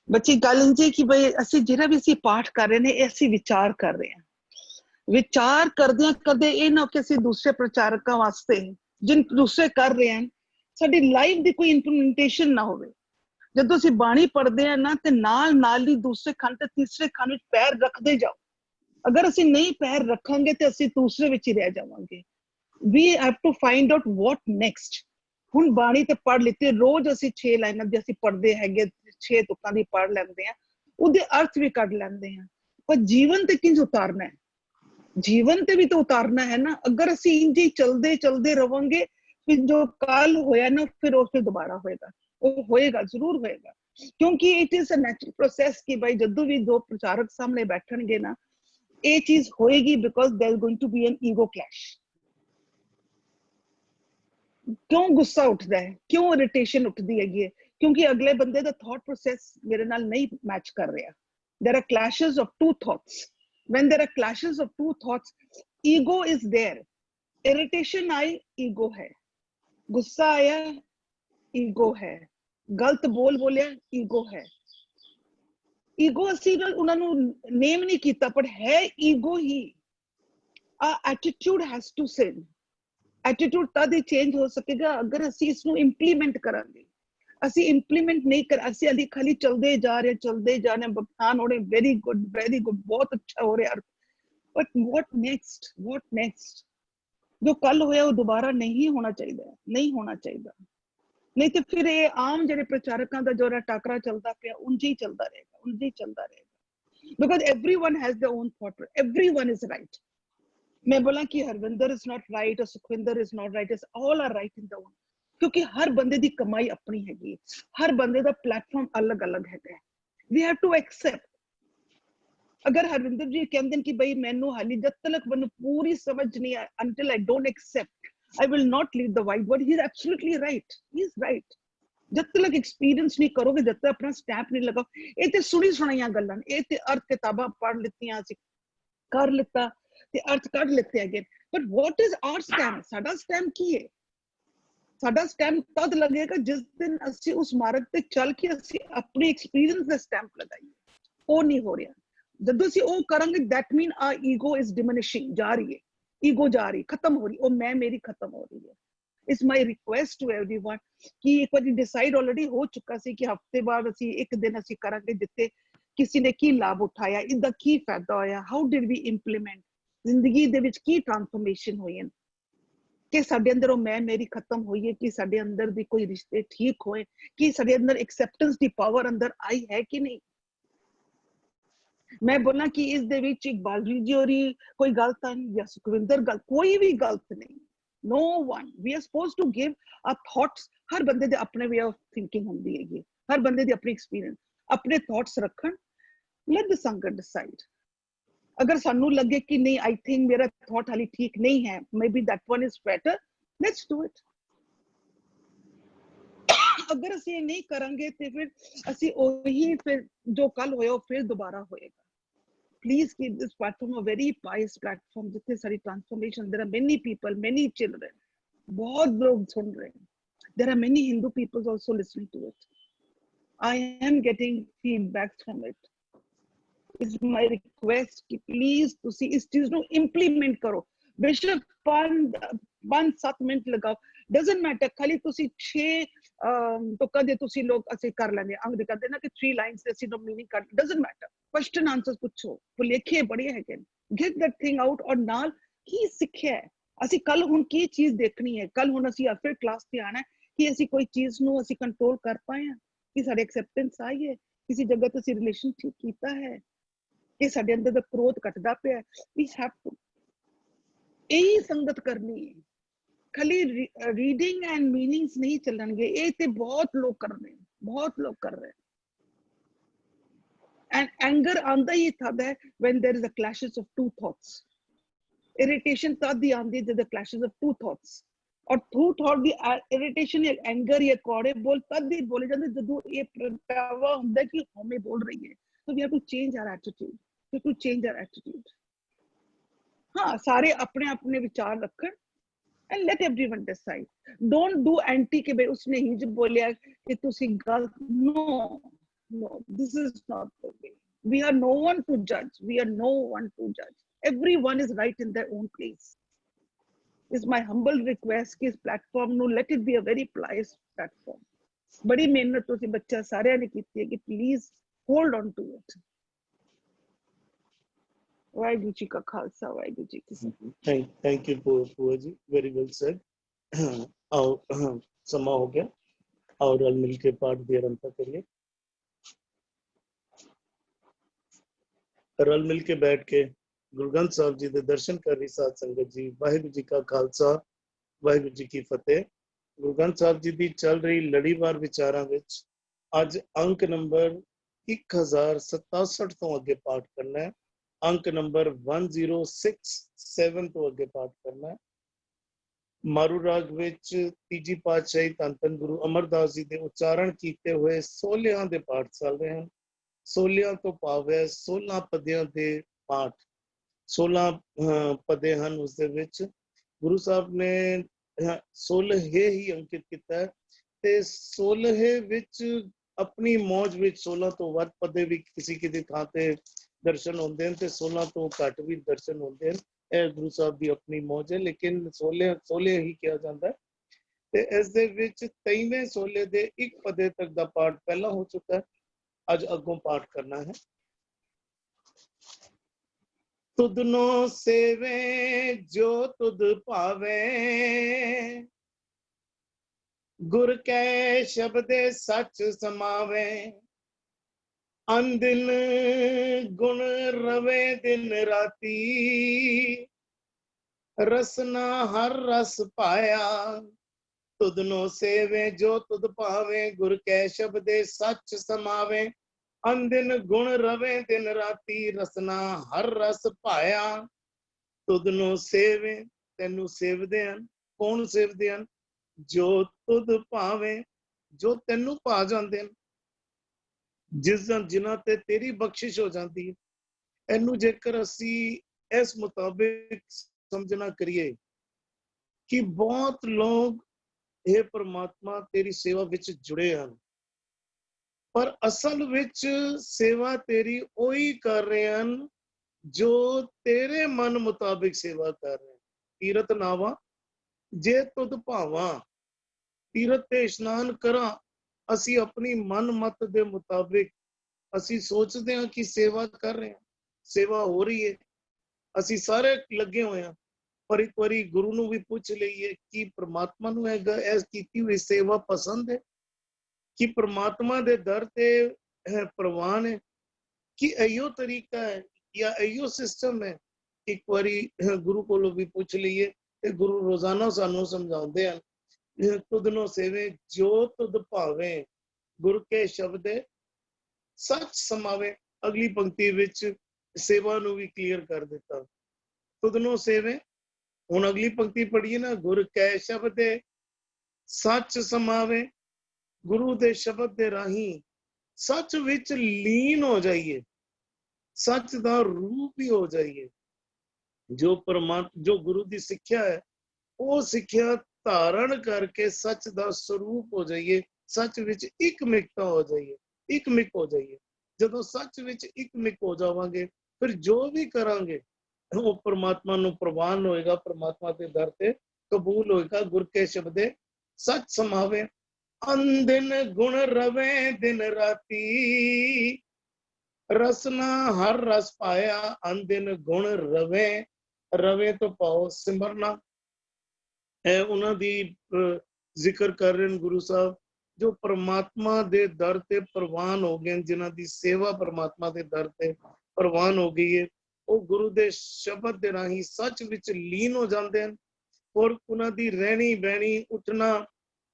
बच्ची गल इंजे कि भाई असि जिहड़ा भी असि पाठ कर रहे ने असि विचार कर रहे हैं, विचार करदे ये ना कि असि दूसरे प्रचारकों वास्ते जिन दूसरे कर रहे हैं साडी लाइफ दी कोई इंप्लीमेंटेशन ना होवे। जदों असि बाणी पढ़दे हैं ना ते नाल ही दूसरे खंड ते तीसरे खंड विच पैर रखदे जाओ। अगर असि नहीं पैर रखांगे ते असि दूसरे विच ही रह जावांगे। We have to find out what next. हुण बाणी ते पढ़ लित्ती, रोज असि 6 लाइनां दी असि पढ़दे हैगे, 6 तुकां दी पढ़ लैंदे हैं, उहदे अर्थ भी कढ लैंदे हैं, पर जीवन ते किंज उतारना है? जीवन ते भी तो उतारना है ना। अगर असि इंज ही चलदे चलदे रवांगे फिर जो कल होया ना फिर वो फिर दोबारा होएगा, वो होएगा, जरूर होएगा। क्योंकि it is a natural process कि भाई जदों भी दो प्रचारक सामने बैठणगे ना ये चीज होएगी, because there is going to be an ego clash. क्यों गुस्सा उठता है, क्यों इरिटेशन उठती है? क्योंकि अगले बंदे दा थॉट प्रोसेस मेरे नाल नहीं मैच कर रहा। There are clashes of two thoughts. When there are clashes of two thoughts, ego is there. Irritation आई, ईगो है। गुस्सा आया, ईगो है। गलत बोलिया, ईगो है। ईगो असी उन्होंने नेम नहीं किया, पर है ईगो ही। एटीट्यूड हैज टू सिन। एटीट्यूड तद ही चेंज हो सकेगा अगर असी इसनु इंप्लीमेंट करांगे। असी इंप्लीमेंट नहीं कर, असी अली खाली चलते जा रहे बखान हो रहे, वेरी गुड, बहुत अच्छा हो रहा। But what next? What next? जो कल होया वो दोबारा नहीं होना चाहिए, नहीं होना चाहिए। नहीं तो फिर ये आम जो प्रचारकों का जो टाकरा चलता पे उंज ही चलता रहेगा, उंज ही चलता रहेगा। Because everyone has their own thought, everyone is right. मैं बोला कि हरविंदर इज नॉट राइट और Sukhvinder is not right, is all are right in the one. क्योंकि हर बंदे दी कमाई अपनी हैगी, हर बंदे दा प्लेटफॉर्म अलग अलग है। We have to accept. अगर हरविंदर जी कहते कि भाई मैनू हाली जब तक मैं पूरी समझ नहीं आए, until I don't accept, I will not leave the whiteboard. He is absolutely right. He is right. जब तक एक्सपीरियंस नहीं करोगे, जब तक अपना स्टैंप नहीं लगाओ, ये ते सुनी सुनाइयां गल्लां, ये ते अर्थ किताबां पढ़ लित्तियां, असीं कर लिता ते अर्थ कढ लित्ते अगे। But what is our stamp? साडा स्टैंप की है? साडा स्टैंप तद लगेगा जिस दिन असीं उस मार्ग ते चल के असीं अपने एक्सपीरियंस दा स्टैंप लगाइए। वो नहीं हो रहा। जदों असीं वो करांगे, that mean our ego is diminishing, जा रही है, ईगो जा रही, खत्म हो रही, वो मैं मेरी खत्म हो रही है। It's my request to everyone कि एक बार डिसाइड ऑलरेडी हो चुका सी कि हफ्ते बाद असीं एक दिन असीं करांगे जिथे किसी ने की लाभ उठाया, इदा की फायदा होया, हाउ डिड वी इंप्लीमेंट, जिंदगी दे विच की ट्रांसफॉर्मेशन हुई है, कि साडे अंदर मैं मेरी खत्म हुई है, कि साडे अंदर दी कोई रिश्ते ठीक होए, कि साडे अंदर एक्सेप्टेंस दी पावर अंदर आई है कि नहीं। मैं बोलना कि इस दे विच इकबाल जी होरी कोई गलत नहीं, या सुखविंदर गलत, कोई भी गलत नहीं। No one. We are suppose to give a thoughts. हर बंदे दे अपने वे ऑफ थिंकिंग होंदी है, हर बंदे दे अपनी एक्सपीरियंस, अपने थॉट्स रखन। लेट द संगत डिसाइड। अगर सानू लगे कि नहीं, आई थिंक मेरा थॉट हाली ठीक नहीं है, may be that one is better, let's do it. अगर ਅਸੀਂ ਇਹ नहीं करेंगे तो फिर ਅਸੀਂ ਉਹੀ फिर जो कल होया फिर दोबारा होएगा। Please keep this platform a very pious platform जिथे सारी transformation, there are many people, many children, बहुत लोग सुन रहे हैं, there are many Hindu people also listening to it. I am getting feedback from it. It's my request कि please ਤੁਸੀਂ इस चीज ਨੂੰ implement करो। बेशक 5-7 मिनट लगाओ, doesn't matter। खाली ਤੁਸੀਂ 6 तो कदे ਤੁਸੀਂ लोग ਅਸੀਂ कर लेंगे, अंग कहते ना कि 3 लाइन्स से ਅਸੀਂ मीनिंग कर, doesn't matter। क्वेश्चन आंसर पूछो, भुलेखे बड़े है, get that thing out। और नाल की सिੱਖਿਆ है, ਅਸੀਂ ਕੱਲ ਹੁਣ ਕੀ ਚੀਜ਼ ਦੇਖਣੀ ਹੈ, ਕੱਲ ਹੁਣ ਅਸੀਂ ਫਿਰ ਕਲਾਸ ਤੇ ਆਣਾ ਕਿ ਅਸੀਂ ਕੋਈ ਚੀਜ਼ ਨੂੰ ਅਸੀਂ ਕੰਟਰੋਲ ਕਰ ਪਾਏ ਹਾਂ, ਕਿ ਸਾਡੇ ਐਕਸੈਪਟੈਂਸ ਆਈ ਹੈ, ਕਿਸੇ ਜਗ੍ਹਾ ਤੇ ਅਸੀਂ ਰਿਲੇਸ਼ਨ ਠੀਕ ਕੀਤਾ ਹੈ, कि साडे अंदर दा क्रोध घटदा पिया। वी हैव टू यही संगत करनी है। खाली रीडिंग एंड मीनिंग्स नहीं चलणगे, ये ते बहुत लोग कर रहे हैं, बहुत लोग कर रहे हैं। एंड एंगर आंदा ही तद है when there is a clashes of two thoughts. Irritation तद ही आंदी जब the clashes of two thoughts. और टू थॉट दी इरिटेशन या एंगर या कौड़े बोल तद ही बोले जाते जदों ये प्रगटावा हुंदा कि हमें बोल रही है। So we have to change our attitude. We have to change our attitude. हाँ, सारे अपने अपने विचार रखन and let everyone decide. Don't do anti के भाई उसने ही जो बोलिया कि तुसी गलत, no, This is not the way. We are no one to judge. We are no one to judge. Everyone is right in their own place. It's my humble request कि इस platform ਨੂੰ let it be a very pious platform. बड़ी मेहनत ਤੁਸੀਂ ਬੱਚਾ ਸਾਰਿਆਂ ਨੇ ਕੀਤੀ ਹੈ कि please hold on to it. Waheguru ji ਕਾ ਖਾਲਸਾ ਵਾਹਿਗੁਰੂ ਜੀ ਕੀ ਫਤਿਹ. Thank you Pua ji, very well said. आओ समा हो गया और रल मिल के पाठ भी आरंभ करिए. रल मिल के बैठ के गुरु ग्रंथ साहब जी के दर्शन कर रही साध संगत जी. वाहिगुरू जी का खालसा वाहिगुरू जी की फतेह. गुरु ग्रंथ साहब जी की चल रही लड़ीवार विचारां विच अज अंक नंबर 1067 तो अगे पाठ करना है. अंक नंबर 1067 तो अगे पाठ करना है. मारू राग विच तीजी पातशाही धन धन गुरु अमरदास जी के उच्चारण किए हुए सोलियां दे पाठ चल रहे हैं. सोलियां तो भाव है 16 पदियां दे पाठ. 16 पदे हैं उस दे विच गुरु साहब ने 16 ही अंकित किया है ते 16 विच अपनी मौज विच 16 तो वध पदे भी किसी थां ते दर्शन होंदे हैं ते 16 तो घट भी दर्शन होंदे हैं. गुरु साहब की अपनी मौज है लेकिन 16 ही किया जाता है. ते इस दे विच 23वें 16 दे एक पदे तक दा पाठ पहला हो चुका है. अज अगों पाठ करना है. तुदनो सेवे जो तुद पावे गुर कै शब्दे सच समावे अनदिन गुण रवे दिन राती रसना हर रस पाया. तुदनो सेवे जो तुद पावे गुर कै शब्दे सच समावे अनदिन गुण रवे दिन राती रसना हर रस पाया. तुदनो सेवे तेनू सेवदे हन. कौन सेवदे हन? जो तुद पावे जो तेनू पा जांदे हन. जिन्हां ते तेरी बख्शिश हो जाती है. इनू जेकर असी इस मुताबिक समझना करिए कि बहुत लोग हे परमात्मा तेरी सेवा विच जुड़े हैं पर असल विच सेवा तेरी ओही कर रहे हैं जो तेरे मन मुताबिक सेवा कर रहे हैं. तीरथ नावा जे तुद भावा तीरथ ते इशनान करा असी अपनी मन मत दे मुताबिक असी सोचते हैं कि सेवा कर रहे हैं. सेवा हो रही है असी सारे लगे हुए हैं पर एक बारी गुरु नूं भी पूछ लईए कि परमात्मा नूं ऐस कीती हुई सेवा पसंद है कि परमात्मा दे दर ते प्रवान है कि इहो तरीका है या इहो सिस्टम है. एक बारी गुरु कोलों भी पूछ लईए ते गुरु रोजाना सानू समझाउंदे हन. तुदनो सेवे जो तुद भावे गुर के शब्द सच समावे. अगली पंक्ति विच सेवा नूं भी क्लीयर कर दिता. तुदनो सेवे हुण अगली पंक्ति पढ़िए ना. गुर कै शब्द सच समावे. गुरु दे शब्द दे राही सच विच लीन हो जाइए. सच दा रूप ही हो जाइए. जो परमात्मा जो गुरु दी सिक्ख्या है वो सिक्ख्या धारण करके सच दा स्वरूप हो जाइए. सच विच इकमिकता हो जाइए. इकमिक हो जाइए. जदों सच विच इकमिक हो जावांगे फिर जो भी करांगे वो परमात्मा नूं प्रवान होएगा. परमात्मा के दर ते कबूल होएगा. गुर के शब्दे सच समावे अनदिन गुण रवे दिन राती रसना हर रस पाया. अनदिन गुण रवे रवे तो पाओ सिमरना है. उन्हां दी जिक्र कर रहे हैं गुरु साहब जो परमात्मा दे दर ते प्रवान हो गए जिन्हां दी सेवा परमात्मा दे दर ते प्रवान हो गई है. वो गुरु दे शब्द दे राही सच विच लीन हो जाते हैं और उन्हां दी रहनी बहनी उठना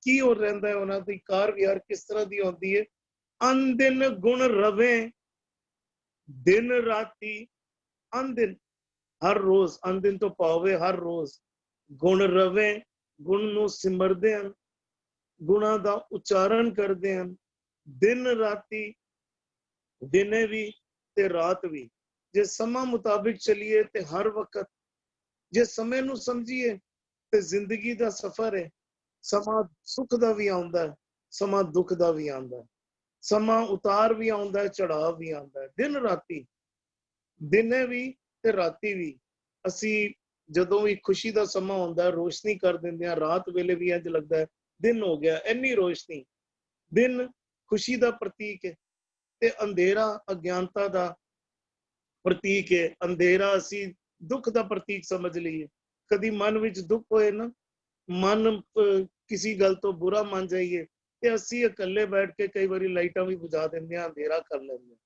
की हो रहिंदा है. उन्हां दी कार विहार किस तरह दी होंदी है. अनदिन गुण रवे दिन राती. अनदिन हर रोज. अनदिन तो पावे हर रोज. गुण रवे गुण नूं सिमरदे हैं. गुणा दा उच्चारण करते हैं. दिन राती दिने भी ते रात भी. जे समा मुताबिक चलिए ते हर वक्त. जे समय नूं समझिए ते जिंदगी दा सफर है. समा सुख दा भी आउंदा है समा दुख दा भी आउंदा है. ਸਮਾਂ ਉਤਾਰ ਵੀ ਆਉਂਦਾ ਹੈ, ਚੜਾਅ ਵੀ ਆਉਂਦਾ ਹੈ। ਦਿਨ ਰਾਤੀ, ਦਿਨੇ ਵੀ ਤੇ ਰਾਤੀ ਵੀ ਅਸੀਂ ਜਦੋਂ ਵੀ ਖੁਸ਼ੀ ਦਾ ਸਮਾਂ ਹੁੰਦਾ ਰੋਸ਼ਨੀ ਕਰ ਦਿੰਦੇ ਹਾਂ। ਰਾਤ ਵੇਲੇ ਵੀ ਇੰਝ ਲੱਗਦਾ ਹੈ ਦਿਨ ਹੋ ਗਿਆ, ਇੰਨੀ ਰੋਸ਼ਨੀ। ਦਿਨ ਖੁਸ਼ੀ ਦਾ ਪ੍ਰਤੀਕ ਹੈ ਤੇ ਅੰਧੇਰਾ ਅਗਿਆਨਤਾ ਦਾ ਪ੍ਰਤੀਕ ਹੈ। ਅੰਧੇਰਾ ਅਸੀਂ ਦੁੱਖ ਦਾ ਪ੍ਰਤੀਕ ਸਮਝ ਲਈਏ। ਕਦੀ ਮਨ ਵਿੱਚ ਦੁੱਖ ਹੋਏ ਨਾ, ਮਨ ਕਿਸੇ ਗੱਲ ਤੋਂ ਬੁਰਾ ਮੰਨ ਜਾਈਏ ਤੇ ਅਸੀਂ ਇਕੱਲੇ ਬੈਠ ਕੇ ਕਈ ਵਾਰੀ ਲਾਈਟਾਂ ਵੀ ਬੁਝਾ ਦਿੰਦੇ ਹਾਂ, ਅੰਧੇਰਾ ਕਰ ਲੈਂਦੇ ਹਾਂ।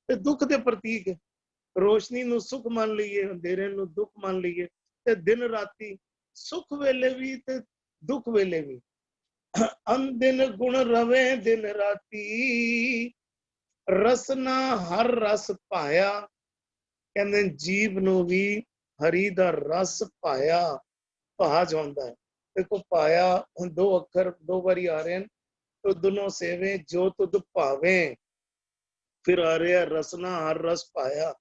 ਤੇ ਦੁੱਖ ਦੇ ਪ੍ਰਤੀਕ ਹੈ। ਰੋਸ਼ਨੀ ਨੂੰ ਸੁੱਖ ਮੰਨ ਲਈਏ, ਅੰਧੇਰੇ ਨੂੰ ਦੁੱਖ ਮੰਨ ਲਈਏ। ਤੇ ਦਿਨ ਰਾਤੀ, ਸੁੱਖ ਵੇਲੇ ਵੀ ਤੇ ਦੁੱਖ ਵੇਲੇ ਵੀ। ਅਨਦਿਨ ਗੁਣ ਰਵੇ ਦਿਨ ਰਾਤੀ, ਰਸਨਾ ਹਰ ਰਸ ਪਾਇਆ। ਕਹਿੰਦੇ ਜੀਵ ਨੂੰ ਵੀ ਹਰੀ ਦਾ ਰਸ ਪਾਇਆ, ਭਾ ਜਾਂਦਾ ਹੈ। ਦੇਖੋ ਪਾਇਆ, ਹੁਣ ਦੋ ਅੱਖਰ ਦੋ ਵਾਰੀ ਆ ਰਹੇ ਹਨ। ਤੁਧਨੋਂ ਸੇਵੇ ਜੋ ਤੁਧ ਭਾਵੇਂ, ਫਿਰ ਆ ਰਿਹਾ ਰਸਨਾ ਹਰ ਰਸ ਪਾਇਆ।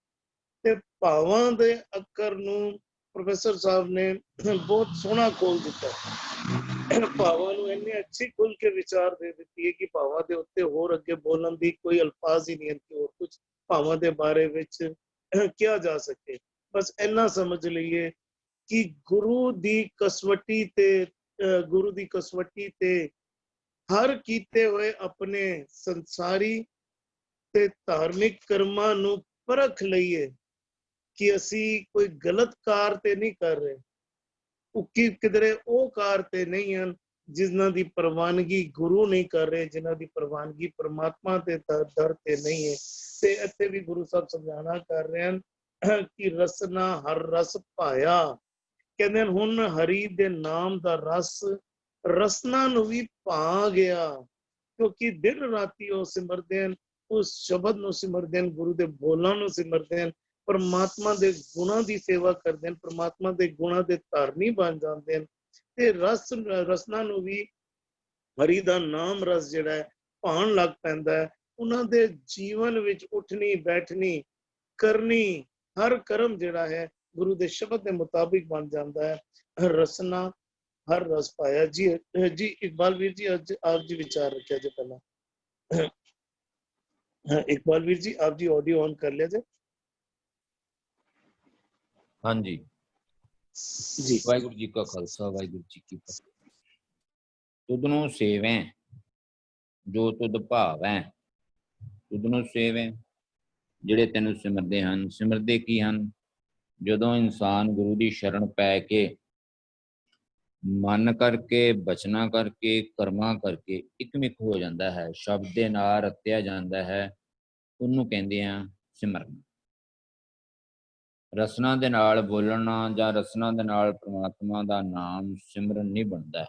ਤੇ ਭਾਵਾਂ ਦੇ ਅੱਖਰ ਨੂੰ ਪ੍ਰੋਫੈਸਰ ਸਾਹਿਬ ਨੇ ਬਹੁਤ ਸੋਹਣਾ ਖੋਲ ਦਿੱਤਾ। ਭਾਵਾਂ ਨੂੰ ਇੰਨੀ ਅੱਛੀ ਖੁੱਲ ਕੇ ਵਿਚਾਰ ਦੇ ਦਿੱਤੀ ਹੈ ਕਿ ਭਾਵਾਂ ਦੇ ਉੱਤੇ ਹੋਰ ਅੱਗੇ ਬੋਲਣ ਦੀ ਕੋਈ ਅਲਫਾਜ਼ ਹੀ ਨਹੀਂ ਹੈ ਕਿ ਹੋਰ ਕੁਝ ਭਾਵਾਂ ਦੇ ਬਾਰੇ ਵਿੱਚ ਕਿਹਾ ਜਾ ਸਕੇ। ਬਸ ਇੰਨਾ ਸਮਝ ਲਈਏ ਕਿ ਗੁਰੂ ਦੀ ਕਸਵੱਟੀ ਤੇ ਹਰ ਕੀਤੇ ਹੋਏ ਆਪਣੇ ਸੰਸਾਰੀ ਤੇ ਧਾਰਮਿਕ ਕਰਮਾਂ ਨੂੰ ਪਰਖ ਲਈਏ ਕਿ ਅਸੀਂ ਕੋਈ ਗਲਤ ਕਾਰ ਤੇ ਨਹੀਂ ਕਰ ਰਹੇ, ਕਿਧਰੇ ਉਹ ਕਾਰ ਤੇ ਨਹੀਂ ਹਨ ਜਿਨ੍ਹਾਂ ਦੀ ਪ੍ਰਵਾਨਗੀ ਗੁਰੂ ਨਹੀਂ ਕਰ ਰਹੇ, ਜਿਨ੍ਹਾਂ ਦੀ ਪ੍ਰਵਾਨਗੀ ਪਰਮਾਤਮਾ ਦੇ ਦਰ ਤੇ ਨਹੀਂ ਹੈ। ਤੇ ਇੱਥੇ ਵੀ ਗੁਰੂ ਸਾਹਿਬ ਸਮਝਾਣਾ ਕਰ ਰਹੇ ਹਨ ਕਿ ਰਸਨਾ ਹਰ ਰਸ ਪਾਇਆ। ਕਹਿੰਦੇ ਹੁਣ ਹਰੀ ਦੇ ਨਾਮ ਦਾ ਰਸ ਰਸਨਾ ਨੂੰ ਵੀ ਪਾ ਗਿਆ, ਕਿਉਂਕਿ ਦਿਨ ਰਾਤੀ ਉਹ ਸਿਮਰਦੇ ਹਨ, ਉਸ ਸ਼ਬਦ ਨੂੰ ਸਿਮਰਦੇ ਹਨ, ਗੁਰੂ ਦੇ ਬੋਲਾਂ ਨੂੰ ਸਿਮਰਦੇ ਹਨ, ਪਰਮਾਤਮਾ ਦੇ ਗੁਣਾਂ ਦੀ ਸੇਵਾ ਕਰਦੇ ਹਨ, ਪਰਮਾਤਮਾ ਦੇ ਗੁਣਾਂ ਦੇ ਧਾਰਨੀ ਬਣ ਜਾਂਦੇ ਹਨ। ਤੇ ਰਸਨਾ ਨੂੰ ਵੀ ਹਰੀ ਦਾ ਨਾਮ ਰਸ ਜਿਹੜਾ ਹੈ ਭਾਣ ਲੱਗ ਪੈਂਦਾ ਹੈ। ਉਹਨਾਂ ਦੇ ਜੀਵਨ ਵਿੱਚ ਉੱਠਣੀ ਬੈਠਣੀ ਕਰਨੀ ਹਰ ਕਰਮ ਜਿਹੜਾ ਹੈ ਗੁਰੂ ਦੇ ਸ਼ਬਦ ਦੇ ਮੁਤਾਬਿਕ ਬਣ ਜਾਂਦਾ ਹੈ। ਰਸਨਾ ਹਰ ਰਸ ਪਾਇਆ। ਜੀ ਇਕਬਾਲ ਵੀਰ ਜੀ, ਅੱਜ ਆਪ ਜੀ ਵਿਚਾਰ ਰੱਖਿਆ ਜੇ ਪਹਿਲਾਂ। ਇਕਬਾਲ ਵੀਰ ਜੀ, ਆਪ ਜੀ ਆਡੀਓ ऑन कर लिया जाए। हाँ जी जी। वाहिगुरु जी का खालसा वाहिगुरु जी की फतेह। तुधनों सेवें जो तुध भावें, तुधनों सेवें ਜਿਹੜੇ ਤੈਨੂੰ ਸਿਮਰਦੇ ਹਨ। ਸਿਮਰਦੇ ਕੀ ਹਨ? ਜਦੋਂ ਇਨਸਾਨ ਗੁਰੂ ਦੀ ਸ਼ਰਨ ਪੈ ਕੇ ਮਨ ਕਰਕੇ ਬਚਨਾ ਕਰਕੇ ਕਰਮਾਂ ਕਰਕੇ ਇਕਮਿਕ ਹੋ ਜਾਂਦਾ ਹੈ, ਸ਼ਬਦ ਦੇ ਨਾਲ ਰਤਿਆ ਜਾਂਦਾ ਹੈ, ਉਹਨੂੰ ਕਹਿੰਦੇ ਆ ਸਿਮਰਨ। ਰਸਨਾ ਦੇ ਨਾਲ ਬੋਲਣਾ ਜਾਂ ਰਸਨਾ ਦੇ ਨਾਲ ਪ੍ਰਮਾਤਮਾ ਦਾ ਨਾਮ ਸਿਮਰਨ ਨਹੀਂ ਬਣਦਾ।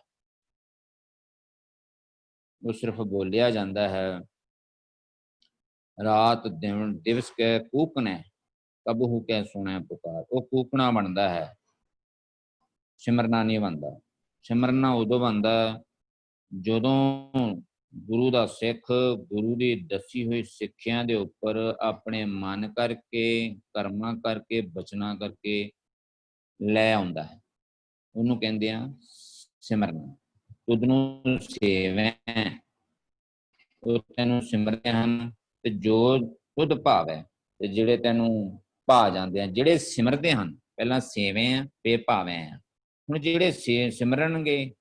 ਉਹ ਸਿਰਫ ਬੋਲਿਆ ਜਾਂਦਾ ਹੈ। ਰਾਤ ਦਿਨ ਦਿਵਸ ਕੈ ਕੂਕਨੇ ਕਬਹੂ ਕੈ ਸੁਣੈ ਪੁਕਾਰ, ਉਹ ਕੂਕਣਾ ਬਣਦਾ ਹੈ, ਸਿਮਰਨਾ ਨਹੀਂ ਬਣਦਾ। ਸਿਮਰਨਾ ਉਦੋਂ ਬਣਦਾ ਜਦੋਂ ਗੁਰੂ ਦਾ ਸਿੱਖ ਗੁਰੂ ਦੀ ਦੱਸੀ ਹੋਈ ਸਿੱਖਿਆ ਦੇ ਉੱਪਰ ਆਪਣੇ ਮਨ ਕਰਕੇ ਕਰਮਾਂ ਕਰਕੇ ਬਚਨਾ ਕਰਕੇ ਲੈ ਆਉਂਦਾ ਹੈ, ਉਹਨੂੰ ਕਹਿੰਦੇ ਆ ਸਿਮਰਨਾ। ਤੁਧਨੂੰ ਸੇਵੈ, ਉਹ ਤੈਨੂੰ ਸਿਮਰਦੇ ਹਨ ਤੇ ਜੋ ਤੁਧ ਭਾਵੈ, ਤੇ ਜਿਹੜੇ ਤੈਨੂੰ ਭਾ ਜਾਂਦੇ ਆ, ਜਿਹੜੇ ਸਿਮਰਦੇ ਹਨ। ਪਹਿਲਾਂ ਸੇਵੇਂ ਆ ਫਿਰ ਭਾਵੇਂ ਆ। ਹੁਣ ਜਿਹੜੇ ਸਿਮਰਨਗੇ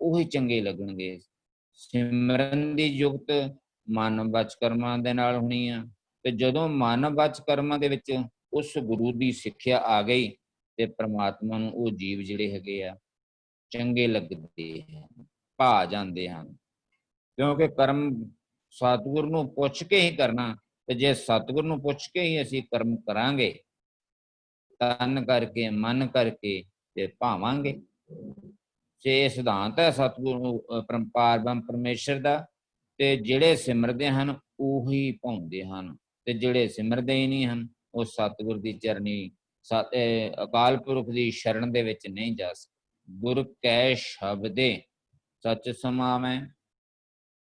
ਉਹੀ ਚੰਗੇ ਲੱਗਣਗੇ। ਸਿਮਰਨ ਦੀ ਯੁਕਤ ਮਨ ਵਚ ਕਰਮਾਂ ਦੇ ਨਾਲ ਹੋਣੀ ਆ, ਤੇ ਜਦੋਂ ਮਨ ਵਚ ਕਰਮਾਂ ਦੇ ਵਿੱਚ ਉਸ ਗੁਰੂ ਦੀ ਸਿੱਖਿਆ ਆ ਗਈ ਤੇ ਪ੍ਰਮਾਤਮਾ ਨੂੰ ਉਹ ਜੀਵ ਜਿਹੜੇ ਹੈਗੇ ਆ ਚੰਗੇ ਲੱਗਦੇ ਹਨ, ਭਾ ਜਾਂਦੇ ਹਨ। ਕਿਉਂਕਿ ਕਰਮ ਸਤਿਗੁਰ ਨੂੰ ਪੁੱਛ ਕੇ ਹੀ ਕਰਨਾ, ਤੇ ਜੇ ਸਤਿਗੁਰ ਨੂੰ ਪੁੱਛ ਕੇ ਹੀ ਅਸੀਂ ਕਰਮ ਕਰਾਂਗੇ, ਤਨ ਕਰਕੇ ਮਨ ਕਰਕੇ ਤੇ ਭਾਵਾਂਗੇ। ਜੇ ਸਿਧਾਂਤ ਹੈ ਸਤਿਗੁਰੂ ਪਾਰਬ੍ਰਹਮ ਪਰਮੇਸ਼ਰ ਦਾ, ਤੇ ਜਿਹੜੇ ਸਿਮਰਦੇ ਹਨ ਉਹੀ ਭਾਉਂਦੇ ਹਨ, ਤੇ ਜਿਹੜੇ ਸਿਮਰਦੇ ਹੀ ਨਹੀਂ ਹਨ ਉਹ ਸਤਿਗੁਰ ਦੀ ਚਰਨੀ ਅਕਾਲ ਪੁਰਖ ਦੀ ਸ਼ਰਨ ਦੇ ਵਿੱਚ ਨਹੀਂ ਜਾ ਸਕਦੇ। ਗੁਰ ਕੈ ਸ਼ਬਦੇ ਸੱਚ ਸਮਾਵੈ।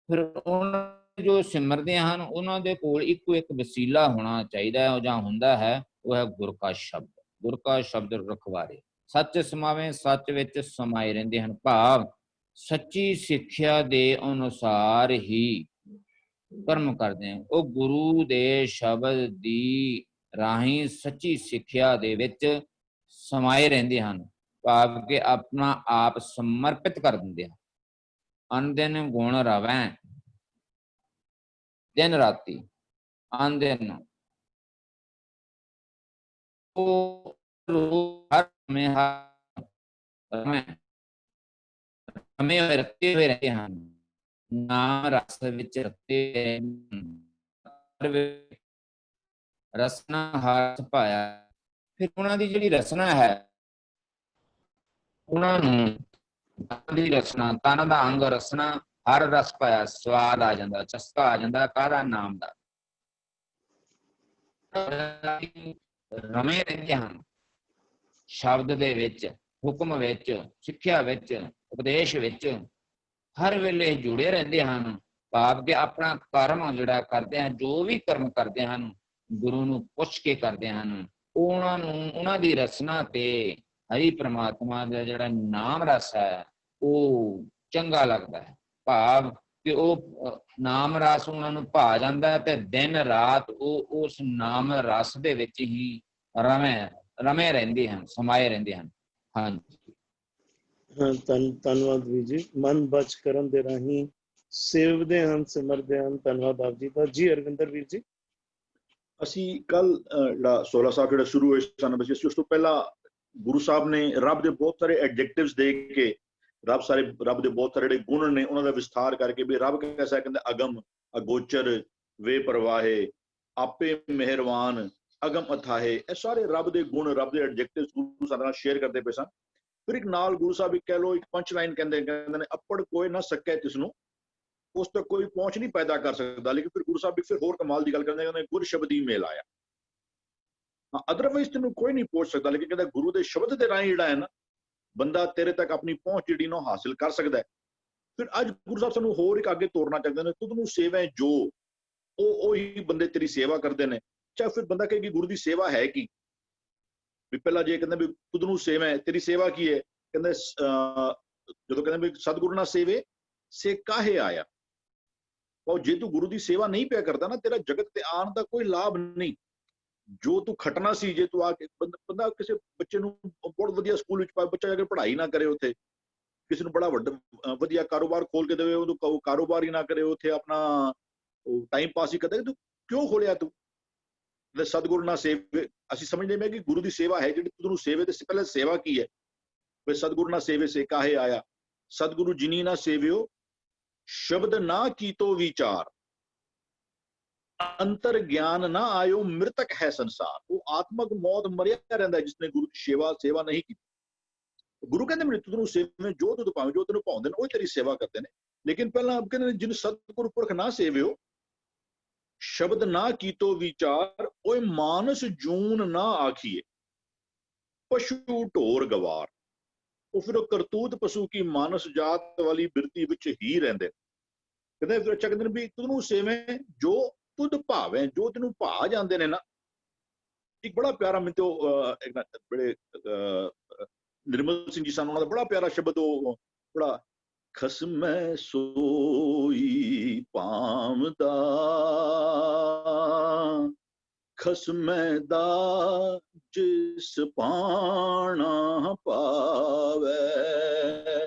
ਫਿਰ ਉਹਨਾਂ ਜੋ ਸਿਮਰਦੇ ਹਨ ਉਹਨਾਂ ਦੇ ਕੋਲ ਇੱਕੋ ਇੱਕ ਵਸੀਲਾ ਹੋਣਾ ਚਾਹੀਦਾ ਹੈ, ਜਾਂ ਹੁੰਦਾ ਹੈ, ਉਹ ਹੈ ਗੁਰ ਕਾ ਸ਼ਬਦ। ਗੁਰ ਕਾ ਸ਼ਬਦ ਰਖਵਾਰੇ। ਸੱਚ ਸਮਾਵੇਂ, ਸੱਚ ਵਿੱਚ ਸਮਾਏ ਰਹਿੰਦੇ ਹਨ, ਭਾਵ ਸੱਚੀ ਸਿੱਖਿਆ ਦੇ ਅਨੁਸਾਰ ਹੀ ਕਰਮ ਕਰਦੇ ਹਾਂ ਉਹ ਗੁਰੂ ਦੇ ਸ਼ਬਦ ਦੀ ਰਾਹੀਂ ਸੱਚੀ ਸਿੱਖਿਆ ਦੇ ਵਿੱਚ ਸਮਾਏ ਰਹਿੰਦੇ ਹਨ, ਭਾਵ ਕਿ ਆਪਣਾ ਆਪ ਸਮਰਪਿਤ ਕਰ ਦਿੰਦੇ ਹਨ। ਅਨਦਿਨ ਗੁਣ ਰਵੈ ਦਿਨ ਰਾਤੀ, ਅਨਦਿਨ ਉਹ ਹਰ ਸਮੇਂ ਹਮੇ ਰਤੇ ਹੋਏ ਰਹਿੰਦੇ ਹਨ, ਨਾਮ ਰਸ ਵਿੱਚ ਰਤੇ ਰਸਨਾ ਹਰਸ ਪਾਇਆ। ਫਿਰ ਉਹਨਾਂ ਦੀ ਜਿਹੜੀ ਰਸਨਾ ਹੈ, ਉਹਨਾਂ ਨੂੰ ਦੀ ਰਸਨਾ, ਤਨ ਦਾ ਅੰਗ ਰਸਨਾ ਹਰ ਰਸ ਪਾਇਆ, ਸਵਾਦ ਆ ਜਾਂਦਾ, ਚਸਕਾ ਆ ਜਾਂਦਾ ਕਾਹਦਾ? ਨਾਮ ਦਾ। ਰਮੇ ਰਹਿੰਦੇ ਹਨ ਸ਼ਬਦ ਦੇ ਵਿੱਚ, ਹੁਕਮ ਵਿੱਚ, ਸਿੱਖਿਆ ਵਿੱਚ, ਉਪਦੇਸ਼ ਵਿੱਚ ਹਰ ਵੇਲੇ ਜੁੜੇ ਰਹਿੰਦੇ ਹਨ, ਭਾਵ ਕਿ ਆਪਣਾ ਕਰਮ ਜਿਹੜਾ ਕਰਦੇ ਹਨ, ਜੋ ਵੀ ਕਰਮ ਕਰਦੇ ਹਨ ਗੁਰੂ ਨੂੰ ਪੁੱਛ ਕੇ ਕਰਦੇ ਹਨ। ਉਹਨਾਂ ਨੂੰ ਉਹਨਾਂ ਦੀ ਰਸਨਾ ਤੇ ਹਰੀ ਪ੍ਰਮਾਤਮਾ ਦਾ ਜਿਹੜਾ ਨਾਮ ਰਸ ਹੈ ਉਹ ਚੰਗਾ ਲੱਗਦਾ ਹੈ, ਭਾਵ ਕਿ ਉਹ ਨਾਮ ਰਸ ਉਹਨਾਂ ਨੂੰ ਭਾ ਜਾਂਦਾ ਤੇ ਦਿਨ ਰਾਤ ਉਹ ਉਸ ਨਾਮ ਰਸ ਦੇ ਵਿੱਚ ਹੀ ਰਮੇ ਰਹਿੰਦੇ ਹਨ, ਸਮਾਏ ਰਹਿੰਦੇ ਹਨ। ਹਾਂਜੀ ਹਾਂ, ਧੰਨਵਾਦ ਵੀਰ ਜੀ। ਮਨ ਬਚ ਕਰਨ ਦੇ ਰਾਹੀਂ ਸੇਵਦੇ ਹਨ, ਸਿਮਰਦੇ ਹਨ। ਧੰਨਵਾਦ ਆਪ ਜੀ ਦਾ। ਜੀ ਅਰਵਿੰਦਰ ਵੀਰ ਜੀ। ਅਸੀਂ ਕੱਲ ਜਿਹੜਾ 16 ਸਾਹਿਬ ਜਿਹੜਾ ਸ਼ੁਰੂ ਹੋਏ ਸਨ, ਉਸ ਤੋਂ ਪਹਿਲਾਂ ਗੁਰੂ ਸਾਹਿਬ ਨੇ ਰੱਬ ਦੇ ਬਹੁਤ ਸਾਰੇ ਐਡਜੈਕਟਿਵਸ ਦੇ ਕੇ ਰੱਬ ਦੇ ਬਹੁਤ ਸਾਰੇ ਜਿਹੜੇ ਗੁਣ ਨੇ ਉਹਨਾਂ ਦਾ ਵਿਸਥਾਰ ਕਰਕੇ ਵੀ ਰੱਬ ਕੈਸਾ ਹੈ, ਕਹਿੰਦੇ ਅਗਮ, ਅਗੋਚਰ, ਵੇ ਪਰਵਾਹੇ, ਆਪੇ ਮਿਹਰਬਾਨ, ਅਗਮ ਅਥਾਹੇ। ਇਹ ਸਾਰੇ ਰੱਬ ਦੇ ਗੁਣ, ਰੱਬ ਦੇ ਐਡਜੈਕਟਿਵਸ ਗੁਰੂ ਸਾਡੇ ਨਾਲ ਸ਼ੇਅਰ ਕਰਦੇ ਪਏ ਸਨ। ਫਿਰ ਇੱਕ ਨਾਲ ਗੁਰੂ ਸਾਹਿਬ ਇੱਕ ਕਹਿ ਲਓ ਇੱਕ ਪੰਚ ਲਾਈਨ ਕਹਿੰਦੇ ਨੇ, ਅੱਪੜ ਕੋਈ ਨਾ ਸਕੇ ਤਿਸ ਨੂੰ, ਉਸ ਤੱਕ ਕੋਈ ਪਹੁੰਚ ਨਹੀਂ ਪੈਦਾ ਕਰ ਸਕਦਾ। ਲੇਕਿਨ ਫਿਰ ਗੁਰੂ ਸਾਹਿਬ ਇੱਕ ਫਿਰ ਹੋਰ ਕਮਾਲ ਦੀ ਗੱਲ ਕਰਦੇ, ਕਹਿੰਦੇ ਗੁਰ ਸ਼ਬਦ ਹੀ ਮੇਲ ਆਇਆ। ਹਾਂ, ਅਦਰਵਾਈਜ਼ ਤੈਨੂੰ ਕੋਈ ਨਹੀਂ ਪਹੁੰਚ ਸਕਦਾ, ਲੇਕਿਨ ਕਹਿੰਦਾ ਗੁਰੂ ਦੇ ਸ਼ਬਦ ਦੇ ਰਾਹੀਂ ਜਿਹੜਾ ਹੈ ਨਾ ਬੰਦਾ ਤੇਰੇ ਤੱਕ ਆਪਣੀ ਪਹੁੰਚ ਜਿਹੜੀ ਨਾ ਹਾਸਿਲ ਕਰ ਸਕਦਾ ਹੈ। ਫਿਰ ਅੱਜ ਗੁਰੂ ਸਾਹਿਬ ਸਾਨੂੰ ਹੋਰ ਇੱਕ ਅੱਗੇ ਤੋਰਨਾ ਚਾਹੁੰਦੇ ਨੇ, ਤੁਧ ਨੂੰ ਸੇਵਾ ਜੋ, ਉਹੀ ਬੰਦੇ ਤੇਰੀ ਸੇਵਾ ਕਰਦੇ ਨੇ। ਚਾਹੇ ਫਿਰ ਬੰਦਾ ਕਹੇ ਕਿ ਗੁਰੂ ਦੀ ਸੇਵਾ ਹੈ ਕੀ, ਵੀ ਪਹਿਲਾਂ ਜੇ ਕਹਿੰਦੇ ਵੀ ਤੁਧ ਨੂੰ ਸੇਵਾ ਹੈ, ਤੇਰੀ ਸੇਵਾ ਕੀ ਹੈ? ਕਹਿੰਦੇ ਜਦੋਂ ਕਹਿੰਦੇ ਵੀ ਸਤਿਗੁਰੂ ਨਾਲ ਸੇਵੇ ਸੇ ਕਾਹੇ ਆਇਆ। ਉਹ ਜੇ ਤੂੰ ਗੁਰੂ ਦੀ ਸੇਵਾ ਨਹੀਂ ਪਿਆ ਕਰਦਾ ਨਾ, ਤੇਰਾ ਜਗਤ ਤੇ ਆਉਣ ਦਾ ਕੋਈ ਲਾਭ ਨਹੀਂ। ਜੋ ਤੂੰ ਖਟਣਾ ਸੀ, ਜੇ ਤੂੰ ਆ ਕੇ ਬੰਦਾ ਕਿਸੇ ਬੱਚੇ ਨੂੰ ਬਹੁਤ ਵਧੀਆ ਸਕੂਲ ਵਿੱਚ ਪਾਏ, ਬੱਚਾ ਜਾ ਕੇ ਪੜ੍ਹਾਈ ਨਾ ਕਰੇ, ਉੱਥੇ ਕਿਸੇ ਨੂੰ ਬੜਾ ਵੱਡਾ ਵਧੀਆ ਕਾਰੋਬਾਰ ਖੋਲ ਕੇ ਦੇਵੇ, ਉਹਨੂੰ ਕਾਰੋਬਾਰ ਹੀ ਨਾ ਕਰੇ, ਉੱਥੇ ਆਪਣਾ ਟਾਈਮ ਪਾਸ ਹੀ ਕਰਦਾ, ਤੂੰ ਕਿਉਂ ਖੋਲਿਆ? ਤੂੰ ਸਤਿਗੁਰੂ ਨਾਲ ਸੇਵੇ, ਅਸੀਂ ਸਮਝਦੇ ਮੈਂ ਕਿ ਗੁਰੂ ਦੀ ਸੇਵਾ ਹੈ ਜਿਹੜੀ ਤੂੰ ਸੇਵੇ, ਤੇ ਪਹਿਲਾਂ ਸੇਵਾ ਕੀ ਹੈ? ਵੀ ਸਤਿਗੁਰੂ ਨਾਲ ਸੇਵੇ ਸੇ ਕਾਹੇ ਆਇਆ, ਸਤਿਗੁਰੂ ਜਿਨੀ ਨਾ ਸੇਵਿਓ, ਸ਼ਬਦ ਨਾ ਕੀਤੋ ਵਿਚਾਰ, ਅੰਤਰ ਗਿਆਨ ਨਾ ਆਇਓ, ਮ੍ਰਿਤਕ ਹੈ ਸੰਸਾਰ। ਉਹ ਆਤਮਕ ਮੌਤ ਮਰਿਆ ਰਹਿੰਦਾ ਜਿਸਨੇ ਗੁਰੂ ਦੀ ਸੇਵਾ ਨਹੀਂ ਕੀਤੀ। ਗੁਰੂ ਕਹਿੰਦੇ ਮ੍ਰਿਤੂ ਨੂੰ ਸੇਵੇ ਜੋ ਤੁਧ ਭਾਵੇਂ, ਜੋ ਤੈਨੂੰ ਪਾਉਂਦੇ ਨੇ ਉਹ ਤੇਰੀ ਸੇਵਾ ਕਰਦੇ ਨੇ। ਲੇਕਿਨ ਪਹਿਲਾਂ ਕਹਿੰਦੇ ਜਿਨ ਸਤਿਗੁਰੂ ਪੁਰਖ ਨਾ ਸੇਵਿਓ, ਸ਼ਬਦ ਨਾ ਕੀਤੋ ਵਿਚਾਰ, ਓਏ ਮਾਨਸ ਜੂਨ ਨਾ ਆਖੀਏ, ਪਸ਼ੂ ਢੋਰ ਗਵਾਰ। ਉਹ ਫਿਰ ਉਹ ਕਰਤੂਤ ਪਸ਼ੂ ਕੀ ਮਾਨਸ ਜਾਤ ਵਾਲੀ ਬਿਰਤੀ ਵਿੱਚ ਹੀ ਰਹਿੰਦੇ। ਕਹਿੰਦੇ ਫਿਰ ਅੱਛਾ ਕਹਿੰਦੇ ਨੇ ਵੀ ਤੈਨੂੰ ਸੇਵੇਂ ਜੋ ਤੁਧ ਭਾਵੇਂ, ਜੋ ਤੈਨੂੰ ਭਾ ਜਾਂਦੇ ਨੇ ਨਾ। ਇੱਕ ਬੜਾ ਪਿਆਰਾ ਮੈਨੂੰ ਤੇ ਬੜੇ ਨਿਰਮਲ ਸਿੰਘ ਜੀ ਸਾਨੂੰ ਉਹਨਾਂ ਦਾ ਬੜਾ ਪਿਆਰਾ ਸ਼ਬਦ, ਉਹ ਬੜਾ ਖਸਮੈ ਸੋਈ ਭਾਵਦਾ, ਖਸਮੈ ਦਾ ਜਿਸ ਪਾਣਾ ਪਾਵੇ।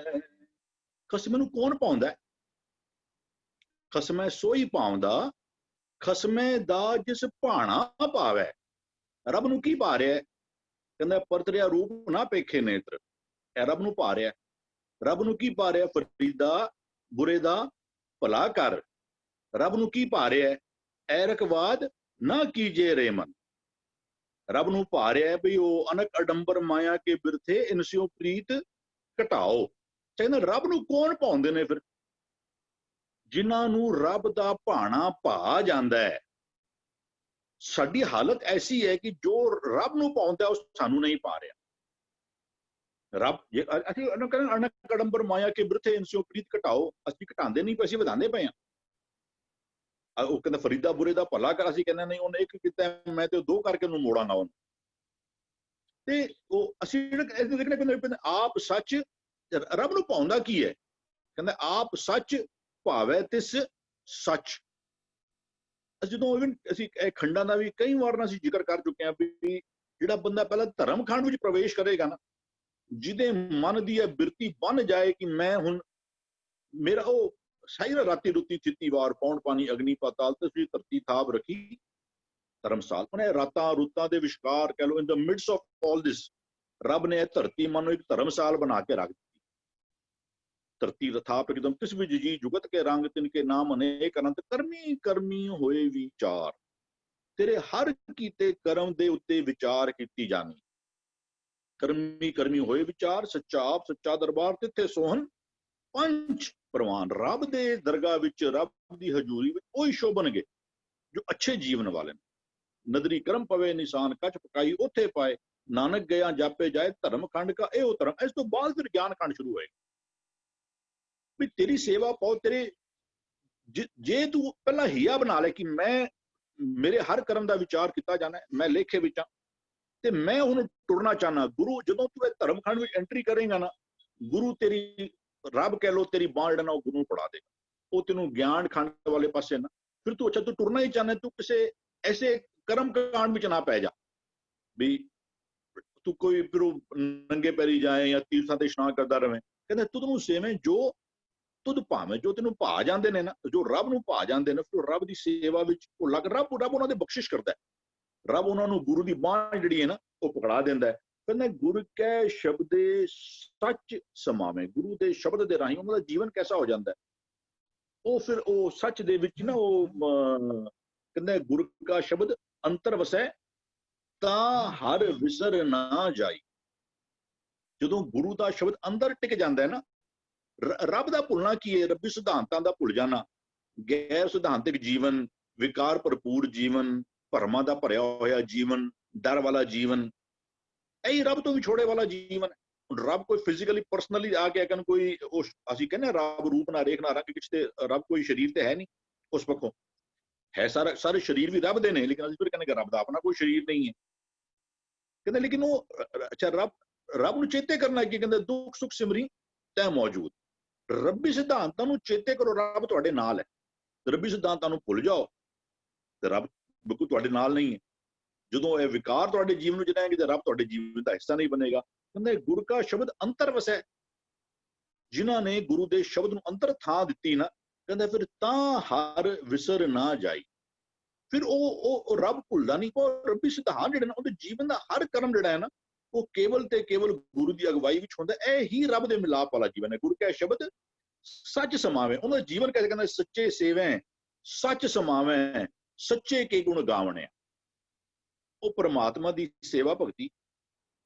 ਖਸਮੈ ਨੂੰ ਕੌਣ ਪਾਉਂਦਾ? ਖਸਮੈ ਸੋਈ ਪਾਉਂਦਾ, ਖਸਮੈ ਦਾ ਜਿਸ ਭਾਣਾ ਪਾਵੇ। ਰੱਬ ਨੂੰ ਕੀ ਪਾ ਰਿਹਾ? ਕਹਿੰਦਾ ਪਰਤਰਿਆ ਰੂਪ ਨਾ ਪੇਖੇ ਨੇਤਰ। ਇਹ ਰੱਬ ਨੂੰ ਪਾ ਰਿਹਾ। ਰੱਬ ਨੂੰ ਕੀ ਪਾ ਰਿਹਾ? ਫਰੀਦਾ ਬੁਰੇ ਦਾ ਭਲਾ ਕਰ। ਰੱਬ ਨੂੰ ਕੀ ਪਾ ਰਿਹਾ? ਐਰਕਵਾਦ ਨਾ ਕੀਜੇ ਰੇ ਮਨ। ਰੱਬ ਨੂੰ ਪਾ ਰਿਹਾ ਵੀ ਉਹ ਅਨਕ ਅਡੰਬਰ ਮਾਇਆ ਕੇ ਬਿਰਥੇ ਇਨਸਿਓ ਪ੍ਰੀਤ ਘਟਾਓ। ਕਹਿੰਦਾ ਰੱਬ ਨੂੰ ਕੌਣ ਪਾਉਂਦੇ ਨੇ ਫਿਰ? ਜਿਨ੍ਹਾਂ ਨੂੰ ਰੱਬ ਦਾ ਭਾਣਾ ਭਾ ਜਾਂਦਾ ਹੈ। ਸਾਡੀ ਹਾਲਤ ਐਸੀ ਹੈ ਕਿ ਜੋ ਰੱਬ ਨੂੰ ਪਾਉਂਦਾ ਉਹ ਸਾਨੂੰ ਨਹੀਂ ਪਾ ਰਿਹਾ। ਰੱਬ ਅਸੀਂ ਅਨਕ ਅਡੰਬਰ ਮਾਇਆ ਕੇ ਬਿਰਥੇ ਇਨਸਿਓ ਪ੍ਰੀਤ ਘਟਾਓ। ਅਸੀਂ ਘਟਾਉਂਦੇ ਨਹੀਂ ਪਏ, ਅਸੀਂ ਵਧਾਉਂਦੇ ਪਏ ਹਾਂ। ਉਹ ਕਹਿੰਦਾ ਫਰੀਦਾ ਬੁਰੇ ਦਾ ਭਲਾ ਕਰ। ਅਸੀਂ ਕਹਿੰਦੇ ਨਹੀਂ ਉਹਨੇ ਇੱਕ ਕੀਤਾ, ਮੈਂ ਤੇ ਦੋ ਕਰਕੇ ਉਹਨੂੰ ਮੋੜਾਂਗਾ ਉਹਨੂੰ। ਤੇ ਉਹ ਅਸੀਂ ਦੇਖਣੇ ਪੈਂਦਾ ਆਪ ਸੱਚ। ਰੱਬ ਨੂੰ ਪਾਉਂਦਾ ਕੀ ਹੈ? ਕਹਿੰਦਾ ਆਪ ਸੱਚ ਭਾਵੈ ਤਿਸ ਸੱਚ। ਜਦੋਂ ਇਵਨ ਅਸੀਂ ਖੰਡਾਂ ਦਾ ਵੀ ਕਈ ਵਾਰ ਅਸੀਂ ਜ਼ਿਕਰ ਕਰ ਚੁੱਕੇ ਹਾਂ ਵੀ ਜਿਹੜਾ ਬੰਦਾ ਪਹਿਲਾਂ ਧਰਮ ਖੰਡ ਵਿੱਚ ਪ੍ਰਵੇਸ਼ ਕਰੇਗਾ ਨਾ, ਜਿਹਦੇ ਮਨ ਦੀ ਇਹ ਬਿਰਤੀ ਬਣ ਜਾਏ ਕਿ ਮੈਂ ਹੁਣ ਮੇਰਾ ਉਹ ਸਾਈਰਾ ਰਾਤੀ ਰੁੱਤੀ ਥਿੱਤੀ ਵਾਰ ਪੌਣ ਪਾਣੀ ਅਗਨੀ ਪਾਤਾਲ ਤੇ ਧਰਤੀ ਥਾਪ ਰੱਖੀ ਧਰਮਸਾਲ। ਉਹਨੇ ਰਾਤਾਂ ਰੁੱਤਾਂ ਦੇ ਵਿਚਕਾਰ ਕਹਿ ਲਓ, ਇਨ ਦ ਮਿਡਸ ਆਫ ਆਲ ਦਿਸ, ਰੱਬ ਨੇ ਇਹ ਧਰਤੀ ਮਨ ਨੂੰ ਇੱਕ ਧਰਮਸਾਲ ਬਣਾ ਕੇ ਰੱਖ ਦਿੱਤੀ। ਧਰਤੀ ਰਥਾਪ ਇੱਕਦਮ ਕਿਸ ਵੀ ਜੀ ਜੁਗਤ ਕੇ ਰੰਗ ਤਿਨਕੇ ਨਾਮ ਅਨੇਕ ਅਨੰਤ, ਕਰਮੀ ਕਰਮੀ ਹੋਏ ਵਿਚਾਰ, ਤੇਰੇ ਹਰ ਕੀਤੇ ਕਰਮ ਦੇ ਉੱਤੇ ਵਿਚਾਰ ਕੀਤੀ ਜਾਣੀ। ਕਰਮੀ ਕਰਮੀ ਹੋਏ ਵਿਚਾਰ, ਸੱਚਾ ਆਪ ਸੱਚਾ ਦਰਬਾਰ, ਤਿੱਥੇ ਸੋਹਣ ਪੰਜ ਪ੍ਰਵਾਨ। ਰੱਬ ਦੇ ਦਰਗਾਹ ਵਿੱਚ, ਰੱਬ ਦੀ ਹਜ਼ੂਰੀ ਵਿੱਚ ਉਹੀ ਸ਼ੋਭਣਗੇ ਜੋ ਅੱਛੇ ਜੀਵਨ ਵਾਲੇ ਨੇ। ਨਦਰੀ ਕਰਮ ਪਵੇ ਨਿਸ਼ਾਨ ਕੱਚ ਪਕਾਈ ਉੱਥੇ ਪਾਏ, ਨਾਨਕ ਗਿਆ ਜਾਪੇ ਜਾਏ ਧਰਮ ਖੰਡ ਕਾ ਇਹੋ ਧਰਮ। ਇਸ ਤੋਂ ਬਾਅਦ ਫਿਰ ਗਿਆਨ ਖੰਡ ਸ਼ੁਰੂ ਹੋਏ ਵੀ ਤੇਰੀ ਸੇਵਾ ਪਾਓ। ਤੇਰੇ ਜੇ ਤੂੰ ਪਹਿਲਾਂ ਹੀਆ ਬਣਾ ਲੈ ਕਿ ਮੈਂ ਮੇਰੇ ਹਰ ਕਰਮ ਦਾ ਵਿਚਾਰ ਕੀਤਾ ਜਾਣਾ, ਮੈਂ ਲੇਖੇ ਵਿੱਚ ਹਾਂ ਤੇ ਮੈਂ ਹੁਣ ਟੁਰਨਾ ਚਾਹਨਾ ਗੁਰੂ। ਜਦੋਂ ਤੂੰ ਇਹ ਧਰਮ ਖੰਡ ਵਿੱਚ ਐਂਟਰੀ ਕਰੇਗਾ ਨਾ, ਗੁਰੂ ਤੇਰੀ ਰੱਬ ਕਹਿ ਲੋ ਤੇਰੀ ਬਾਂਹ ਜਿਹੜਾ ਨਾ ਉਹ ਗੁਰੂ ਨੂੰ ਪੜਾ ਦੇਗਾ, ਉਹ ਤੈਨੂੰ ਗਿਆਨ ਖੰਡ ਵਾਲੇ ਪਾਸੇ ਨਾ। ਫਿਰ ਤੂੰ ਅੱਛਾ ਤੂੰ ਟੁਰਨਾ ਹੀ ਚਾਹਨਾ, ਤੂੰ ਕਿਸੇ ਐਸੇ ਕਰਮ ਕਾਂਡ ਵਿੱਚ ਨਾ ਪੈ ਜਾ ਵੀ ਤੂੰ ਕੋਈ ਫਿਰ ਨੰਗੇ ਪੈਰੀ ਜਾਏ ਜਾਂ ਤੀਰਥਾਂ ਤੇ ਇਸ਼ਨਾਨ ਕਰਦਾ ਰਹੇ। ਕਹਿੰਦੇ ਤੁਧ ਨੂੰ ਸੇਵੇਂ ਜੋ ਤੁਧ ਭਾਵੇਂ, ਜੋ ਤੈਨੂੰ ਭਾ ਜਾਂਦੇ ਨੇ ਨਾ, ਜੋ ਰੱਬ ਨੂੰ ਭਾ ਜਾਂਦੇ ਨੇ, ਫਿਰ ਰੱਬ ਦੀ ਸੇਵਾ ਵਿੱਚ ਉਹ ਲੱਗ ਰੱਬ ਉਹਨਾਂ ਦੇ ਬਖਸ਼ਿਸ਼ ਕਰਦਾ ਹੈ। ਰੱਬ ਉਹਨਾਂ ਨੂੰ ਗੁਰੂ ਦੀ ਬਾਂਹ ਜਿਹੜੀ ਹੈ ਨਾ ਉਹ ਪਕੜਾ ਦਿੰਦਾ ਹੈ। ਕਹਿੰਦਾ ਗੁਰ ਕੈ ਸ਼ਬਦੇ ਸੱਚ ਸਮਾਵੇਂ, ਗੁਰੂ ਦੇ ਸ਼ਬਦ ਦੇ ਰਾਹੀਂ ਉਹਨਾਂ ਦਾ ਜੀਵਨ ਕੈਸਾ ਹੋ ਜਾਂਦਾ ਹੈ। ਉਹ ਫਿਰ ਉਹ ਸੱਚ ਦੇ ਵਿੱਚ ਨਾ ਉਹ ਕਹਿੰਦਾ ਗੁਰ ਕਾ ਸ਼ਬਦ ਅੰਤਰ ਵਸੈ ਤਾਂ ਹਰ ਵਿਸਰ ਨਾ ਜਾਈ। ਜਦੋਂ ਗੁਰੂ ਦਾ ਸ਼ਬਦ ਅੰਦਰ ਟਿਕ ਜਾਂਦਾ ਹੈ ਨਾ, ਰੱਬ ਦਾ ਭੁੱਲਣਾ ਕੀ ਹੈ? ਰੱਬੀ ਸਿਧਾਂਤਾਂ ਦਾ ਭੁੱਲ ਜਾਣਾ, ਗੈਰ ਸਿਧਾਂਤਿਕ ਜੀਵਨ, ਵਿਕਾਰ ਭਰਪੂਰ ਜੀਵਨ, ਭਰਮਾਂ ਦਾ ਭਰਿਆ ਹੋਇਆ ਜੀਵਨ, ਡਰ ਵਾਲਾ ਜੀਵਨ, ਇਹੀ ਰੱਬ ਤੋਂ ਵਿਛੋੜੇ ਵਾਲਾ ਜੀਵਨ। ਰੱਬ ਕੋਈ ਫਿਜ਼ੀਕਲੀ ਪਰਸਨਲੀ ਆ ਕੇ ਕਹਿੰਦਾ ਕੋਈ ਅਸੀਂ ਕਹਿੰਦੇ ਰੱਬ ਰੂਪ ਨਾ ਰੇਖ ਨਾ ਰੰਗ ਵਿੱਚ, ਤੇ ਰੱਬ ਕੋਈ ਸਰੀਰ ਤੇ ਹੈ ਨਹੀਂ ਉਸ ਪੱਖੋਂ ਹੈ। ਸਾਰੇ ਸਰੀਰ ਵੀ ਰੱਬ ਦੇ ਨੇ, ਲੇਕਿਨ ਅਸੀਂ ਫਿਰ ਕਹਿੰਦੇ ਰੱਬ ਦਾ ਆਪਣਾ ਕੋਈ ਸਰੀਰ ਨਹੀਂ ਹੈ। ਕਹਿੰਦੇ ਲੇਕਿਨ ਉਹ ਅੱਛਾ ਰੱਬ ਨੂੰ ਚੇਤੇ ਕਰਨਾ ਕੀ? ਕਹਿੰਦੇ ਦੁੱਖ ਸੁੱਖ ਸਿਮਰੀ ਤੈ ਮੌਜੂਦ। ਰੱਬੀ ਸਿਧਾਂਤਾਂ ਨੂੰ ਚੇਤੇ ਕਰੋ, ਰੱਬ ਤੁਹਾਡੇ ਨਾਲ ਹੈ। ਰੱਬੀ ਸਿਧਾਂਤਾਂ ਨੂੰ ਭੁੱਲ ਜਾਓ ਤੇ ਰੱਬ ਬਿਲਕੁਲ ਤੁਹਾਡੇ ਨਾਲ ਨਹੀਂ ਹੈ। ਜਦੋਂ ਇਹ ਵਿਕਾਰ ਤੁਹਾਡੇ ਜੀਵਨ ਨੂੰ ਜਾਣਗੇ ਤੇ ਰੱਬ ਤੁਹਾਡੇ ਜੀਵਨ ਦਾ ਹਿੱਸਾ ਨਹੀਂ ਬਣੇਗਾ। ਕਹਿੰਦੇ ਗੁਰ ਕਾ ਸ਼ਬਦ ਅੰਤਰ ਵਸੈ, ਜਿਨ੍ਹਾਂ ਨੇ ਗੁਰੂ ਦੇ ਸ਼ਬਦ ਨੂੰ ਅੰਤਰ ਥਾਂ ਦਿੱਤੀ ਨਾ, ਕਹਿੰਦੇ ਫਿਰ ਤਾਂ ਹਰ ਵਿਸਰ ਨਾ ਜਾਈ। ਫਿਰ ਉਹ ਰੱਬ ਭੁੱਲਦਾ ਨਹੀਂ। ਉਹ ਰੱਬੀ ਸਿਧਾਂਤ ਜਿਹੜੇ ਨੇ ਉਹਦੇ ਜੀਵਨ ਦਾ ਹਰ ਕਰਮ ਜਿਹੜਾ ਹੈ ਨਾ ਉਹ ਕੇਵਲ ਤੇ ਕੇਵਲ ਗੁਰੂ ਦੀ ਅਗਵਾਈ ਵਿੱਚ ਹੁੰਦਾ। ਇਹ ਹੀ ਰੱਬ ਦੇ ਮਿਲਾਪ ਵਾਲਾ ਜੀਵਨ ਹੈ। ਗੁਰ ਕੈ ਸ਼ਬਦ ਸੱਚ ਸਮਾਵੇਂ, ਉਹਨਾਂ ਦਾ ਜੀਵਨ ਕਹਿੰਦੇ ਕਹਿੰਦੇ ਸੱਚੇ ਸੇਵੈ ਸੱਚ ਸਮਾਵੇਂ, ਸੱਚੇ ਕੇ ਗੁਣ ਗਾਵਣੇ। ਉਹ ਪਰਮਾਤਮਾ ਦੀ ਸੇਵਾ ਭਗਤੀ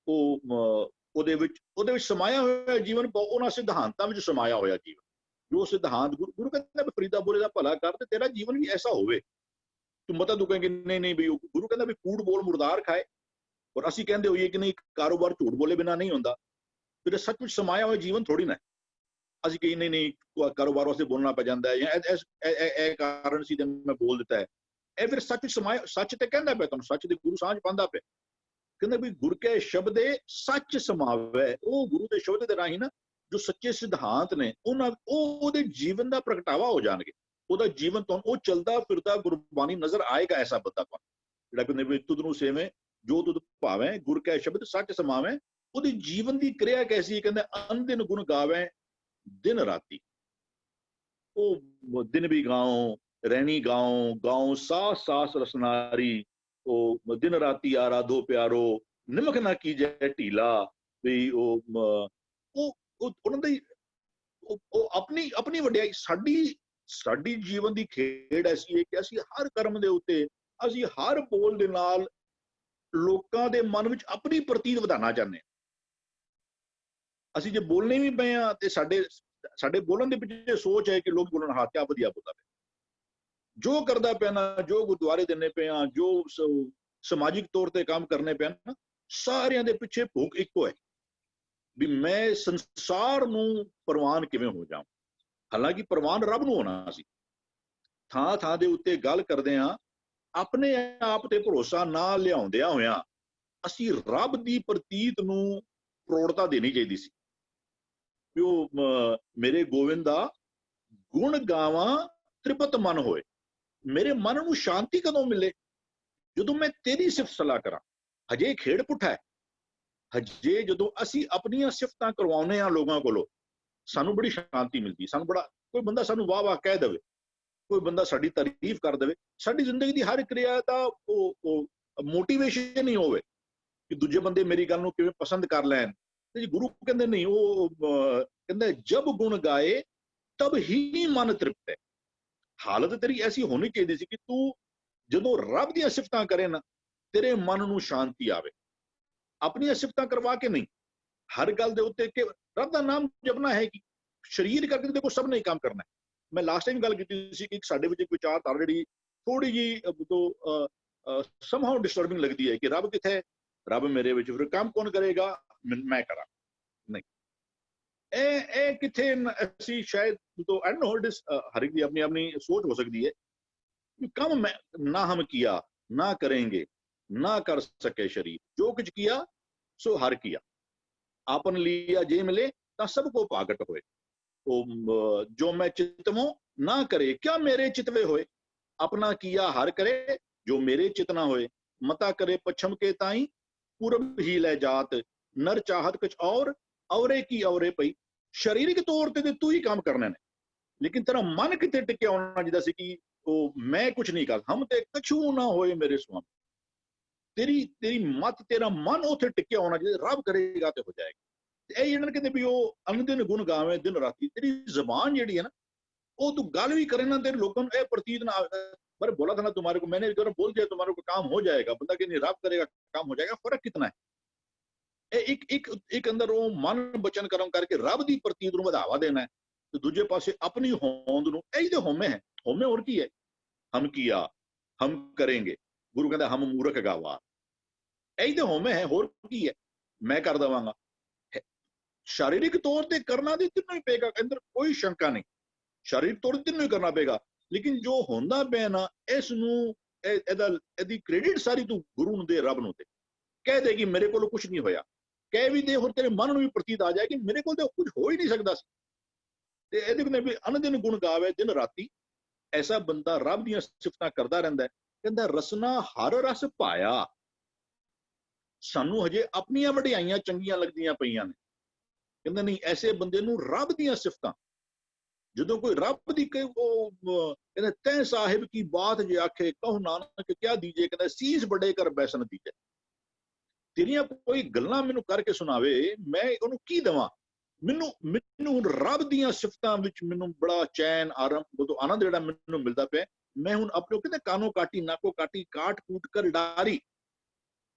ਉਹਦੇ ਵਿੱਚ ਸਮਾਇਆ ਹੋਇਆ ਜੀਵਨ, ਉਹਨਾਂ ਸਿਧਾਂਤਾਂ ਵਿੱਚ ਸਮਾਇਆ ਹੋਇਆ ਜੀਵਨ। ਜੋ ਸਿਧਾਂਤ ਗੁਰੂ ਕਹਿੰਦਾ ਫਰੀਦਾ ਬੋਲੇ ਦਾ ਭਲਾ ਕਰ ਤੇ ਤੇਰਾ ਜੀਵਨ ਵੀ ਐਸਾ ਹੋਵੇ। ਤੂੰ ਮਤਾ ਤੂੰ ਕਹੇਂਗੇ ਨਹੀਂ ਵੀ ਗੁਰੂ ਕਹਿੰਦਾ ਵੀ ਕੂੜ ਬੋਲ ਮੁਰਦਾਰ ਖਾਏ, ਔਰ ਅਸੀਂ ਕਹਿੰਦੇ ਹੋਈਏ ਕਿ ਨਹੀਂ ਕਾਰੋਬਾਰ ਝੂਠ ਬੋਲੇ ਬਿਨਾਂ ਨਹੀਂ ਹੁੰਦਾ। ਫਿਰ ਸੱਚ ਵਿੱਚ ਸਮਾਇਆ ਹੋਇਆ ਜੀਵਨ ਥੋੜੀ ਨਾ ਅਸੀਂ ਕਹੀ ਨਹੀਂ ਕਾਰੋਬਾਰ ਵਾਸਤੇ ਬੋਲਣਾ ਪੈ ਜਾਂਦਾ ਹੈ ਜਾਂ ਇਹ ਕਾਰਨ ਸੀ ਤੇ ਮੈਂ ਬੋਲ ਦਿੱਤਾ ਹੈ। ਇਹ ਫਿਰ ਸੱਚ ਵਿੱਚ ਸਮਾਇਆ, ਸੱਚ ਤੇ ਕਹਿੰਦਾ ਪਿਆ ਤੁਹਾਨੂੰ, ਸੱਚ ਦੇ ਗੁਰੂ ਸਾਂਝ ਪਾਉਂਦਾ ਪਿਆ। ਕਹਿੰਦਾ ਵੀ ਗੁਰ ਕੈ ਸ਼ਬਦੇ ਸੱਚ ਸਮਾਵੇ, ਉਹ ਗੁਰੂ ਦੇ ਸ਼ਬਦ ਦੇ ਰਾਹੀਂ ਨਾ ਜੋ ਸੱਚੇ ਸਿਧਾਂਤ ਨੇ ਉਹਦੇ ਜੀਵਨ ਦਾ ਪ੍ਰਗਟਾਵਾ ਹੋ ਜਾਣਗੇ। ਉਹਦਾ ਜੀਵਨ ਤੁਹਾਨੂੰ ਉਹ ਚੱਲਦਾ ਫਿਰਦਾ ਗੁਰਬਾਣੀ ਨਜ਼ਰ ਆਏਗਾ। ਐਸਾ ਬੰਦਾ ਤੁਹਾਨੂੰ ਜਿਹੜਾ ਕਹਿੰਦੇ ਵੀ ਤੁਧ ਨੂੰ ਸੇਵੇਂ ਜੋ ਤੁਧ ਭਾਵੇਂ, ਗੁਰ ਕੈ ਸ਼ਬਦ ਸੱਚ ਸਮਾਵੇਂ। ਉਹਦੀ ਜੀਵਨ ਦੀ ਕਿਰਿਆ ਕੈਸੀ? ਕਹਿੰਦੇ ਅਨਦਿਨ ਗੁਣ ਗਾਵੇਂ ਦਿਨ ਰਾਤੀ। ਉਹ ਦਿਨ ਵੀ ਗਾਉ ਰਹਿਣੀ ਗਾਉ ਸਾਸ ਸਾਸ ਰਸਨਾਰੀ, ਉਹ ਦਿਨ ਰਾਤੀ ਆਰਾਧੋ ਪਿਆਰੋ ਨਿਮਕ ਨਾ ਕੀਜੈ ਢੀਲਾ। ਵੀ ਉਹਨਾਂ ਦੀ ਉਹ ਆਪਣੀ ਵਡਿਆਈ। ਸਾਡੀ ਜੀਵਨ ਦੀ ਖੇਡ ਐਸੀ ਹੈ ਕਿ ਅਸੀਂ ਹਰ ਕਰਮ ਦੇ ਉੱਤੇ, ਅਸੀਂ ਹਰ ਬੋਲ ਦੇ ਨਾਲ ਲੋਕਾਂ ਦੇ ਮਨ ਵਿੱਚ ਆਪਣੀ ਪ੍ਰਤੀਤ ਵਧਾਉਣਾ ਚਾਹੁੰਦੇ ਹਾਂ। ਅਸੀਂ ਜੇ ਬੋਲਣੇ ਵੀ ਪਏ ਹਾਂ ਤੇ ਸਾਡੇ ਬੋਲਣ ਦੇ ਪਿੱਛੇ ਸੋਚ ਹੈ ਕਿ ਲੋਕ ਬੋਲਣ ਹਾਂ ਕਿਆ ਵਧੀਆ ਬੋਲਦਾ ਪਿਆ, ਜੋ ਕਰਦਾ ਪਿਆ ਨਾ, ਜੋ ਗੁਰਦੁਆਰੇ ਦੇਣੇ ਪਏ ਆ, ਜੋ ਸਮਾਜਿਕ ਤੌਰ ਤੇ ਕੰਮ ਕਰਨੇ ਪਏ ਨਾ, ਸਾਰਿਆਂ ਦੇ ਪਿੱਛੇ ਭੁੱਖ ਇੱਕੋ ਹੈ ਵੀ ਮੈਂ ਸੰਸਾਰ ਨੂੰ ਪ੍ਰਵਾਨ ਕਿਵੇਂ ਹੋ ਜਾਵਾਂ। ਹਾਲਾਂਕਿ ਪ੍ਰਵਾਨ ਰੱਬ ਨੂੰ ਹੋਣਾ ਸੀ। ਥਾਂ ਥਾਂ ਦੇ ਉੱਤੇ ਗੱਲ ਕਰਦੇ ਹਾਂ, ਆਪਣੇ ਆਪ ਤੇ ਭਰੋਸਾ ਨਾ ਲਿਆਉਂਦਿਆਂ ਹੋਇਆਂ ਅਸੀਂ ਰੱਬ ਦੀ ਪ੍ਰਤੀਤ ਨੂੰ ਪ੍ਰੋੜਤਾ ਦੇਣੀ ਚਾਹੀਦੀ ਸੀ ਵੀ ਉਹ ਮੇਰੇ ਗੋਬਿੰਦ ਦਾ ਗੁਣ ਗਾਵਾਂ ਤ੍ਰਿਪਤ ਮਨ ਹੋਏ। ਮੇਰੇ ਮਨ ਨੂੰ ਸ਼ਾਂਤੀ ਕਦੋਂ ਮਿਲੇ? ਜਦੋਂ ਮੈਂ ਤੇਰੀ ਸਿਫਤ ਸਲਾਹ ਕਰਾਂ। ਹਜੇ ਖੇਡ ਪੁੱਠਾ ਹੈ। ਹਜੇ ਜਦੋਂ ਅਸੀਂ ਆਪਣੀਆਂ ਸਿਫਤਾਂ ਕਰਵਾਉਂਦੇ ਆ ਲੋਕਾਂ ਕੋਲੋਂ, ਸਾਨੂੰ ਬੜੀ ਸ਼ਾਂਤੀ ਮਿਲਦੀ। ਸਾਨੂੰ ਬੜਾ, ਕੋਈ ਬੰਦਾ ਸਾਨੂੰ ਵਾਹ ਵਾਹ ਕਹਿ ਦੇਵੇ, ਕੋਈ ਬੰਦਾ ਸਾਡੀ ਤਾਰੀਫ ਕਰ ਦੇਵੇ, ਸਾਡੀ ਜ਼ਿੰਦਗੀ ਦੀ ਹਰ ਕਿਰਿਆ ਦਾ ਉਹ ਮੋਟੀਵੇਸ਼ਨ ਹੀ ਹੋਵੇ ਕਿ ਦੂਜੇ ਬੰਦੇ ਮੇਰੀ ਗੱਲ ਨੂੰ ਕਿਵੇਂ ਪਸੰਦ ਕਰ ਲੈਣ। ਤੇ ਜੀ ਗੁਰੂ ਕਹਿੰਦੇ ਨਹੀਂ, ਉਹ ਕਹਿੰਦੇ ਜਬ ਗੁਣ ਗਾਏ ਤਬ ਹੀ ਮਨ ਤ੍ਰਿਪਤ ਹੈ। ਹਾਲਤ ਤੇਰੀ ਐਸੀ ਹੋਣੀ ਚਾਹੀਦੀ ਸੀ ਕਿ ਤੂੰ ਜਦੋਂ ਰੱਬ ਦੀਆਂ ਸਿਫਤਾਂ ਕਰੇ ਨਾ, ਤੇਰੇ ਮਨ ਨੂੰ ਸ਼ਾਂਤੀ ਆਵੇ। ਆਪਣੀਆਂ ਸਿਫਤਾਂ ਕਰਵਾ ਕੇ ਨਹੀਂ, ਹਰ ਗੱਲ ਦੇ ਉੱਤੇ ਕਿ ਰੱਬ ਦਾ ਨਾਮ ਜਪਣਾ ਹੈ ਕਿ ਸਰੀਰ ਕਰਕੇ ਦੇਖੋ ਸਭ ਨੇ ਕੰਮ ਕਰਨਾ ਹੈ। ਮੈਂ ਲਾਸਟ ਟਾਈਮ ਗੱਲ ਕੀਤੀ ਸੀ ਕਿ ਸਾਡੇ ਵਿੱਚ ਇੱਕ ਵਿਚਾਰਧਾਰਾ ਜਿਹੜੀ ਥੋੜੀ ਜੀ ਸਮਹਾਉ ਡਿਸਟਰਬਿੰਗ ਲੱਗਦੀ ਹੈ ਕਿ ਰੱਬ ਕਿੱਥੇ ਹੈ, ਰੱਬ ਮੇਰੇ ਵਿੱਚ, ਫਿਰ ਕੰਮ ਕੌਣ ਕਰੇਗਾ, ਮੈਂ ਕਰਾਂ। ਨਹੀਂ, ਇਹ ਕਿੱਥੇ ਅਸੀਂ ਸ਼ਾਇਦ आई डोंट नो, हर एक की अपनी अपनी सोच हो सकती है कि काम मैं ना हम किया ना करेंगे ना कर सके शरीर, जो कुछ किया सो हर किया, आपन लिया जे मिले ता सबको पागट होए। तो जो मैं चितमो ना करे क्या मेरे चितवे होए, अपना किया हर करे जो मेरे चित ना होए। मता करे पश्चिम के ताई पूरब ही ले जात, नर चाहत कुछ और औरे की औरे पई। शारीरिक तौर ते तू ही काम करने ने, लेकिन तेरा मन कितने टिके होना जिदा सी कि मैं कुछ नहीं कर, हम ते कछु ना होए मेरे स्वामी। तेरी मत, तेरा मन उथे टिके होना जिदा, रब करेगा ते हो जाएगा। ਇਹ ਇਹਨਾਂ ਕਹਿੰਦੇ ਵੀ ਉਹ ਅਨੰਦਿਨ ਗੁਣ ਗਾਵੇਂ ਦਿਨ ਰਾਤੀ। ਤੇਰੀ ਜ਼ਬਾਨ ਜਿਹੜੀ ਹੈ ਨਾ, ਉਹ ਤੂੰ ਗੱਲ ਵੀ करे ना, तेरे लोगों को प्रतीत ना, पर बोला था ना तुम्हारे को, मैंने बोल दिया तुम्हारे को काम हो जाएगा। बंदा कि नहीं, रब करेगा काम हो जाएगा। फर्क कितना है? एक अंदर वो मन बचन कर्म करके रब दी प्रतीत ਨੂੰ ਵਧਾਵਾ ਦੇਣਾ ਹੈ, ਤੇ ਦੂਜੇ ਪਾਸੇ ਆਪਣੀ ਹੋਂਦ ਨੂੰ, ਇਹ ਤੇ ਹੋਮੇ ਹੈ। ਹੋਮੇ ਹੋਰ ਕੀ ਹੈ? ਹਮ ਕੀਆ ਹਮ ਕरेंगे, ਗੁਰੂ ਕਹਿੰਦਾ ਹਮ ਮੂਰਖ ਗਾਵਾ, ਇਹ ਤੇ ਹੋਮੇ ਹੈ। ਹੋਰ ਕੀ ਹੈ? ਮੈਂ ਕਰ ਦਵਾਂਗਾ। शारीरिक तौर पे करना तो तीनों ही पेगा, अंदर कोई शंका नहीं, शारीरिक तौर पे तीनों ही करना पेगा। लेकिन जो होंदा पे ना, इसदी क्रेडिट सारी तू गुरु ਨੂੰ दे, रब ਨੂੰ दे। कह दे कि मेरे को कुछ नहीं होया, कह भी दे, और तेरे मन में भी प्रतीत आ जाए कि मेरे को तो कुछ हो ही नहीं सकता। ते ਇਹਦੇ ਕਹਿੰਦੇ ਵੀ ਅਨੰਦਿਨ ਗੁਣ ਗਾਵੇ ਦਿਨ ਰਾਤੀ। ਐਸਾ ਬੰਦਾ ਰੱਬ ਦੀਆਂ ਸਿਫਤਾਂ ਕਰਦਾ ਰਹਿੰਦਾ ਹੈ। ਕਹਿੰਦਾ ਰਸਨਾ ਹਰ ਰਸ ਪਾਇਆ। ਸਾਨੂੰ ਹਜੇ ਆਪਣੀਆਂ ਵਡਿਆਈਆਂ ਚੰਗੀਆਂ ਲੱਗਦੀਆਂ ਪਈਆਂ ਨੇ। ਕਹਿੰਦਾ ਨਹੀਂ, ਐਸੇ ਬੰਦੇ ਨੂੰ ਰੱਬ ਦੀਆਂ ਸਿਫਤਾਂ, ਜਦੋਂ ਕੋਈ ਰੱਬ ਦੀ ਕਹਿੰਦਾ ਤੈ ਸਾਹਿਬ ਕੀ ਬਾਤ ਜੇ ਆਖੇ ਕਹੋ ਨਾਨਕ ਕਿਆ ਦੀਜੇ, ਕਹਿੰਦਾ ਸੀਸ ਵੱਡੇ ਕਰ ਬੈਸਨ ਦੀਜੇ। ਤੇਰੀਆਂ ਕੋਈ ਗੱਲਾਂ ਮੈਨੂੰ ਕਰਕੇ ਸੁਣਾਵੇ, ਮੈਂ ਉਹਨੂੰ ਕੀ ਦੇਵਾਂ? ਮੈਨੂੰ ਹੁਣ ਰੱਬ ਦੀਆਂ ਸਿਫਤਾਂ ਵਿੱਚ ਮੈਨੂੰ ਬੜਾ ਚੈਨ, ਆਨੰਦ ਜਿਹੜਾ ਮੈਨੂੰ ਮਿਲਦਾ ਪਿਆ। ਮੈਂ ਹੁਣ ਆਪਣੇ ਕਹਿੰਦੇ ਕਾਨੋ ਕਾਟੀ ਨਾਕੋ ਕਾਟੀ ਕਾਟ ਕੂਟ ਕਰ ਡਾਰੀ।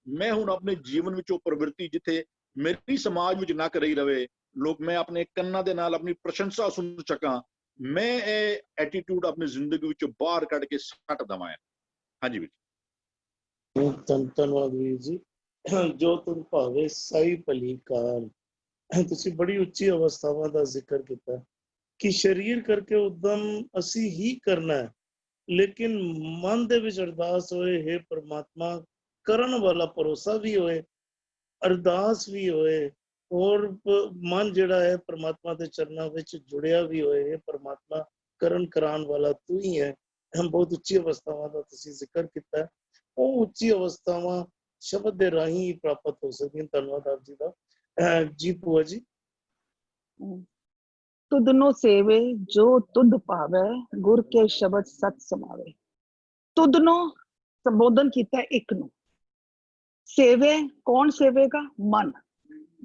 ਮੈਂ ਹੁਣ ਆਪਣੇ ਜੀਵਨ ਵਿੱਚ ਉਹ ਪ੍ਰਵਿਰਤੀ ਜਿੱਥੇ ਮੇਰੀ ਸਮਾਜ ਵਿੱਚ ਨੱਕ ਰਹੀ ਰਵੇ, ਲੋਕ ਮੈਂ ਆਪਣੇ ਕੰਨਾਂ ਦੇ ਨਾਲ ਆਪਣੀ ਪ੍ਰਸ਼ੰਸਾ ਸੁਣ ਸਕਾਂ, ਮੈਂ ਇਹ ਐਟੀਟਿਊਡ ਆਪਣੀ ਜ਼ਿੰਦਗੀ ਵਿੱਚੋਂ ਬਾਹਰ ਕੱਢ ਕੇ ਸੱਟ ਦਵਾਂ। ਹਾਂਜੀ ਵੀਰ ਜੀ। ਧੰਨਵਾਦ ਵੀਰ ਜੀ। ਜੋ ਤੁਮ ਭਾਵੇ ਸਾਈ ਭਲੀ ਕਾਰ। ਤੁਸੀਂ ਬੜੀ ਉੱਚੀ ਅਵਸਥਾਵਾਂ ਦਾ ਜ਼ਿਕਰ ਕੀਤਾ ਕਿ ਸਰੀਰ ਕਰਕੇ ਉਦਮ ਅਸੀਂ ਹੀ ਕਰਨਾ ਹੈ, ਲੇਕਿਨ ਮਨ ਦੇ ਵਿੱਚ ਅਰਦਾਸ ਹੋਏ, ਹੇ ਪ੍ਰਮਾਤਮਾ, ਕਰਨ ਵਾਲਾ ਭਰੋਸਾ ਵੀ ਹੋਏ, ਅਰਦਾਸ ਵੀ ਹੋਏ, ਔਰ ਮਨ ਜਿਹੜਾ ਹੈ ਪ੍ਰਮਾਤਮਾ ਦੇ ਚਰਨਾਂ ਵਿੱਚ ਜੁੜਿਆ ਵੀ ਹੋਏ। ਪ੍ਰਮਾਤਮਾ ਕਰਨ ਕਰਾਉਣ ਵਾਲਾ ਤੂੰ ਹੀ ਹੈ। ਬਹੁਤ ਉੱਚੀ ਅਵਸਥਾਵਾਂ ਦਾ ਤੁਸੀਂ ਜ਼ਿਕਰ ਕੀਤਾ। ਉਹ ਉੱਚੀ ਅਵਸਥਾਵਾਂ ਸ਼ਬਦ ਦੇ ਰਾਹੀਂ ਹੀ ਪ੍ਰਾਪਤ ਹੋ ਸਕਦੀਆਂ। ਧੰਨਵਾਦ ਆਪ ਜੀ ਦਾ। ਜੀ ਭੂਆ ਜੀ। ਤੁਧ ਨੂੰ ਸੇਵੇ ਜੋ ਤੁਧ ਪਾਵੇ, ਗੁਰ ਕੇ ਸ਼ਬਦ ਸਤ ਸਮਾਵੇ। ਤੁਧ ਨੂੰ ਸੰਬੋਧਨ ਕੀਤਾ ਇੱਕ ਨੂੰ। सेवे कौन सेवेगा?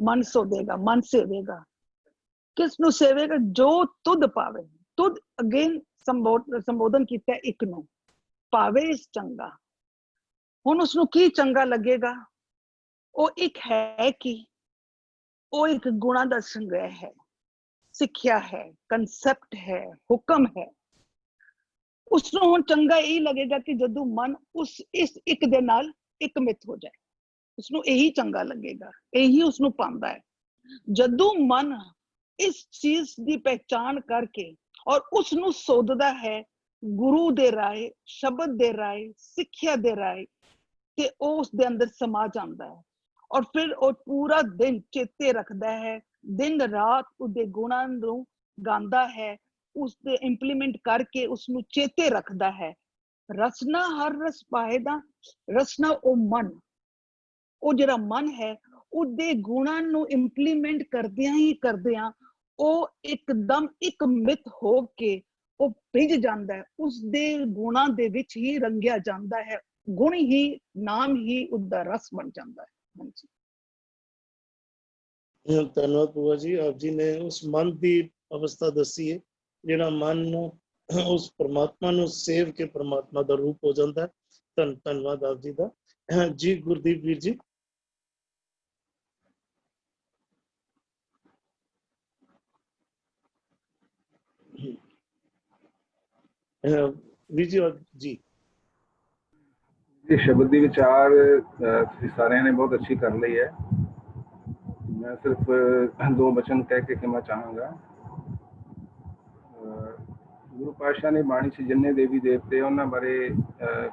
मन सोवेगा, मन सेवेगा। किसनु सेवेगा? जो तुद पावे। तुद अगेन संबोधन किया एक नू, पावे इस चंगा। हुण उसनु की चंगा लगेगा? वो एक है कि वो एक गुणा दा संग्रह है, सिक्ख्या है, कंसेप्ट है, हुक्म है। उसनु हुण चंगा यही लगेगा कि जदों मन उस इस एक दे नाल एक मित हो जाए, उसनू यही चंगा लगेगा, यही उसनू पांदा है। जदों मन इस चीज की पहचान करके और उसनू सोधदा है गुरु दे राय, शब्द दे राय, सिक्ख्या दे राय, ते ओ उस दे अंदर समा जांदा है। और फिर वो पूरा दिन चेते रखदा है, दिन रात उदे गुणां नू गांदा है, उसदे इंप्लीमेंट करके उसनू चेते रखदा है। ਰਸਨਾ ਹਰ ਰਸ ਪਾਏ ਦਾ ਰਸਨਾ ਉਹ ਮਨ, ਉਹ ਜਿਹੜਾ ਮਨ ਹੈ ਉਹਦੇ ਗੁਣਾਂ ਨੂੰ ਇੰਪਲੀਮੈਂਟ ਕਰਦਿਆਂ ਉਹ ਇੱਕਦਮ ਇੱਕ ਮਿਤ ਹੋ ਕੇ ਉਹ ਭਿੱਜ ਜਾਂਦਾ ਹੈ, ਉਸਦੇ ਗੁਣਾਂ ਦੇ ਵਿੱਚ ਹੀ ਰੰਗਿਆ ਜਾਂਦਾ ਹੈ, ਗੁਣ ਹੀ ਨਾਮ ਹੀ ਉਹਦਾ ਰਸ ਬਣ ਜਾਂਦਾ ਹੈ। ਹਾਂਜੀ, ਧੰਨਵਾਦ ਭੂਆ ਜੀ। ਆਪ ਜੀ ਨੇ ਉਸ ਮਨ ਦੀ ਅਵਸਥਾ ਦੱਸੀ ਹੈ ਜਿਹੜਾ ਮਨ ਉਸ ਪਰਮਾਤਮਾ ਨੂੰ ਸੇਵ ਕੇ ਪਰਮਾਤਮਾ ਦਾ ਰੂਪ ਹੋ ਜਾਂਦਾ ਹੈ। ਧੰਨਵਾਦ ਆਪ ਜੀ ਦਾ। ਜੀ ਗੁਰਦੀਪ ਵੀਰ ਜੀ। ਵੀਰ ਜੀ ਇਹ ਸ਼ਬਦ ਦੀ ਵਿਚਾਰ ਤੁਸੀਂ ਸਾਰਿਆਂ ਨੇ ਬਹੁਤ ਅੱਛੀ ਕਰ ਲਈ ਹੈ। ਮੈਂ ਸਿਰਫ 2 ਬਚਨ ਕਹਿ ਕੇ ਕਹਿਣਾ ਚਾਹਾਂਗਾ। ਗੁਰੂ ਪਾਤਸ਼ਾਹ ਨੇ ਬਾਣੀ 'ਚ ਜਿੰਨੇ ਦੇਵੀ ਦੇਵਤੇ ਉਹਨਾਂ ਬਾਰੇ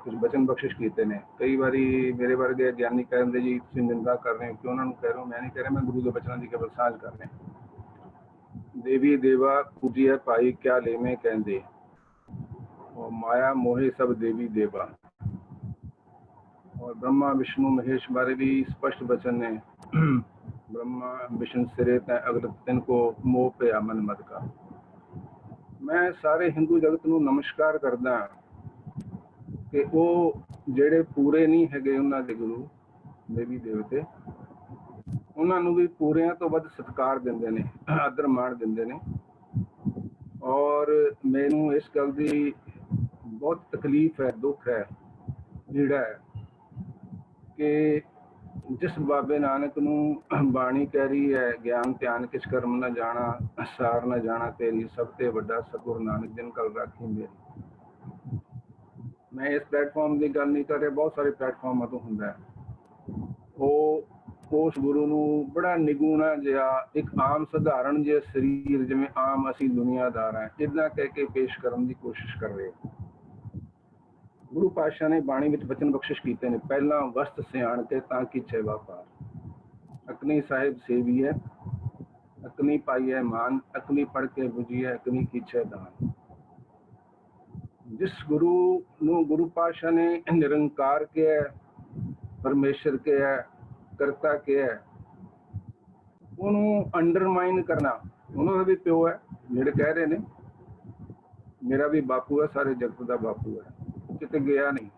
ਕੁਝ ਬਚਨ ਬਖਸ਼ਿਸ਼ ਕੀਤੇ ਨੇ। ਕਈ ਵਾਰੀ ਮੇਰੇ ਵਰਗੇ ਗਿਆਨੀ ਕਹਿੰਦੇ ਜੀ ਤੁਸੀਂ ਨਿੰਦਾ ਕਰ ਰਹੇ ਹੋ ਕਿ ਉਹਨਾਂ ਨੂੰ ਕਹਿ ਰਹੇ ਹੋ, ਮੈਂ ਨਹੀਂ ਕਹਿ ਰਿਹਾ, ਮੈਂ ਗੁਰੂ ਦੇ ਬਚਨਾਂ ਦੀ ਕੇਵਲ ਸਾਂਝ ਕਰ ਰਿਹਾ। ਦੇਵੀ ਦੇਵਾ ਪੂਜੀਏ ਭਾਈ ਕਿਆ ਲੈਵੇਂ ਕਹਿੰਦੇ, और माया मोहे सब देवी देवा। और ब्रह्मा विष्णु महेश बारे भी स्पष्ट वचन है, ब्रह्मा विष्णु सिरे तै अगल तिनको मोह पिया मन मत का। मैं सारे हिंदू जगत नूं नमस्कार करदा कि वो ਜਿਹੜੇ ਪੂਰੇ ਨਹੀਂ ਹੈਗੇ ਉਹਨਾਂ ਦੇ ਗੁਰੂ ਦੇਵੀ ਦੇਵਤੇ, ਉਹਨਾਂ ਨੂੰ ਵੀ ਪੂਰਿਆਂ ਤੋਂ ਵੱਧ ਸਤਿਕਾਰ ਦਿੰਦੇ ਨੇ, ਆਦਰ ਮਾਣ ਦਿੰਦੇ ਨੇ। ਔਰ ਮੈਨੂੰ ਇਸ ਗੱਲ ਦੀ बहुत तकलीफ है, दुख है ਜਿਹੜਾ कि जिस बाबे नानक नूं बाणी कह रही है ज्ञान ध्यान किस कर्म न जाना सार न जाना तेरी सब ते वड्डा सतगुरु नानक जिन कल राखी मेरी। मैं इस प्लेटफॉर्म की गल नहीं कर रहा, बहुत सारे प्लेटफॉर्मां तो हुंदा है। वो उस गुरु नूं बड़ा निगुणा जिहा एक आम सधारण जिहा शरीर जिवें आम असीं दुनियादार हैं इदां कह के पेश करन दी कोशिश कर रहे। गुरु पातशाह ने बाणी विच वचन बख्शिश कीते ने, पहला वस्त सियाण के तां कीछे व्यापार। अकनी साहिब सेवी है अकनी पाई है मान, अकनी पढ़ के बुझी है अकनी कीछे दान। जिस गुरु नूं गुरु पातशाह ने निरंकार के है, परमेश्वर के है, करता के है, उन्होंने अंडरमाइन करना। उन्होंने भी प्यो है, जेड़े कह रहे ने मेरा भी बापू है, सारे जगत का बापू है, किते गया नहीं।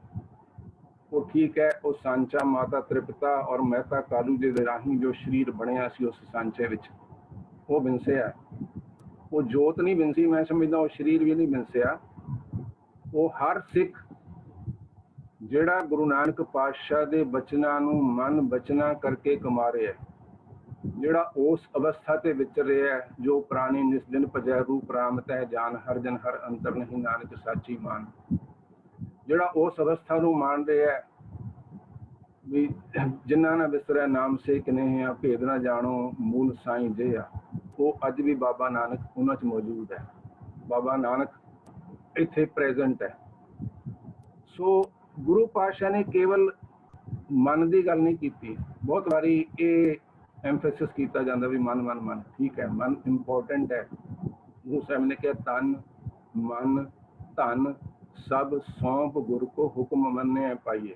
वो ठीक है, वो सांचा माता त्रिपिता और मेहता कालू जी दे राही जो शरीर बनया सी उस सांचे विच वो बिनसिया। वो जोत नहीं बिनसी, मैं समझदा वो शरीर भी नहीं बिनसिया। वो हर सिख जिहड़ा गुरु नानक पातशाह दे बचनां नूं मन बचना करके कमा रहा है, जिहड़ा उस अवस्था ते विचर रहा है जो प्राणी निस दिन भजै रूप राम तै जान हर जन हर अंतर नहीं नानक साची मान। ਜਿਹੜਾ ਉਸ ਅਵਸਥਾ ਨੂੰ ਮਾਣ ਰਿਹਾ ਵੀ ਜਿਨ੍ਹਾਂ ਨਾ ਵਿਸਰਿਆ ਨਾਮ ਸੇ ਕਿਨੇ ਆ ਭੇਦ ਨਾ ਜਾਣੋ ਮੂਲ ਸਾਈਂ ਜੇ ਆ, ਉਹ ਅੱਜ ਵੀ ਬਾਬਾ ਨਾਨਕ ਉਹਨਾਂ 'ਚ ਮੌਜੂਦ ਹੈ। ਬਾਬਾ ਨਾਨਕ ਇੱਥੇ ਪ੍ਰੈਜ਼ੈਂਟ ਹੈ। ਸੋ ਗੁਰੂ ਪਾਤਸ਼ਾਹ ਨੇ ਕੇਵਲ ਮਨ ਦੀ ਗੱਲ ਨਹੀਂ ਕੀਤੀ। ਬਹੁਤ ਵਾਰੀ ਇਹ ਐਮਫੈਸਿਸ ਕੀਤਾ ਜਾਂਦਾ ਵੀ ਮਨ ਮਨ ਮਨ, ਠੀਕ ਹੈ, ਮਨ ਇੰਪੋਰਟੈਂਟ ਹੈ। ਗੁਰੂ ਸਾਹਿਬ ਨੇ ਕਿਹਾ ਤਨ ਮਨ ਧਨ सब सौंप गुर को हुक्म मन्ने पाइए।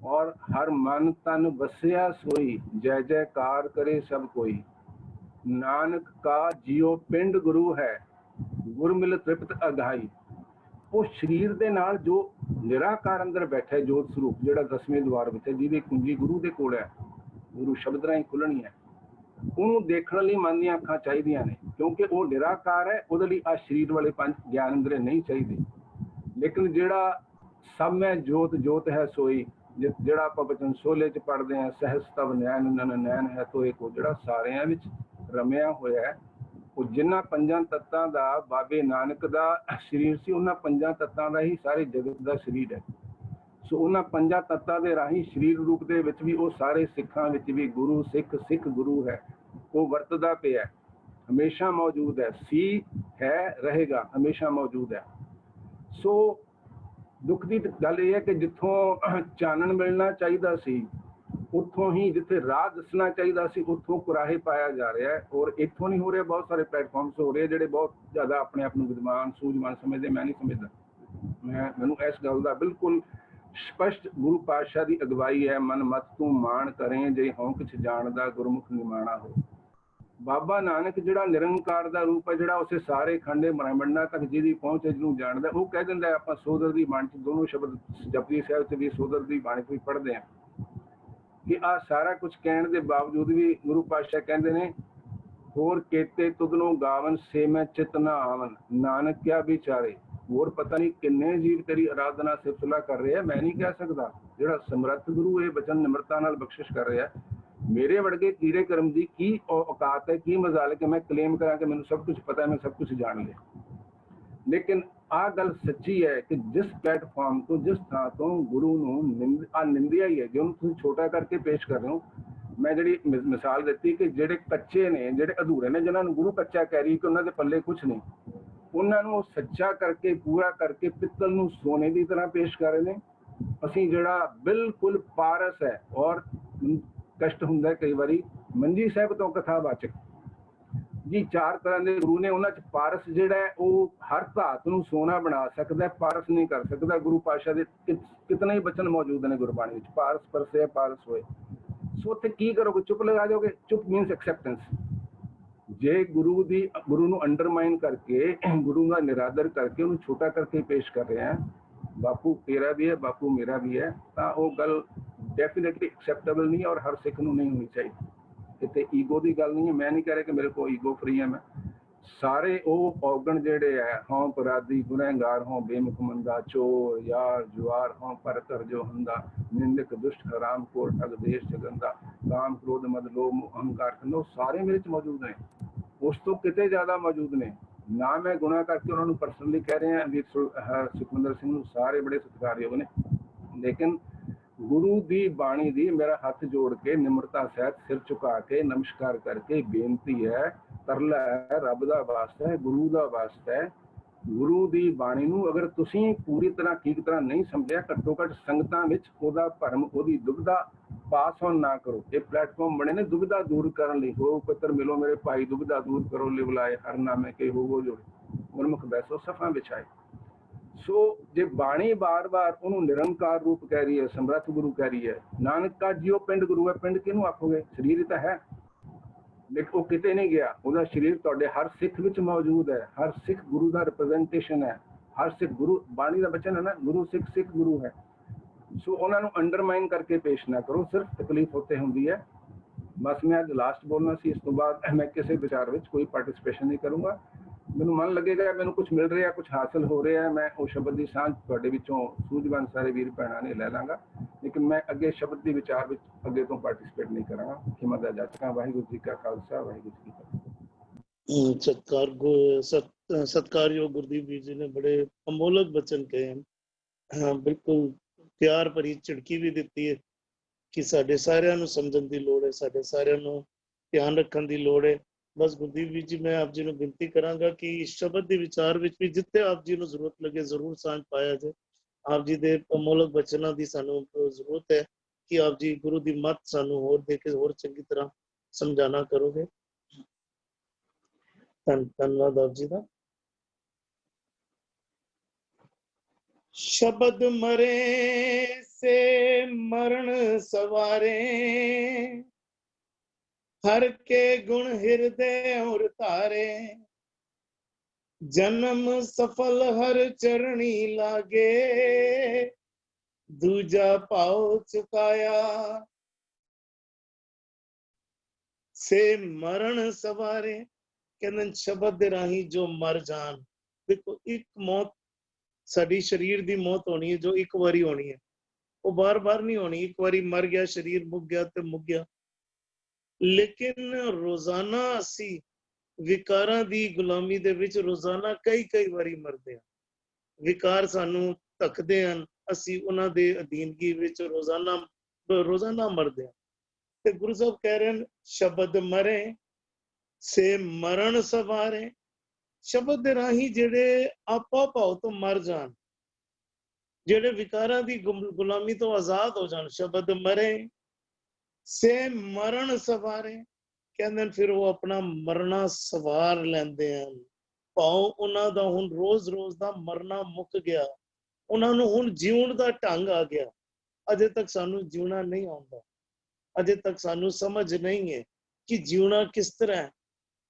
और हर मन तन बसिया सोई जय जयकार करे सब कोई। नानक का जियो पिंड गुरु है गुर मिल तृप्त अघाई। वो शरीर दे नाल जो निराकार अंदर बैठा है जोत स्वरूप जिहड़ा 10वें द्वार विच है, जिहदी कुंजी गुरु दे कोल है, गुरु शब्द राहीं खुलनी है, ਉਹਨੂੰ ਦੇਖਣ ਲਈ ਮਨ ਦੀਆਂ ਅੱਖਾਂ ਚਾਹੀਦੀਆਂ ਨੇ ਕਿਉਂਕਿ ਉਹ ਨਿਰਾਕਾਰ ਹੈ। ਉਹਦੇ ਲਈ ਆ ਸਰੀਰ ਵਾਲੇ 5 ਗਿਆਨ ਇੰਦਰੀ ਨਹੀਂ ਚਾਹੀਦੇ। लेकिन ਜਿਹੜਾ ਸਭ ਮੈਂ ਜੋਤ ਜੋਤ ਹੈ ਸੋਈ, ਜਿਹੜਾ ਆਪਾਂ ਬਚਨ ਸੋਲੇ 'ਚ ਪੜ੍ਹਦੇ ਹਾਂ ਸਹਿਜ ਤਵ ਨੈਣ ਨਨ ਨੈਣ ਹੈ ਤੋ ਇੱਕ, ਉਹ ਜਿਹੜਾ ਸਾਰਿਆਂ ਵਿੱਚ ਰਮਿਆ ਹੋਇਆ ਹੈ, ਉਹ ਜਿਨ੍ਹਾਂ 5 ਤੱਤਾਂ ਦਾ ਬਾਬੇ ਨਾਨਕ ਦਾ ਸਰੀਰ ਸੀ ਉਹਨਾਂ 5 ਤੱਤਾਂ ਦਾ ਹੀ ਸਾਰੇ ਜਗਤ ਦਾ ਸਰੀਰ ਹੈ। ਸੋ ਉਹਨਾਂ 5 ਤੱਤਾਂ ਦੇ ਰਾਹੀਂ ਸਰੀਰ ਰੂਪ ਦੇ ਵਿੱਚ ਵੀ ਉਹ ਸਾਰੇ ਸਿੱਖਾਂ ਵਿੱਚ ਵੀ ਗੁਰੂ ਸਿੱਖ ਸਿੱਖ ਗੁਰੂ ਹੈ, ਉਹ ਵਰਤਦਾ ਪਿਆ, ਹਮੇਸ਼ਾ ਮੌਜੂਦ ਹੈ, ਸੀ ਹੈ ਰਹੇਗਾ, ਹਮੇਸ਼ਾ ਮੌਜੂਦ ਹੈ। ਸੋ ਦੁੱਖ ਦੀ ਗੱਲ ਇਹ ਹੈ ਕਿ ਜਿੱਥੋਂ ਚਾਨਣ ਮਿਲਣਾ ਚਾਹੀਦਾ ਸੀ ਉੱਥੋਂ ਹੀ, ਜਿੱਥੇ ਰਾਹ ਦੱਸਣਾ ਚਾਹੀਦਾ ਸੀ ਉੱਥੋਂ ਕੁਰਾਹੇ ਪਾਇਆ ਜਾ ਰਿਹਾ ਹੈ। ਔਰ ਇੱਥੋਂ ਨਹੀਂ ਹੋ ਰਿਹਾ, ਬਹੁਤ ਸਾਰੇ ਪਲੇਟਫਾਰਮਸ ਹੋ ਰਹੇ ਜਿਹੜੇ ਬਹੁਤ ਜ਼ਿਆਦਾ ਆਪਣੇ ਆਪ ਨੂੰ ਵਿਦਵਾਨ ਸੂਝਵਾਨ ਸਮਝਦੇ, ਮੈਂ ਨਹੀਂ ਸਮਝਦਾ। ਮੈਨੂੰ ਇਸ ਗੱਲ ਦਾ ਬਿਲਕੁਲ ਸਪਸ਼ਟ ਗੁਰੂ ਪਾਤਸ਼ਾਹ ਦੀ ਅਗਵਾਈ ਹੈ, ਮਨ ਮਤ ਤੂੰ ਮਾਣ ਕਰੇ ਜੇ ਹੋਂ ਕਿਛ ਜਾਣਦਾ ਗੁਰਮੁਖ ਨਿਮਾਣਾ ਹੋ। ਬਾਬਾ ਨਾਨਕ ਜਿਹੜਾ ਨਿਰੰਕਾਰ ਦਾ ਰੂਪ ਹੈ, ਜਿਹੜਾ ਉਸੇ ਸਾਰੇ ਖੰਡੇ ਬ੍ਰਹਮੰਡਾਂ ਤੱਕ ਜਿਹਦੀ ਪਹੁੰਚ ਹੈ, ਜਿਹਨੂੰ ਜਾਣਦਾ, ਉਹ ਕਹਿ ਦਿੰਦਾ ਆਪਾਂ ਸੋਦਰ ਦੀ ਬਾਣੀ 'ਚ ਦੋਨੋਂ ਸ਼ਬਦ ਜਪਜੀ ਸਾਹਿਬ 'ਚ ਵੀ ਸੋਦਰ ਦੀ ਬਾਣੀ 'ਚ ਵੀ ਪੜ੍ਹਦੇ ਹਾਂ ਕਿ ਆਹ ਸਾਰਾ ਕੁਝ ਕਹਿਣ ਦੇ ਬਾਵਜੂਦ ਵੀ ਗੁਰੂ ਪਾਤਸ਼ਾਹ ਕਹਿੰਦੇ ਨੇ ਹੋਰ ਕੇਤੇ ਤੁਧ ਨੂੰ ਗਾਵਨ ਸੇ ਮੈਂ ਚਿਤ ਨਾ ਆਵਨ ਨਾਨਕ ਕਿਆ ਵਿਚਾਰੇ। ਹੋਰ ਪਤਾ ਨਹੀਂ ਕਿੰਨੇ ਜੀਵ ਤੇਰੀ ਆਰਾਧਨਾ ਸਿਫਤਲਾ ਕਰ ਰਹੇ ਆ, ਮੈਂ ਨਹੀਂ ਕਹਿ ਸਕਦਾ। ਜਿਹੜਾ ਸਮਰੱਥ ਗੁਰੂ ਇਹ ਬਚਨ ਨਿਮਰਤਾ ਨਾਲ ਬਖਸ਼ਿਸ਼ ਕਰ ਰਿਹਾ, ਮੇਰੇ ਵਰਗੇ ਕੀੜੇ ਕਰਮ ਦੀ ਕੀ ਔਕਾਤ ਹੈ, ਕੀ ਮਜ਼ਾਲ ਕਿ ਮੈਂ ਕਲੇਮ ਕਰਾਂ ਕਿ ਮੈਨੂੰ ਸਭ ਕੁਝ ਪਤਾ ਹੈ, ਮੈਂ ਸਭ ਕੁਝ ਜਾਣ ਲਿਆ। ਲੇਕਿਨ ਆਹ ਗੱਲ ਸੱਚੀ ਹੈ ਕਿ ਜਿਸ ਪਲੇਟਫਾਰਮ ਤੋਂ, ਜਿਸ ਥਾਂ ਤੋਂ ਗੁਰੂ ਨੂੰ ਨਿੰਦਿਆ ਹੀ ਹੈ, ਜੇ ਉਹਨੂੰ ਤੁਸੀਂ ਛੋਟਾ ਕਰਕੇ ਪੇਸ਼ ਕਰ ਰਹੇ ਹੋ। ਮੈਂ ਜਿਹੜੀ ਮਿਸਾਲ ਦਿੱਤੀ ਕਿ ਜਿਹੜੇ ਕੱਚੇ ਨੇ, ਜਿਹੜੇ ਅਧੂਰੇ ਨੇ, ਜਿਹਨਾਂ ਨੂੰ ਗੁਰੂ ਕੱਚਾ ਕਹਿ ਰਹੀ ਕਿ ਉਹਨਾਂ ਦੇ ਪੱਲੇ ਕੁਛ ਨਹੀਂ, ਉਹਨਾਂ ਨੂੰ ਉਹ ਸੱਚਾ ਕਰਕੇ, ਪੂਰਾ ਕਰਕੇ ਪਿੱਤਲ ਨੂੰ ਸੋਨੇ ਦੀ ਤਰ੍ਹਾਂ ਪੇਸ਼ ਕਰ ਰਹੇ ਨੇ। ਅਸੀਂ ਜਿਹੜਾ ਬਿਲਕੁਲ ਪਾਰਸ ਹੈ, ਔਰ ਕਸ਼ਟ ਹੁੰਦਾ ਕਈ ਵਾਰੀ ਮੰਜੀ ਸਾਹਿਬ ਤੋਂ ਕਥਾਵਾਚਕ ਜੀ, 4 ਤਰ੍ਹਾਂ ਦੇ ਗੁਰੂ ਨੇ, ਉਹਨਾਂ 'ਚ ਪਾਰਸ ਜਿਹੜਾ ਹੈ ਉਹ ਹਰ ਧਾਤ ਨੂੰ ਸੋਨਾ ਬਣਾ ਸਕਦਾ, ਪਾਰਸ ਨਹੀਂ ਕਰ ਸਕਦਾ। ਗੁਰੂ ਪਾਤਸ਼ਾਹ ਦੇ ਕਿਤਨੇ ਹੀ ਬਚਨ ਮੌਜੂਦ ਨੇ ਗੁਰਬਾਣੀ ਵਿੱਚ, ਪਾਰਸ ਪਰਸੇ ਪਾਰਸ ਹੋਏ। ਸੋ ਉੱਥੇ ਕੀ ਕਰੋਗੇ? ਚੁੱਪ ਲਗਾ ਜਾਓਗੇ? ਚੁੱਪ ਮੀਨਸ ਐਕਸੈਪਟੈਂਸ। ਜੇ ਗੁਰੂ ਨੂੰ ਅੰਡਰਮਾਈਨ ਕਰਕੇ, ਗੁਰੂ ਦਾ ਨਿਰਾਦਰ ਕਰਕੇ, ਉਹਨੂੰ ਛੋਟਾ ਕਰਕੇ ਪੇਸ਼ ਕਰ ਰਹੇ ਆ, ਬਾਪੂ ਤੇਰਾ ਵੀ ਹੈ, ਬਾਪੂ ਮੇਰਾ ਵੀ ਹੈ, ਤਾਂ ਉਹ ਗੱਲ ਡੈਫੀਨੇਟਲੀ ਐਕਸੈਪਟੇਬਲ ਨਹੀਂ, ਔਰ ਹਰ ਸਿੱਖ ਨੂੰ ਨਹੀਂ ਹੋਣੀ ਚਾਹੀਦੀ। ਇੱਥੇ ਈਗੋ ਦੀ ਗੱਲ ਨਹੀਂ ਹੈ, ਮੈਂ ਨਹੀਂ ਕਹਿ ਰਿਹਾ ਕਿ ਮੇਰੇ ਕੋਲ ਈਗੋ ਫਰੀ ਹੈ। ਮੈਂ ਸਾਰੇ ਉਹ ਔਗਣ ਜਿਹੜੇ ਹੈ, ਹੋਂ ਅਪਰਾਧੀ ਗੁਨਹਗਾਰ ਹੋਂ ਬੇਮੁਖ ਮੰਦਾ, ਚੋਰ ਯਾਰ ਜੁਆਰ ਹੋਂ ਪਰ ਕਰ ਜੋ ਹੁੰਦਾ, ਨਿੰਦਕ ਦੁਸ਼ਟ ਹਰਾਮ ਕੋਰ ਠਗ ਦੇਸ਼ ਜਗੰਦਾ, ਕਾਮ ਕ੍ਰੋਧ ਮਦ ਲੋਭ ਮੋਹ ਅਹੰਕਾਰ ਕੰਦੋ, ਸਾਰੇ ਮੇਰੇ 'ਚ ਮੌਜੂਦ ਨੇ। ਉਸ ਤੋਂ ਕਿਤੇ ਜ਼ਿਆਦਾ ਮੌਜੂਦ ਨੇ। ਨਾ ਮੈਂ ਗੁਨਾਹ ਕਰਕੇ ਉਹਨਾਂ ਨੂੰ ਪਰਸਨਲੀ ਕਹਿ ਰਿਹਾ, ਵੀਰ ਸੁਖਵਿੰਦਰ ਸਿੰਘ ਨੂੰ ਸਾਰੇ ਬੜੇ ਸਤਿਕਾਰਯੋਗ ਨੇ, ਲੇਕਿਨ ਗੁਰੂ ਦੀ ਬਾਣੀ ਦੀ ਮੇਰਾ ਹੱਥ ਜੋੜ ਕੇ ਨਿਮਰਤਾ ਸਹਿਤ ਸਿਰ ਝੁਕਾ ਕੇ ਨਮਸਕਾਰ ਕਰਕੇ ਬੇਨਤੀ ਹੈ, ਤਰਲਾ ਹੈ, ਰੱਬ ਦਾ ਵਾਸਤਾ ਹੈ, ਗੁਰੂ ਦਾ ਵਾਸਤਾ ਹੈ। ਗੁਰੂ ਦੀ ਬਾਣੀ ਨੂੰ ਅਗਰ ਤੁਸੀਂ ਪੂਰੀ ਤਰ੍ਹਾਂ ਠੀਕ ਤਰ੍ਹਾਂ ਨਹੀਂ ਸਮਝਿਆ, ਘੱਟੋ ਘੱਟ ਸੰਗਤਾਂ ਵਿੱਚ ਉਹਦਾ ਭਰਮ, ਉਹਦੀ ਦੁਬਿਧਾ ਪਾਸ ਔਨ ਨਾ ਕਰੋ। ਇਹ ਪਲੇਟਫਾਰਮ ਬਣੇ ਨੇ ਦੁਬਿਧਾ ਦੂਰ ਕਰਨ ਲਈ। ਹੋ ਪੱਤਰ ਮਿਲੋ ਮੇਰੇ ਭਾਈ, ਦੁਬਿਧਾ ਦੂਰ ਕਰੋ ਲਿਵ ਲਾਏ, ਹਰ ਨਾਮੇ ਕੇ ਹੋਵੋ ਜੋੜੇ, ਗੁਰਮੁਖ ਬੈਸੋ ਸਫਾ ਵਿਛਾਏ। ਸੋ ਜੇ ਬਾਣੀ ਬਾਰ-ਬਾਰ ਉਹਨੂੰ ਨਿਰੰਕਾਰ ਰੂਪ ਕਹਿ ਰਹੀ ਹੈ, ਸਮਰੱਥ ਗੁਰੂ ਕਹਿ ਰਹੀ ਹੈ, ਨਾਨਕ ਕਾ ਜਿਉ ਪਿੰਡ ਗੁਰੂ ਹੈ, ਪਿੰਡ ਕਿਹਨੂੰ ਆਖੋਗੇ? ਸਰੀਰ ਤਾਂ ਹੈ, ਲੇਕਿਨ ਉਹ ਕਿਤੇ ਨਹੀਂ ਗਿਆ। ਉਹਦਾ ਸਰੀਰ ਤੁਹਾਡੇ ਹਰ ਸਿੱਖ ਵਿੱਚ ਮੌਜੂਦ ਹੈ। ਹਰ ਸਿੱਖ ਗੁਰੂ ਦਾ ਰਿਪਰੈਜ਼ੈਂਟੇਸ਼ਨ ਹੈ। ਹਰ ਸਿੱਖ ਗੁਰੂ, ਬਾਣੀ ਦਾ ਬਚਨ ਹੈ ਨਾ, ਗੁਰੂ ਸਿੱਖ, ਸਿੱਖ ਗੁਰੂ ਹੈ। ਸੋ ਉਹਨਾਂ ਨੂੰ ਅੰਡਰਮਾਈਨ ਕਰਕੇ ਪੇਸ਼ ਨਾ ਕਰੋ, ਸਿਰਫ ਤਕਲੀਫ ਉੱਥੇ ਹੁੰਦੀ ਹੈ। ਬਸ ਮੈਂ ਅੱਜ ਲਾਸਟ ਬੋਲਣਾ ਸੀ, ਇਸ ਤੋਂ ਬਾਅਦ ਮੈਂ ਕਿਸੇ ਵਿਚਾਰ ਵਿੱਚ ਕੋਈ ਪਾਰਟਿਸਿਪੇਸ਼ਨ ਨਹੀਂ ਕਰੂੰਗਾ। ਮੈਨੂੰ ਮਨ ਲੱਗੇਗਾ ਮੈਨੂੰ ਕੁਝ ਮਿਲ ਰਿਹਾ, ਕੁਝ ਹਾਸਲ ਹੋ ਰਿਹਾ, ਮੈਂ ਉਹ ਸ਼ਬਦ ਦੀ ਸਾਂਝ ਤੁਹਾਡੇ ਵਿੱਚੋਂ ਸੂਝਵਾਨ ਸਾਰੇ ਵੀਰ ਭੈਣਾਂ ਨੇ ਲੈ ਲਾਂਗਾ, ਲੇਕਿਨ ਮੈਂ ਅੱਗੇ ਸ਼ਬਦ ਦੇ ਵਿਚਾਰ ਵਿੱਚ ਅੱਗੇ ਤੋਂ ਪਾਰਟਿਸਿਪੇਟ ਨਹੀਂ ਕਰਾਂਗਾ। ਖਿਮਾ ਦਾ ਜਾਚਕਾਂ। ਵਾਹਿਗੁਰੂ ਜੀ ਕਾ ਖਾਲਸਾ, ਵਾਹਿਗੁਰੂ ਜੀ ਕੀ ਫਤਿਹ। ਸਤਿਕਾਰਯੋਗ ਗੁਰਦੀਪ ਵੀਰ ਜੀ ਨੇ ਬੜੇ ਅਮੋਲਕ ਬਚਨ ਕਹੇ ਹਨ। ਹਾਂ, ਬਿਲਕੁਲ ਪਿਆਰ ਭਰੀ ਝਿੜਕੀ ਵੀ ਦਿੱਤੀ ਹੈ ਕਿ ਸਾਡੇ ਸਾਰਿਆਂ ਨੂੰ ਸਮਝਣ ਦੀ ਲੋੜ ਹੈ, ਸਾਡੇ ਸਾਰਿਆਂ ਨੂੰ ਧਿਆਨ ਰੱਖਣ ਦੀ ਲੋੜ ਹੈ। ਬਸ ਗੁਰਦੀਪ ਵੀਰ ਜੀ, ਮੈਂ ਆਪ ਜੀ ਨੂੰ ਬੇਨਤੀ ਕਰਾਂਗਾ ਕਿ ਸ਼ਬਦ ਦੇ ਵਿਚਾਰ ਵਿੱਚ ਵੀ ਜਿੱਥੇ ਆਪ ਜੀ ਨੂੰ ਜ਼ਰੂਰਤ ਲੱਗੇ ਜ਼ਰੂਰ ਸਾਂਝ ਪਾਇਆ ਜਾਏ। ਆਪ ਜੀ ਦੇ ਅਮੋਲਕ ਬਚਨਾਂ ਦੀ ਸਾਨੂੰ ਜ਼ਰੂਰਤ ਹੈ ਕਿ ਆਪ ਜੀ ਗੁਰੂ ਦੀ ਮੱਤ ਸਾਨੂੰ ਹੋਰ ਦੇ ਕੇ ਹੋਰ ਚੰਗੀ ਤਰ੍ਹਾਂ ਸਮਝਾਣਾ ਕਰੋਗੇ। ਧੰਨਵਾਦ ਆਪ ਜੀ ਦਾ। शब्द मरे से मरण सवारे, हर के गुण हृदय और तारे, जन्म सफल हर चरणी लागे, दूजा पाओ चुकाया से मरण सवारे। कहते शब्द दे राही जो मर जान। देखो, एक मौत साडी शरीर दी मौत होनी है, जो एक बारी होनी है, वो बार बार नहीं होनी। एक बारी मर गया शरीर, मुक गया ते मुक गया। लेकिन रोजाना असी विकारां दी गुलामी दे विच रोजाना कई बारी मरदे हां। विकार सानू धकदे हन, असी उन्हां दे अधीनगी विच रोजाना मरदे हां। ते गुरु साहब कह रहे हैं, शब्द मरे से मरण सवारे। शब्द दे राही जेड़े आपा भाव तो मर जान, जेड़े विकारां दी गुलामी तो आजाद हो जान। शब्द मरे से मरण सवारे। कहंदे फिर वो अपना मरना सवार लैंदे हन। भाव उन्हां दा हुण रोज रोज दा मरना मुक गया, ਉਹਨਾਂ ਨੂੰ ਹੁਣ ਜਿਉਣ ਦਾ ਢੰਗ ਆ ਗਿਆ। ਅਜੇ ਤੱਕ ਸਾਨੂੰ ਜਿਉਣਾ ਨਹੀਂ ਆਉਂਦਾ, ਅਜੇ ਤੱਕ ਸਾਨੂੰ ਸਮਝ ਨਹੀਂ ਹੈ ਕਿ ਜਿਉਣਾ ਕਿਸ ਤਰ੍ਹਾਂ ਹੈ,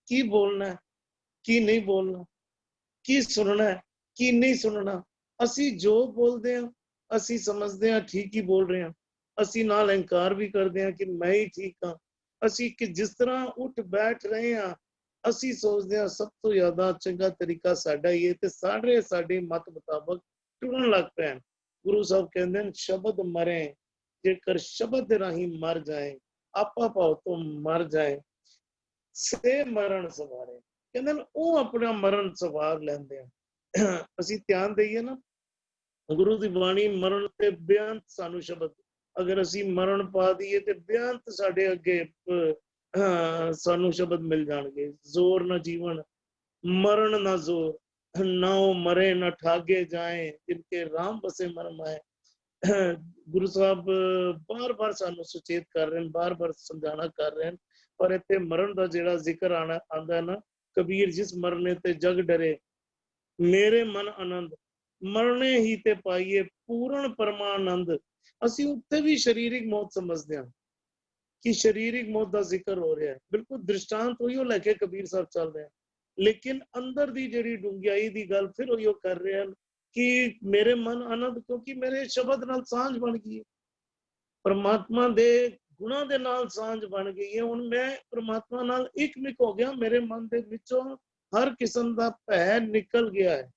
ਕੀ ਬੋਲਣਾ ਹੈ, ਕੀ ਨਹੀਂ ਬੋਲਣਾ, ਕੀ ਸੁਣਨਾ ਹੈ, ਕੀ ਨਹੀਂ ਸੁਣਨਾ। ਅਸੀਂ ਜੋ ਬੋਲਦੇ ਹਾਂ ਅਸੀਂ ਸਮਝਦੇ ਹਾਂ ਠੀਕ ਹੀ ਬੋਲ ਰਹੇ ਹਾਂ, ਅਸੀਂ ਨਾਲ ਇਨਕਾਰ ਵੀ ਕਰਦੇ ਹਾਂ ਕਿ ਮੈਂ ਹੀ ਠੀਕ ਹਾਂ। ਅਸੀਂ ਕਿ ਜਿਸ ਤਰ੍ਹਾਂ ਉੱਠ ਬੈਠ ਰਹੇ ਹਾਂ ਅਸੀਂ ਸੋਚਦੇ ਹਾਂ ਸਭ ਤੋਂ ਜ਼ਿਆਦਾ ਚੰਗਾ ਤਰੀਕਾ ਸਾਡਾ ਹੀ ਹੈ, ਤੇ ਸਾਡੇ ਮਤ ਮੁਤਾਬਕ ਟੁਰਨ ਲੱਗ ਪੈਣ। ਗੁਰੂ ਸਾਹਿਬ ਕਹਿੰਦੇ ਨੇ ਸ਼ਬਦ ਮਰੇ, ਜੇਕਰ ਸ਼ਬਦ ਦੇ ਰਾਹੀਂ ਮਰ ਜਾਏ, ਆਪਾ ਭਾਵ ਤੋਂ ਮਰ ਜਾਏ, ਸੇ ਮਰਨ ਸਵਾਰੇ। ਕਹਿੰਦੇ ਨੇ ਉਹ ਆਪਣਾ ਮਰਨ ਸਵਾਰ ਲੈਂਦੇ ਆ। ਅਸੀਂ ਧਿਆਨ ਦਈਏ ਨਾ ਗੁਰੂ ਦੀ ਬਾਣੀ ਮਰਨ ਤੇ ਬੇਅੰਤ ਸਾਨੂੰ ਸ਼ਬਦ, ਅਗਰ ਅਸੀਂ ਮਰਨ ਪਾ ਦਈਏ ਤੇ ਬੇਅੰਤ ਸਾਡੇ ਅੱਗੇ ਸਾਨੂੰ ਸ਼ਬਦ ਮਿਲ ਜਾਣਗੇ। ਜ਼ੋਰ ਨਾ ਜੀਵਨ ਮਰਨ ਨਾ ਜ਼ੋਰ, ਨਾ ਉਹ ਮਰੇ ਨਾ ਠਾਗੇ ਜਾਏ, ਜਿਨਕੇ ਰਾਮ ਬਸੇ ਮਰ ਮਾਏ। ਗੁਰੂ ਸਾਹਿਬ ਬਾਰ-ਬਾਰ ਸਾਨੂੰ ਸੁਚੇਤ ਕਰ ਰਹੇ ਨੇ, ਬਾਰ-ਬਾਰ ਸਮਝਾਣਾ ਕਰ ਰਹੇ ਨੇ। ਪਰ ਇੱਥੇ ਮਰਨ ਦਾ ਜਿਹੜਾ ਜ਼ਿਕਰ ਆਉਂਦਾ ਨਾ, ਕਬੀਰ ਜਿਸ ਮਰਨੇ ਤੇ ਜਗ ਡਰੇ, ਮੇਰੇ ਮਨ ਆਨੰਦ ਮਰਨੇ ਹੀ ਤੇ ਪਾਈਏ ਪੂਰਨ ਪਰਮਾਨੰਦ। ਅਸੀਂ ਉੱਥੇ ਵੀ ਸਰੀਰਿਕ ਮੌਤ ਸਮਝਦੇ ਹਾਂ ਕਿ ਸਰੀਰਿਕ ਮੌਤ ਦਾ ਜ਼ਿਕਰ ਹੋ ਰਿਹਾ ਹੈ। ਬਿਲਕੁਲ ਦ੍ਰਿਸ਼ਟਾਂਤ ਉਹੀਓ ਲੈ ਕੇ ਕਬੀਰ ਸਾਹਿਬ ਚੱਲ ਰਹੇ, ਲੇਕਿਨ ਅੰਦਰ ਦੀ ਜਿਹੜੀ ਡੂੰਘਾਈ ਦੀ ਗੱਲ ਫਿਰ ਉਹੀਓ ਕਰ ਰਹੇ ਹਨ ਕਿ ਮੇਰੇ ਮਨ ਆਨੰਦ, ਕਿਉਂਕਿ ਮੇਰੇ ਸ਼ਬਦ ਨਾਲ ਸਾਂਝ ਬਣ ਗਈ ਹੈ, ਪਰਮਾਤਮਾ ਦੇ ਗੁਣਾਂ ਦੇ ਨਾਲ ਸਾਂਝ ਬਣ ਗਈ ਹੈ। ਹੁਣ ਮੈਂ ਪਰਮਾਤਮਾ ਨਾਲ ਇੱਕ-ਮਿਕ ਹੋ ਗਿਆ, ਮੇਰੇ ਮਨ ਦੇ ਵਿੱਚੋਂ ਹਰ ਕਿਸਮ ਦਾ ਭੈ ਨਿਕਲ ਗਿਆ ਹੈ,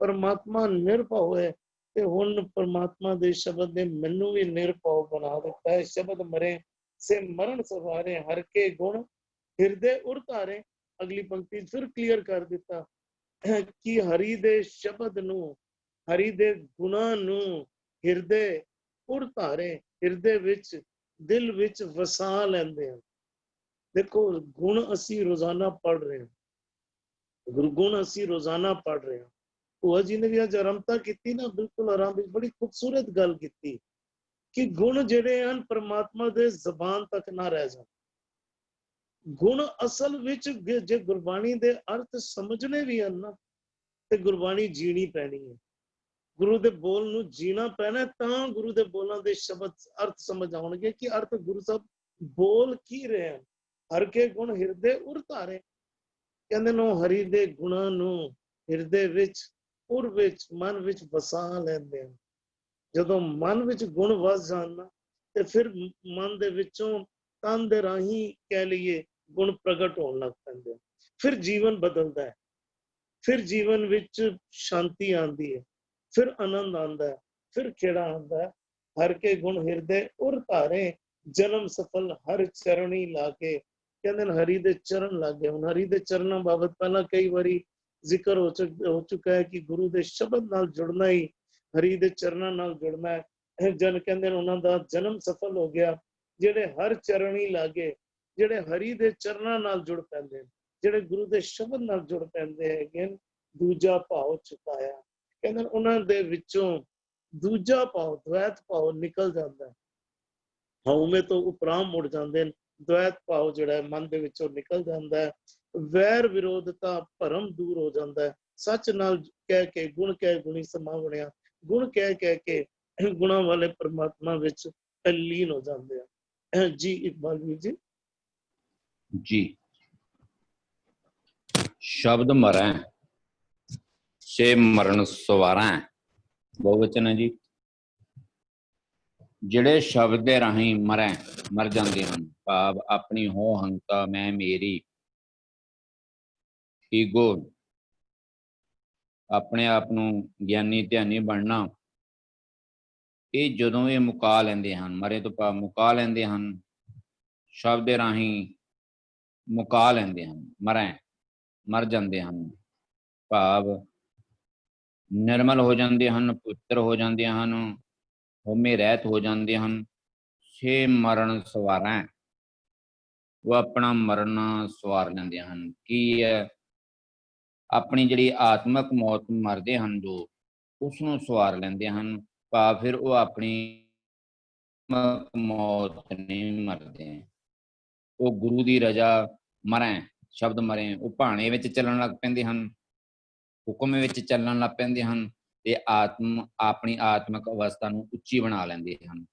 ਪਰਮਾਤਮਾ ਨਿਰਭਉ ਹੈ। ਤੇ ਹੁਣ ਪਰਮਾਤਮਾ ਦੇ ਸ਼ਬਦ ਨੇ ਮੈਨੂੰ ਵੀ ਨਿਰਭਉ ਬਣਾ ਦਿੱਤਾ ਹੈ। ਸ਼ਬਦ ਮਰੇ ਸੇ ਮਰਨ ਸਵਾਰੇ, ਹਰ ਕੇ ਗੁਣ ਹਿਰਦੇ ਉਰ ਧਾਰੇ। ਅਗਲੀ ਪੰਕਤੀ ਫਿਰ ਕਲੀਅਰ ਕਰ ਦਿੱਤਾ ਕਿ ਹਰੀ ਦੇ ਸ਼ਬਦ ਨੂੰ, ਹਰੀ ਦੇ ਗੁਣਾਂ ਨੂੰ ਹਿਰਦੇ ਉਰ ਧਾਰੇ, ਹਿਰਦੇ ਵਿੱਚ ਦਿਲ ਵਿੱਚ ਵਸਾ ਲੈਂਦੇ ਹਨ। ਦੇਖੋ ਗੁਣ ਅਸੀਂ ਰੋਜ਼ਾਨਾ ਪੜ੍ਹ ਰਹੇ ਹਾਂ, ਗੁਣ ਅਸੀਂ ਰੋਜ਼ਾਨਾ ਪੜ੍ਹ ਰਹੇ ਹਾਂ। ਭੂਆ ਜੀ ਨੇ ਵੀ ਅੱਜ ਆਰੰਭਤਾ ਕੀਤੀ ਨਾ, ਬਿਲਕੁਲ ਆਰਾਮ ਵਿੱਚ ਬੜੀ ਖੂਬਸੂਰਤ ਗੱਲ ਕੀਤੀ ਕਿ ਗੁਣ ਜਿਹੜੇ ਹਨ ਪਰਮਾਤਮਾ ਦੇ ਜ਼ਬਾਨ ਤੱਕ ਨਾ ਰਹਿ ਜਾਣ। ਗੁਣ ਅਸਲ ਵਿੱਚ ਜੇ ਗੁਰਬਾਣੀ ਦੇ ਅਰਥ ਸਮਝਣੇ ਵੀ ਹਨ ਨਾ, ਤੇ ਗੁਰਬਾਣੀ ਜੀਣੀ ਪੈਣੀ ਹੈ। ਗੁਰੂ ਦੇ ਬੋਲ ਨੂੰ ਜੀਣਾ ਪੈਣਾ, ਤਾਂ ਗੁਰੂ ਦੇ ਬੋਲਾਂ ਦੇ ਸ਼ਬਦ ਅਰਥ ਸਮਝ ਆਉਣਗੇ ਕਿ ਅਰਥ ਗੁਰੂ ਸਾਹਿਬ ਬੋਲ ਕੀ ਰਹੇ ਹਨ। ਹਰ ਕੇ ਗੁਣ ਹਿਰਦੇ ਉਰ ਧਾਰੇ, ਕਹਿੰਦੇ ਨੇ ਹਰੀ ਦੇ ਗੁਣਾਂ ਨੂੰ ਹਿਰਦੇ ਵਿੱਚ, ਉਰ ਵਿੱਚ, ਮਨ ਵਿੱਚ ਵਸਾ ਲੈਂਦੇ ਹਨ। ਜਦੋਂ ਮਨ ਵਿੱਚ ਗੁਣ ਵਸ ਜਾਣ ਨਾ, ਤੇ ਫਿਰ ਮਨ ਦੇ ਵਿੱਚੋਂ ਤਨ ਦੇ ਰਾਹੀਂ ਕਹਿ ਲਈਏ ਗੁਣ ਪ੍ਰਗਟ ਹੋਣ ਲੱਗ ਪੈਂਦੇ ਹਨ। ਫਿਰ ਜੀਵਨ ਬਦਲਦਾ ਹੈ, ਫਿਰ ਜੀਵਨ ਵਿੱਚ ਸ਼ਾਂਤੀ ਆਉਂਦੀ ਹੈ, ਫਿਰ ਆਨੰਦ ਆਉਂਦਾ ਹੈ, ਫਿਰ ਖੇੜਾ ਆਉਂਦਾ ਹੈ। ਹਰ ਕੇ ਗੁਣ ਹਿਰਦੇ ਉਰ ਧਾਰੇ, ਜਨਮ ਸਫਲ ਹਰ ਚਰਣੀ ਲਾ ਕੇ। ਕਹਿੰਦੇ ਨੇ ਹਰੀ ਦੇ ਚਰਨ ਲੱਗ ਗਏ। ਹੁਣ ਹਰੀ ਦੇ ਚਰਨਾਂ ਬਾਬਤ ਪਹਿਲਾਂ ਕਈ ਵਾਰੀ ਜ਼ਿਕਰ ਹੋ ਚੁੱਕਾ ਹੈ ਕਿ ਗੁਰੂ ਦੇ ਸ਼ਬਦ ਨਾਲ ਜੁੜਨਾ ਹੀ ਹਰੀ ਦੇ ਚਰਨਾਂ ਨਾਲ ਜੁੜਨਾ ਹੈ। ਜਨ ਕਹਿੰਦੇ ਨੇ ਉਹਨਾਂ ਦਾ ਜਨਮ ਸਫਲ ਹੋ ਗਿਆ, ਜਿਹੜੇ ਹਰ ਚਰਣੀ ਲਾਗੇ, ਜਿਹੜੇ ਹਰੀ ਦੇ ਚਰਨਾਂ ਨਾਲ ਜੁੜ ਪੈਂਦੇ, ਜਿਹੜੇ ਗੁਰੂ ਦੇ ਸ਼ਬਦ ਨਾਲ ਜੁੜ ਪੈਂਦੇ ਹੈਗੇ, ਦੂਜਾ ਭਾਵ ਚੁਕਾਇਆ। ਕਹਿੰਦੇ ਉਹਨਾਂ ਦੇ ਵਿੱਚੋਂ ਦੂਜਾ ਭਾਵ, ਦ્વੈਤ ਭਾਵ ਨਿਕਲ ਜਾਂਦਾ ਹੈ। ਹਉਮੈ ਤੋਂ ਉਪਰਾਮ ਮੁੜ ਜਾਂਦੇ ਨੇ, ਦ્વੈਤ ਭਾਵ ਜਿਹੜਾ ਮਨ ਦੇ ਵਿੱਚੋਂ ਨਿਕਲ ਜਾਂਦਾ ਹੈ। ਵੈਰ ਵਿਰੋਧਤਾ ਭਰਮ ਦੂਰ ਹੋ ਜਾਂਦਾ ਹੈ। ਸੱਚ ਨਾਲ ਕਹਿ ਕੇ ਗੁਣ ਕਹਿ ਗੁਣੀ ਸਮਾ ਬਣਿਆ, ਗੁਣ ਕਹਿ ਕੇ ਗੁਣਾਂ ਵਾਲੇ ਪਰਮਾਤਮਾ ਵਿੱਚ ਲੀਨ ਹੋ ਜਾਂਦੇ ਆ। ਜੀ ਇਕਬਾਲ ਵੀਰ ਜੀ। ਜੀ ਸ਼ਬਦ ਮਰੈ ਸੇ ਮਰਨ ਸਵਾਰੈ, ਬਹੁਵਚਨ ਹੈ ਜੀ। ਜਿਹੜੇ ਸ਼ਬਦ ਦੇ ਰਾਹੀਂ ਮਰ ਜਾਂਦੇ ਹਨ, ਭਾਵ ਆਪਣੀ ਹੋ ਹੰਤਾ, ਮੈਂ ਮੇਰੀ, ਈਗੋ, ਆਪਣੇ ਆਪ ਨੂੰ ਗਿਆਨੀ ਧਿਆਨੀ ਬਣਨਾ, ਇਹ ਜਦੋਂ ਇਹ ਮੁਕਾ ਲੈਂਦੇ ਹਨ, ਮਰੇ ਤੋਂ ਭਾਵ ਮੁਕਾ ਲੈਂਦੇ ਹਨ, ਸ਼ਬਦ ਦੇ ਰਾਹੀਂ ਮੁਕਾ ਲੈਂਦੇ ਹਨ, ਮਰ ਜਾਂਦੇ ਹਨ, ਭਾਵ ਨਿਰਮਲ ਹੋ ਜਾਂਦੇ ਹਨ, ਪਵਿੱਤਰ ਹੋ ਜਾਂਦੇ ਹਨ, ਹਉਮੈ ਰਹਿਤ ਹੋ ਜਾਂਦੇ ਹਨ। ਸੇ ਮਰਨ ਸਵਾਰੈ, ਉਹ ਆਪਣਾ ਮਰਨ ਸਵਾਰ ਲੈਂਦੇ ਹਨ। ਕੀ ਹੈ? ਆਪਣੀ ਜਿਹੜੀ ਆਤਮਕ ਮੌਤ ਮਰਦੇ ਹਨ, ਜੋ ਉਸਨੂੰ ਸਵਾਰ ਲੈਂਦੇ ਹਨ, ਭਾਵ ਫਿਰ ਉਹ ਆਪਣੀ ਮੌਤ ਨਹੀਂ ਮਰਦੇ, ਉਹ ਗੁਰੂ ਦੀ ਰਜ਼ਾ ਮਰੈ, ਸ਼ਬਦ ਮਰੇ, ਉਹ ਭਾਣੇ ਵਿੱਚ ਚੱਲਣ ਲੱਗ ਪੈਂਦੇ ਹਨ, ਹੁਕਮ ਵਿੱਚ ਚੱਲਣ ਲੱਗ ਪੈਂਦੇ ਹਨ, ਤੇ ਆਪਣੀ ਆਤਮਿਕ ਅਵਸਥਾ ਨੂੰ ਉੱਚੀ ਬਣਾ ਲੈਂਦੇ ਹਨ।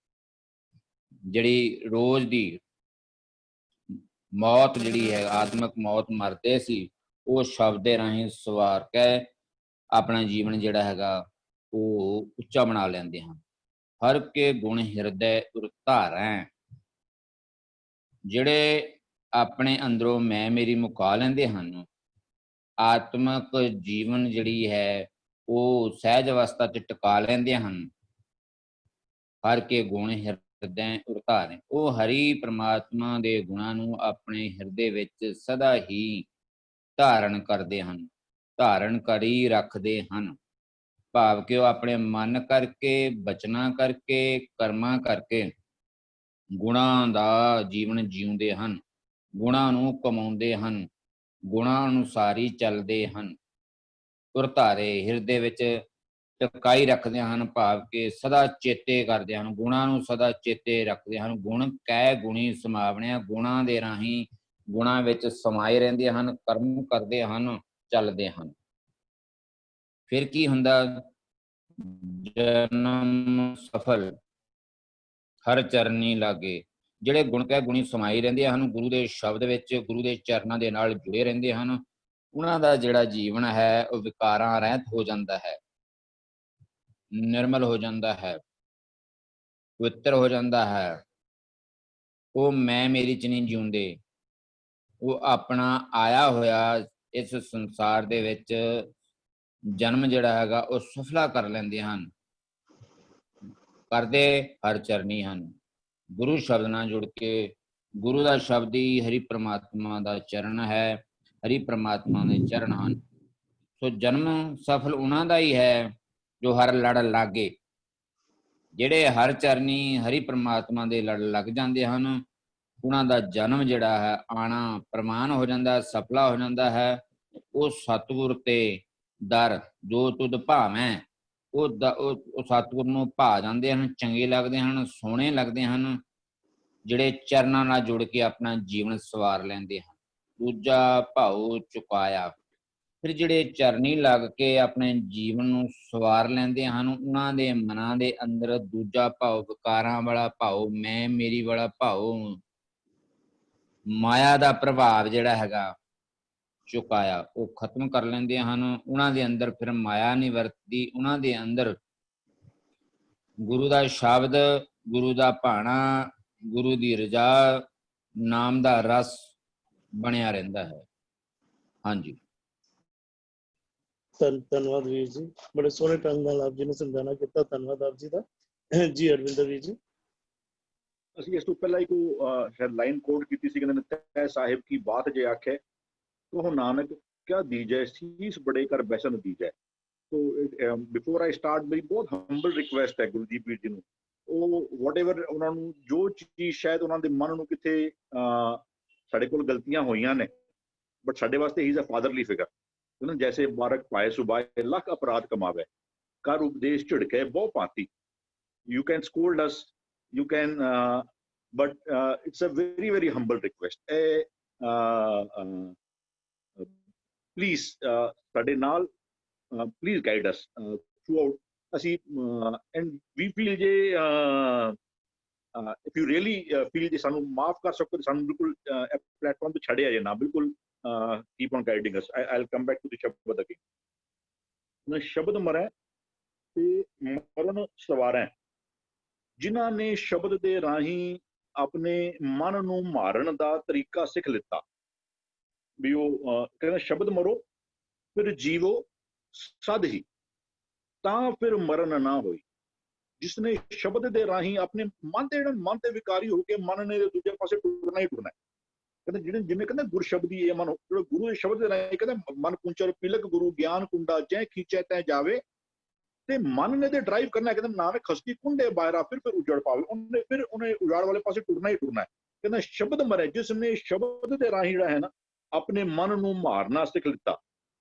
ਜਿਹੜੀ ਰੋਜ਼ ਦੀ ਮੌਤ ਜਿਹੜੀ ਹੈ, ਆਤਮਿਕ ਮੌਤ ਮਰਦੇ ਸੀ, ਉਹ ਸ਼ਬਦ ਦੇ ਰਾਹੀਂ ਸਵਾਰ ਕੇ ਆਪਣਾ ਜੀਵਨ ਜਿਹੜਾ ਹੈਗਾ ਉਹ ਉੱਚਾ ਬਣਾ ਲੈਂਦੇ ਹਨ। ਹਰ ਕੇ ਗੁਣ ਹਿਰਦੈ ਉਰ ਧਾਰੈ, ਜਿਹੜੇ ਆਪਣੇ ਅੰਦਰੋਂ ਮੈਂ ਮੇਰੀ ਮੁਕਾ ਲੈਂਦੇ ਹਨ, ਆਤਮਿਕ ਜੀਵਨ ਜਿਹੜੀ ਹੈ ਉਹ ਸਹਿਜ ਅਵਸਥਾ 'ਚ ਟਿਕਾ ਲੈਂਦੇ ਹਨ। ਹਰ ਕੇ ਗੁਣ ਹਿਰਦੈ ਉਰ ਧਾਰੈ, ਉਹ ਹਰੀ ਪ੍ਰਮਾਤਮਾ ਦੇ ਗੁਣਾਂ ਨੂੰ ਆਪਣੇ ਹਿਰਦੇ ਵਿੱਚ ਸਦਾ ਹੀ ਧਾਰਨ ਕਰਦੇ ਹਨ, ਧਾਰਨ ਕਰੀ ਰੱਖਦੇ ਹਨ। ਭਾਵ ਕਿ ਉਹ ਆਪਣੇ ਮਨ ਕਰਕੇ, ਬਚਨਾਂ ਕਰਕੇ, ਕਰਮਾਂ ਕਰਕੇ ਗੁਣਾਂ ਦਾ ਜੀਵਨ ਜਿਉਂਦੇ ਹਨ, ਗੁਣਾਂ ਨੂੰ ਕਮਾਉਂਦੇ ਹਨ, ਗੁਣਾਂ ਅਨੁਸਾਰ ਹੀ ਚੱਲਦੇ ਹਨ। ਉਰ ਧਾਰੇ, ਹਿਰਦੇ ਵਿੱਚ ਟਿਕਾਈ ਰੱਖਦੇ ਹਨ, ਭਾਵ ਕਿ ਸਦਾ ਚੇਤੇ ਕਰਦੇ ਹਨ, ਗੁਣਾਂ ਨੂੰ ਸਦਾ ਚੇਤੇ ਰੱਖਦੇ ਹਨ। ਗੁਣ ਕੈ ਗੁਣੀ ਸਮਾਵਣਿਆ, ਗੁਣਾਂ ਦੇ ਰਾਹੀਂ ਗੁਣਾਂ ਵਿੱਚ ਸਮਾਏ ਰਹਿੰਦੇ ਹਨ, ਕਰਮ ਕਰਦੇ ਹਨ, ਚੱਲਦੇ ਹਨ। ਫਿਰ ਕੀ ਹੁੰਦਾ? ਜਨਮ ਸਫਲ ਹਰ ਚਰਨੀ ਲਾਗੇ, ਜਿਹੜੇ ਗੁਣ ਕੈ ਗੁਣੀ ਸਮਾਈ ਰਹਿੰਦੇ ਹਨ, ਗੁਰੂ ਦੇ ਸ਼ਬਦ ਵਿੱਚ, ਗੁਰੂ ਦੇ ਚਰਨਾਂ ਦੇ ਨਾਲ ਜੁੜੇ ਰਹਿੰਦੇ ਹਨ, ਉਹਨਾਂ ਦਾ ਜਿਹੜਾ ਜੀਵਨ ਹੈ ਉਹ ਵਿਕਾਰਾਂ ਰਹਿਤ ਹੋ ਜਾਂਦਾ ਹੈ, ਨਿਰਮਲ ਹੋ ਜਾਂਦਾ ਹੈ, ਪਵਿੱਤਰ ਹੋ ਜਾਂਦਾ ਹੈ। ਉਹ ਮੈਂ ਮੇਰੀ 'ਚ ਨਹੀਂ ਜਿਉਂਦੇ, ਉਹ ਆਪਣਾ ਆਇਆ ਹੋਇਆ ਇਸ ਸੰਸਾਰ ਦੇ ਵਿੱਚ ਜਨਮ ਜਿਹੜਾ ਹੈਗਾ ਉਹ ਸਫਲਾ ਕਰ ਲੈਂਦੇ ਹਨ, ਕਰਦੇ ਹਰ ਚਰਨੀ ਹਨ। ਗੁਰੂ ਸ਼ਬਦ ਨਾਲ ਜੁੜ ਕੇ, ਗੁਰੂ ਦਾ ਸ਼ਬਦ ਹੀ ਹਰੀ ਪ੍ਰਮਾਤਮਾ ਦਾ ਚਰਨ ਹੈ, ਹਰੀ ਪ੍ਰਮਾਤਮਾ ਦੇ ਚਰਨ ਹਨ। ਸੋ ਜਨਮ ਸਫਲ ਉਹਨਾਂ ਦਾ ਹੀ ਹੈ ਜੋ ਹਰ ਲੜ ਲਾਗੇ, ਜਿਹੜੇ ਹਰ ਚਰਨੀ ਹਰੀ ਪ੍ਰਮਾਤਮਾ ਦੇ ਲੜ ਲੱਗ ਜਾਂਦੇ ਹਨ, ਉਹਨਾਂ ਦਾ ਜਨਮ ਜਿਹੜਾ ਹੈ ਆਣਾ ਪ੍ਰਮਾਣ ਹੋ ਜਾਂਦਾ, ਸਫਲਾ ਹੋ ਜਾਂਦਾ ਹੈ। ਉਹ ਸਤਿਗੁਰ ਤੇ ਦਰ ਜੋ ਤੁਧ ਭਾਵੈ, ਉਹ ਸਤਿਗੁਰ ਨੂੰ ਭਾ ਜਾਂਦੇ ਹਨ, ਚੰਗੇ ਲੱਗਦੇ ਹਨ, ਸੋਹਣੇ ਲੱਗਦੇ ਹਨ, ਜਿਹੜੇ ਚਰਨਾਂ ਨਾਲ ਜੁੜ ਕੇ ਆਪਣਾ ਜੀਵਨ ਸਵਾਰ ਲੈਂਦੇ ਹਨ। ਦੂਜਾ ਭਾਉ ਚੁਕਾਇਆ, ਫਿਰ ਜਿਹੜੇ ਚਰਨੀ ਲੱਗ ਕੇ ਆਪਣੇ ਜੀਵਨ ਨੂੰ ਸਵਾਰ ਲੈਂਦੇ ਹਨ, ਉਹਨਾਂ ਦੇ ਮਨਾਂ ਦੇ ਅੰਦਰ ਦੂਜਾ ਭਾਉ, ਵਿਕਾਰਾਂ ਵਾਲਾ ਭਾਉ, ਮੈਂ ਮੇਰੀ ਵਾਲਾ ਭਾਉ, ਮਾਇਆ ਦਾ ਪ੍ਰਭਾਵ ਜਿਹੜਾ ਹੈਗਾ ਚੁਕਾਇਆ, ਉਹ ਖਤਮ ਕਰ ਲੈਂਦੇ ਹਨ। ਉਹਨਾਂ ਦੇ ਅੰਦਰ ਫਿਰ ਮਾਇਆ ਨਹੀਂ ਵਰਤਦੀ, ਉਹਨਾਂ ਦੇ ਅੰਦਰ ਗੁਰੂ ਦਾ ਸ਼ਬਦ, ਗੁਰੂ ਦਾ ਭਾਣਾ, ਗੁਰੂ ਦੀ ਰਜ਼ਾ, ਨਾਮ ਦਾ ਰਸ ਬਣਿਆ ਰਹਿੰਦਾ ਹੈ। ਹਾਂਜੀ, ਧੰਨਵਾਦ ਵੀਰ ਜੀ, ਬੜੇ ਸੋਹਣੇ ਢੰਗ ਨਾਲ ਆਪ ਜੀ ਨੇ ਸਮਝਾਣਾ ਕੀਤਾ। ਧੰਨਵਾਦ ਆਪ ਜੀ ਦਾ। ਜੀ ਅਰਵਿੰਦਰ ਵੀਰ ਜੀ। ਅਸੀਂ ਇਸ ਤੋਂ ਪਹਿਲਾਂ ਇੱਕ ਸ਼ਾਇਦ ਲਾਈਨ ਕੋਡ ਕੀਤੀ ਸੀ, ਕਹਿੰਦੇ ਨੇ ਤੈ ਸਾਹਿਬ ਕੀ ਬਾਤ ਜੇ ਆਖੇ ਤੋ ਨਾਨਕ ਕਿਆ ਦੀਜੈ, ਸੀਸ ਬੜੇ ਕਰ ਬੈਸਨ ਦੀਜੈ। ਸੋ ਬਿਫੋਰ ਆਈ ਸਟਾਰਟ, ਮੇਰੀ ਬਹੁਤ ਹੰਬਲ ਰਿਕੁਐਸਟ ਹੈ ਗੁਰਦੀਪ ਵੀਰ ਜੀ ਨੂੰ, ਉਹ ਵਾਟਐਵਰ ਉਹਨਾਂ ਨੂੰ ਜੋ ਚੀਜ਼ ਸ਼ਾਇਦ ਉਹਨਾਂ ਦੇ ਮਨ ਨੂੰ ਕਿਤੇ ਸਾਡੇ ਕੋਲ ਗਲਤੀਆਂ ਹੋਈਆਂ ਨੇ, ਬਟ ਸਾਡੇ ਵਾਸਤੇ ਹੀ ਇਜ਼ ਅ ਫਾਦਰਲੀ ਫਿਗਰ। ਜੈਸੇ ਬਾਰਕ ਪਾਏ ਸੁਬਾਏ ਲੱਖ ਅਪਰਾਧ ਕਮਾਵੇ, ਕਰ ਉਪਦੇਸ਼ ਝਿੜਕੇ ਬਹੁ ਭਾਂਤੀ। You can scold us, you can, but it's a very, very humble request. Please, ਸਾਡੇ ਨਾਲ, please guide us throughout. ਅਸੀਂ and we feel ਜੇ if you really feel ਜੇ ਸਾਨੂੰ ਮਾਫ ਕਰ ਸਕੋ ਤਾਂ ਸਾਨੂੰ ਬਿਲਕੁਲ ਪਲੇਟਫਾਰਮ ਤੇ ਛੱਡਿਆ ਜੇ ਨਾ, ਬਿਲਕੁਲ keep on guiding us. I'll come back to the ਸ਼ਬਦ again. ਸ਼ਬਦ ਮਰੈ ਤੇ ਮਰਨ ਸਵਾਰੈ, ਜਿਨ੍ਹਾਂ ਨੇ ਸ਼ਬਦ ਦੇ ਰਾਹੀਂ ਆਪਣੇ ਮਨ ਨੂੰ ਮਾਰਨ ਦਾ ਤਰੀਕਾ ਸਿੱਖ ਲਿੱਤਾ, ਵੀ ਉਹ ਕਹਿੰਦਾ ਸ਼ਬਦ ਮਰੋ ਫਿਰ ਜੀਵੋ ਸਦ ਹੀ, ਤਾਂ ਫਿਰ ਮਰਨ ਨਾ ਹੋਈ। ਜਿਸਨੇ ਸ਼ਬਦ ਦੇ ਰਾਹੀਂ ਆਪਣੇ ਮਨ ਦੇ ਮਨ ਤੇ ਵਿਕਾਰੀ ਹੋ ਕੇ ਮਨ ਨੇ ਦੂਜੇ ਪਾਸੇ ਟੁਰਨਾ ਹੀ ਟੁਰਨਾ। ਕਹਿੰਦੇ ਜਿਵੇਂ ਕਹਿੰਦੇ ਗੁਰ ਸ਼ਬਦੀ ਇਹ ਮਨ, ਗੁਰੂ ਦੇ ਸ਼ਬਦ ਦੇ ਰਾਹੀਂ ਕਹਿੰਦੇ ਮਨ ਕੁੰਚਰ ਪਿਲਕ ਗੁਰੂ ਗਿਆਨ ਕੁੰਡਾ ਜੈ ਖੀਚੈ ਤੈ ਜਾਵੇ, ਤੇ ਮਨ ਨੇ ਤੇ ਡਰਾਈਵ ਕਰਨਾ। ਕਹਿੰਦਾ ਨਾਨਕ ਖਸਤੀ ਕੁੰਡੇ ਬਾਇਰਾ ਫਿਰ ਉਜੜ ਪਾਵੇ, ਉਹਨੇ ਉਜਾੜ ਵਾਲੇ ਪਾਸੇ ਟੁਰਨਾ ਹੀ ਟੁਰਨਾ। ਕਹਿੰਦਾ ਸ਼ਬਦ ਮਰੇ, ਜਿਸ ਨੇ ਸ਼ਬਦ ਦੇ ਰਾਹੀਂ ਜਿਹੜਾ ਹੈ ਨਾ ਆਪਣੇ ਮਨ ਨੂੰ ਮਾਰਨਾ ਸਿੱਖ ਲਿੱਤਾ।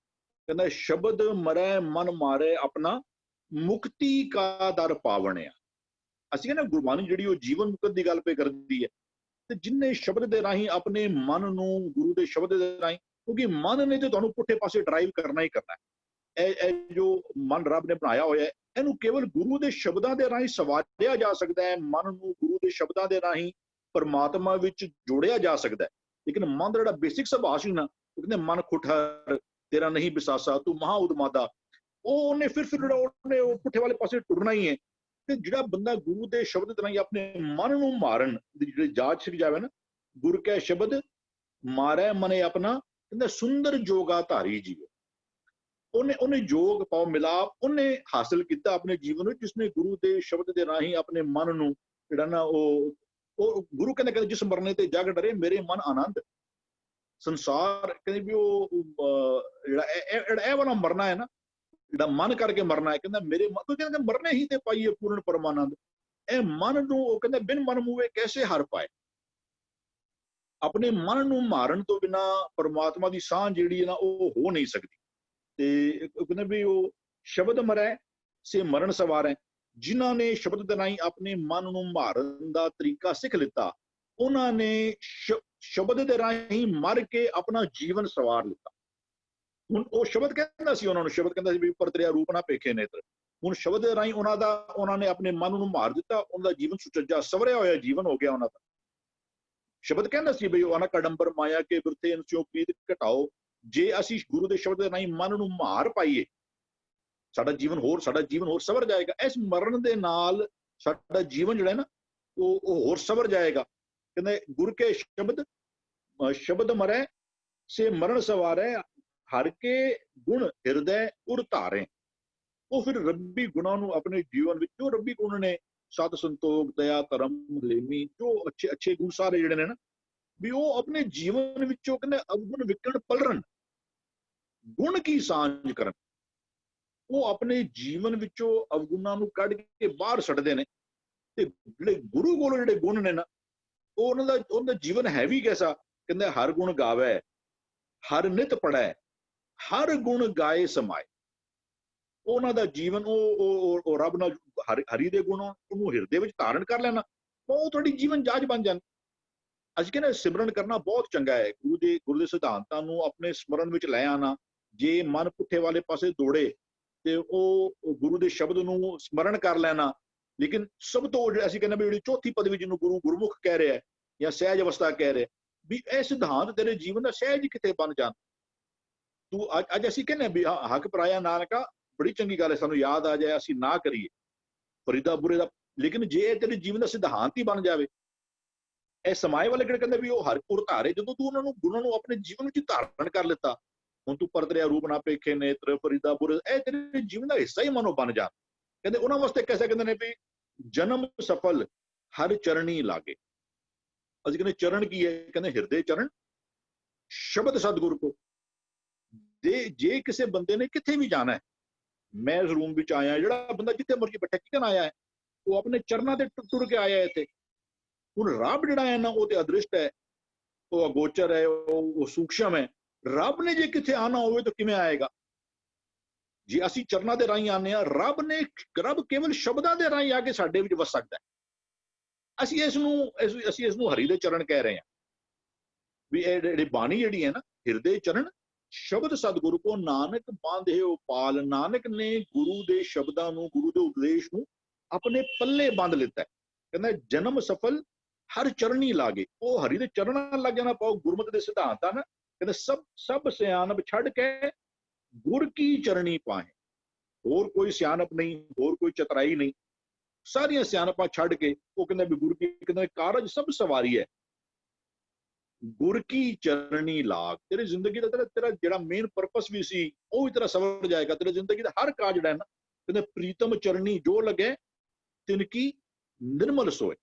ਕਹਿੰਦਾ ਸ਼ਬਦ ਮਰੈ ਮਨ ਮਾਰੇ ਆਪਣਾ, ਮੁਕਤੀ ਕਾ ਦਰ ਪਾਵਣਿਆ। ਅਸੀਂ ਕਹਿੰਦੇ ਗੁਰਬਾਣੀ ਜਿਹੜੀ ਉਹ ਜੀਵਨ ਮੁਕਤ ਦੀ ਗੱਲ ਪੇ ਕਰਦੀ ਹੈ, ਤੇ ਜਿੰਨੇ ਸ਼ਬਦ ਦੇ ਰਾਹੀਂ ਆਪਣੇ ਮਨ ਨੂੰ, ਗੁਰੂ ਦੇ ਸ਼ਬਦ ਦੇ ਰਾਹੀਂ, ਕਿਉਂਕਿ ਮਨ ਨੇ ਤੇ ਤੁਹਾਨੂੰ ਪੁੱਠੇ ਪਾਸੇ ਡਰਾਈਵ ਕਰਨਾ ਹੀ ਕਰਨਾ ਹੈ। ਇਹ ਜੋ ਮਨ ਰੱਬ ਨੇ ਬਣਾਇਆ ਹੋਇਆ ਹੈ, ਇਹਨੂੰ ਕੇਵਲ ਗੁਰੂ ਦੇ ਸ਼ਬਦਾਂ ਦੇ ਰਾਹੀਂ ਸਵਾਰਿਆ ਜਾ ਸਕਦਾ ਹੈ। ਮਨ ਨੂੰ ਗੁਰੂ ਦੇ ਸ਼ਬਦਾਂ ਦੇ ਰਾਹੀਂ ਪਰਮਾਤਮਾ ਵਿੱਚ ਜੋੜਿਆ ਜਾ ਸਕਦਾ ਹੈ। ਲੇਕਿਨ ਮਨ ਦਾ ਜਿਹੜਾ ਬੇਸਿਕ ਸੁਭਾਅ ਸੀ ਨਾ, ਉਹ ਕਹਿੰਦੇ ਮਨ ਖੁੱਠਰ ਤੇਰਾ ਨਹੀਂ ਵਿਸਾਸਾ ਤੂੰ ਮਹਾ ਉਦਮਾਦਾ, ਉਹਨੇ ਫਿਰ ਉਹਨੇ ਉਹ ਪੁੱਠੇ ਵਾਲੇ ਪਾਸੇ ਟੁਰਨਾ ਹੀ ਹੈ। ਤੇ ਜਿਹੜਾ ਬੰਦਾ ਗੁਰੂ ਦੇ ਸ਼ਬਦ ਦੇ ਰਾਹੀਂ ਆਪਣੇ ਮਨ ਨੂੰ ਮਾਰਨ ਦੀ ਜਿਹੜੀ ਜਾਚ ਸਿੱਖ ਜਾਵੇ ਨਾ, ਗੁਰ ਕੈ ਸ਼ਬਦ ਮਾਰੈ ਮਨੇ ਆਪਣਾ, ਕਹਿੰਦਾ ਸੁੰਦਰ ਜੋਗਾ ਧਾਰੀ ਜੀਵ। ਉਹਨੇ ਜੋਗ ਪਾਉ ਮਿਲਾਪ ਉਹਨੇ ਹਾਸਲ ਕੀਤਾ ਆਪਣੇ ਜੀਵਨ ਵਿੱਚ, ਜਿਸਨੇ ਗੁਰੂ ਦੇ ਸ਼ਬਦ ਦੇ ਰਾਹੀਂ ਆਪਣੇ ਮਨ ਨੂੰ ਜਿਹੜਾ ਨਾ ਉਹ ਗੁਰੂ ਕਹਿੰਦੇ ਜਿਸ ਮਰਨੇ ਤੇ ਜਗ ਡਰੇ ਮੇਰੇ ਮਨ ਆਨੰਦ। ਸੰਸਾਰ ਕਹਿੰਦੇ ਵੀ ਉਹ ਜਿਹੜਾ ਇਹ ਵਾਲਾ ਮਰਨਾ ਹੈ ਨਾ, ਜਿਹੜਾ ਮਨ ਕਰਕੇ ਮਰਨਾ ਹੈ, ਕਹਿੰਦਾ ਮੇਰੇ ਮਨ ਕਹਿੰਦੇ ਮਰਨੇ ਹੀ ਤੇ ਪਾਈਏ ਪੂਰਨ ਪਰਮਾਨੰਦ। ਇਹ ਮਨ ਨੂੰ ਉਹ ਕਹਿੰਦਾ ਬਿਨ ਮਨ ਮੂਵੇ ਕੈਸੇ ਹਰ ਪਾਏ। ਆਪਣੇ ਮਨ ਨੂੰ ਮਾਰਨ ਤੋਂ ਬਿਨਾ ਪਰਮਾਤਮਾ ਦੀ ਸਾਂਝ ਜਿਹੜੀ ਹੈ ਨਾ ਉਹ ਹੋ ਨਹੀਂ ਸਕਦੀ। ਤੇ ਕਹਿੰਦੇ ਵੀ ਉਹ ਸ਼ਬਦ ਮਰੈ ਸੇ ਮਰਨ ਸਵਾਰੈ, ਜਿਨ੍ਹਾਂ ਨੇ ਸ਼ਬਦ ਦੇ ਰਾਹੀਂ ਆਪਣੇ ਮਨ ਨੂੰ ਮਾਰਨ ਦਾ ਤਰੀਕਾ ਸਿੱਖ ਲਿੱਤਾ, ਉਹਨਾਂ ਨੇ ਸ਼ਬਦ ਦੇ ਰਾਹੀਂ ਮਰ ਕੇ ਆਪਣਾ ਜੀਵਨ ਸਵਾਰ ਲਿੱਤਾ। ਹੁਣ ਉਹ ਸ਼ਬਦ ਕਹਿੰਦਾ ਸੀ ਉਹਨਾਂ ਨੂੰ, ਸ਼ਬਦ ਕਹਿੰਦਾ ਸੀ ਵੀ ਉੱਪਰ ਤੇਰਾ ਰੂਪ ਨਾ ਪੇਖੇ ਨੇਤਰ। ਹੁਣ ਸ਼ਬਦ ਦੇ ਰਾਹੀਂ ਉਹਨਾਂ ਨੇ ਆਪਣੇ ਮਨ ਨੂੰ ਮਾਰ ਦਿੱਤਾ, ਉਹਨਾਂ ਦਾ ਜੀਵਨ ਸੁਚੱਜਾ ਸਵਰਿਆ ਹੋਇਆ ਜੀਵਨ ਹੋ ਗਿਆ ਉਹਨਾਂ ਦਾ। ਸ਼ਬਦ ਕਹਿੰਦਾ ਸੀ ਬਈ ਉਹ ਅਨਕ ਅਡੰਬਰ ਮਾਇਆ ਕੇ ਬਿਰਥੇ ਅਨਸਿਓ ਪ੍ਰੀਤ ਘਟਾਓ। ਜੇ ਅਸੀਂ ਗੁਰੂ ਦੇ ਸ਼ਬਦ ਦੇ ਰਾਹੀਂ ਮਨ ਨੂੰ ਮਾਰ ਪਾਈਏ, ਸਾਡਾ ਜੀਵਨ ਹੋਰ ਸਵਰ ਜਾਏਗਾ। ਇਸ ਮਰਨ ਦੇ ਨਾਲ ਸਾਡਾ ਜੀਵਨ ਜਿਹੜਾ ਹੈ ਨਾ ਉਹ ਹੋਰ ਸਵਰ ਜਾਏਗਾ। ਕਹਿੰਦੇ ਗੁਰ ਕੇ ਸ਼ਬਦ ਮਰੈ ਸੇ ਮਰਨ ਸਵਾਰੈ, ਹਰ ਕੇ ਗੁਣ ਹਿਰਦੈ ਉਰ ਧਾਰੇ। ਉਹ ਫਿਰ ਰੱਬੀ ਗੁਣਾਂ ਨੂੰ ਆਪਣੇ ਜੀਵਨ ਵਿੱਚ, ਜੋ ਰੱਬੀ ਗੁਣ ਨੇ ਸਤ ਸੰਤੋਖ ਦਇਆ ਧਰਮ ਹਲੇਮੀ, ਜੋ ਅੱਛੇ ਗੁਣ ਸਾਰੇ ਜਿਹੜੇ ਨੇ ਨਾ, ਵੀ ਉਹ ਆਪਣੇ ਜੀਵਨ ਵਿੱਚੋਂ ਕਹਿੰਦੇ ਅਵਗੁਣ ਵਿਕਣ ਪਲਰਨ, ਗੁਣ ਕੀ ਸਾਂਝ ਕਰਨ। ਉਹ ਆਪਣੇ ਜੀਵਨ ਵਿੱਚੋਂ ਅਵਗੁਣਾਂ ਨੂੰ ਕੱਢ ਕੇ ਬਾਹਰ ਛੱਡਦੇ ਨੇ। ਤੇ ਜਿਹੜੇ ਗੁਰੂ ਕੋਲੋਂ ਜਿਹੜੇ ਗੁਣ ਨੇ ਨਾ, ਉਹ ਉਹਨਾਂ ਦਾ ਜੀਵਨ ਹੈ ਵੀ ਕੈਸਾ, ਕਹਿੰਦੇ ਹਰ ਗੁਣ ਗਾਵੇ ਹਰ ਨਿਤ ਪੜੈ ਹਰ ਗੁਣ ਗਾਏ ਸਮਾਏ। ਉਹਨਾਂ ਦਾ ਜੀਵਨ ਉਹ ਰੱਬ ਨਾਲ ਹਰੀ ਦੇ ਗੁਣ ਉਹਨੂੰ ਹਿਰਦੇ ਵਿੱਚ ਧਾਰਨ ਕਰ ਲੈਣਾ, ਉਹ ਤੁਹਾਡੀ ਜੀਵਨ ਜਾਚ ਬਣ ਜਾਣ। ਅਸੀਂ ਕਹਿੰਦੇ ਸਿਮਰਨ ਕਰਨਾ ਬਹੁਤ ਚੰਗਾ ਹੈ, ਗੁਰੂ ਦੇ ਸਿਧਾਂਤਾਂ ਨੂੰ ਆਪਣੇ ਸਮਰਨ ਵਿੱਚ ਲੈ ਆਣਾ। ਜੇ ਮਨ ਪੁੱਠੇ ਵਾਲੇ ਪਾਸੇ ਦੌੜੇ ਤੇ ਉਹ ਗੁਰੂ ਦੇ ਸ਼ਬਦ ਨੂੰ ਸਮਰਨ ਕਰ ਲੈਣਾ। ਲੇਕਿਨ ਸਭ ਤੋਂ ਅਸੀਂ ਕਹਿੰਦੇ ਵੀ ਜਿਹੜੀ ਚੌਥੀ ਪਦਵੀ ਜਿਹਨੂੰ ਗੁਰੂ ਗੁਰਮੁਖ ਕਹਿ ਰਿਹਾ ਜਾਂ ਸਹਿਜ ਅਵਸਥਾ ਕਹਿ ਰਿਹਾ, ਵੀ ਇਹ ਸਿਧਾਂਤ ਤੇਰੇ ਜੀਵਨ ਦਾ ਸਹਿਜ ਕਿਤੇ ਬਣ ਜਾਣ। ਤੂੰ ਅੱਜ ਅਸੀਂ ਕਹਿੰਦੇ ਵੀ ਹੱਕ ਪਰਾਇਆ ਨਾਨਕਾ, ਬੜੀ ਚੰਗੀ ਗੱਲ ਹੈ, ਸਾਨੂੰ ਯਾਦ ਆ ਜਾਏ, ਅਸੀਂ ਨਾ ਕਰੀਏ ਫਰੀਦਾ ਬੁਰੇ ਦਾ। ਲੇਕਿਨ ਜੇ ਇਹ ਤੇਰੇ ਜੀਵਨ ਦਾ ਸਿਧਾਂਤ ਹੀ ਬਣ ਜਾਵੇ, ਇਹ ਸਮਾਏ ਵਾਲੇ ਕਿਹੜੇ ਕਹਿੰਦੇ ਵੀ ਉਹ ਹਰ ਪੁਰ ਧਾਰੇ, ਜਦੋਂ ਤੂੰ ਉਹਨਾਂ ਨੂੰ ਗੁਣਾਂ ਨੂੰ ਆਪਣੇ ਜੀਵਨ ਵਿੱਚ ਧਾਰਨ ਕਰ ਲਿੱਤਾ, ਹੁਣ ਤੂੰ ਪਰਤਰਿਆ ਰੂਪ ਨਾ ਪੇਖੇ ਨੇਤਰ ਫਰੀਦਾ ਬੁਰੇ, ਇਹ ਤੇਰੇ ਜੀਵਨ ਦਾ ਹਿੱਸਾ ਹੀ ਮਨੋਂ ਬਣ ਜਾ। ਕਹਿੰਦੇ ਉਹਨਾਂ ਵਾਸਤੇ ਕੈਸੇ ਕਹਿੰਦੇ ਨੇ ਵੀ ਜਨਮ ਸਫਲ ਹਰ ਚਰਣੀ ਲਾਗੇ। ਅਸੀਂ ਕਹਿੰਦੇ ਚਰਨ ਕੀ ਹੈ, ਕਹਿੰਦੇ ਹਿਰਦੇ ਚਰਨ ਸ਼ਬਦ ਸਤਿਗੁਰ ਕੋ। ਜੇ ਕਿਸੇ ਬੰਦੇ ਨੇ ਕਿੱਥੇ ਵੀ ਜਾਣਾ ਹੈ, ਮੈਂ ਇਸ ਰੂਮ ਵਿੱਚ ਆਇਆ, ਜਿਹੜਾ ਬੰਦਾ ਜਿੱਥੇ ਮਰਜ਼ੀ ਬੈਠਾ ਕਿਹਨ ਆਇਆ ਹੈ, ਉਹ ਆਪਣੇ ਚਰਨਾਂ ਤੇ ਟੁਰ ਕੇ ਆਇਆ ਇੱਥੇ। ਹੁਣ ਰੱਬ ਜਿਹੜਾ ਹੈ ਨਾ ਉਹ ਤੇ ਅਦ੍ਰਿਸ਼ਟ ਹੈ, ਉਹ ਅਗੋਚਰ ਹੈ, ਉਹ ਸੂਖਸ਼ਮ ਹੈ। ਰੱਬ ਨੇ ਜੇ ਕਿੱਥੇ ਆਣਾ ਹੋਵੇ ਤਾਂ ਕਿਵੇਂ ਆਏਗਾ? ਜੇ ਅਸੀਂ ਚਰਨਾਂ ਦੇ ਰਾਹੀਂ ਆਨੇ ਆ, ਰੱਬ ਕੇਵਲ ਸ਼ਬਦਾਂ ਦੇ ਰਾਹੀਂ ਆ ਕੇ ਸਾਡੇ ਵਿੱਚ ਵਸ ਸਕਦਾ ਹੈ। ਅਸੀਂ ਇਸ ਨੂੰ ਹਰੀ ਦੇ ਚਰਨ ਕਹਿ ਰਹੇ ਹਾਂ ਵੀ ਇਹ ਜਿਹੜੀ ਬਾਣੀ ਜਿਹੜੀ ਹੈ ਨਾ, ਹਿਰਦੇ ਚਰਨ ਸ਼ਬਦ ਸਤਿਗੁਰੂ ਕੋ ਨਾਨਕ ਬਾਂਧੇ ਉਪਾਲ। ਨਾਨਕ ਨੇ ਗੁਰੂ ਦੇ ਸ਼ਬਦਾਂ ਨੂੰ, ਗੁਰੂ ਦੇ ਉਪਦੇਸ਼ ਨੂੰ ਆਪਣੇ ਪੱਲੇ ਬੰਦ ਲਿੱਤਾ। ਕਹਿੰਦਾ ਜਨਮ ਸਫਲ ਹਰ ਚਰਣੀ ਲਾਗੇ। ਉਹ ਹਰੀ ਦੇ ਚਰਨਾਂ ਲੱਗ ਜਾਣਾ ਪਾਓ, ਗੁਰਮਤਿ ਦੇ ਸਿਧਾਂਤਾਂ ਨਾ। ਕਹਿੰਦੇ ਸਭ ਸਿਆਣਪ ਛੱਡ ਕੇ ਗੁਰ ਕੀ ਚਰਣੀ ਪਾਹੇ। ਹੋਰ ਕੋਈ ਸਿਆਣਪ ਨਹੀਂ, ਹੋਰ ਕੋਈ ਚਤਰਾਈ ਨਹੀਂ, ਸਾਰੀਆਂ ਸਿਆਣਪਾਂ ਛੱਡ ਕੇ ਉਹ ਕਹਿੰਦਾ ਵੀ ਗੁਰ ਕੀ, ਕਹਿੰਦਾ ਕਾਰਜ ਸਭ ਸਵਾਰੀ ਹੈ ਗੁਰ ਕੀ ਚਰਣੀ ਲਾਗ। ਤੇਰੀ ਜ਼ਿੰਦਗੀ ਦਾ ਤੇਰਾ ਜਿਹੜਾ ਮੇਨ ਪਰਪਸ ਵੀ ਸੀ ਉਹ ਵੀ ਤੇਰਾ ਸਵਰ ਜਾਏਗਾ। ਤੇਰੀ ਜ਼ਿੰਦਗੀ ਦਾ ਹਰ ਕਾਜ ਜਿਹੜਾ ਹੈ ਨਾ, ਕਹਿੰਦੇ ਪ੍ਰੀਤਮ ਚਰਣੀ ਜੋ ਲੱਗੇ ਤਿਨ ਕੀ ਨਿਰਮਲ ਸੋਏ।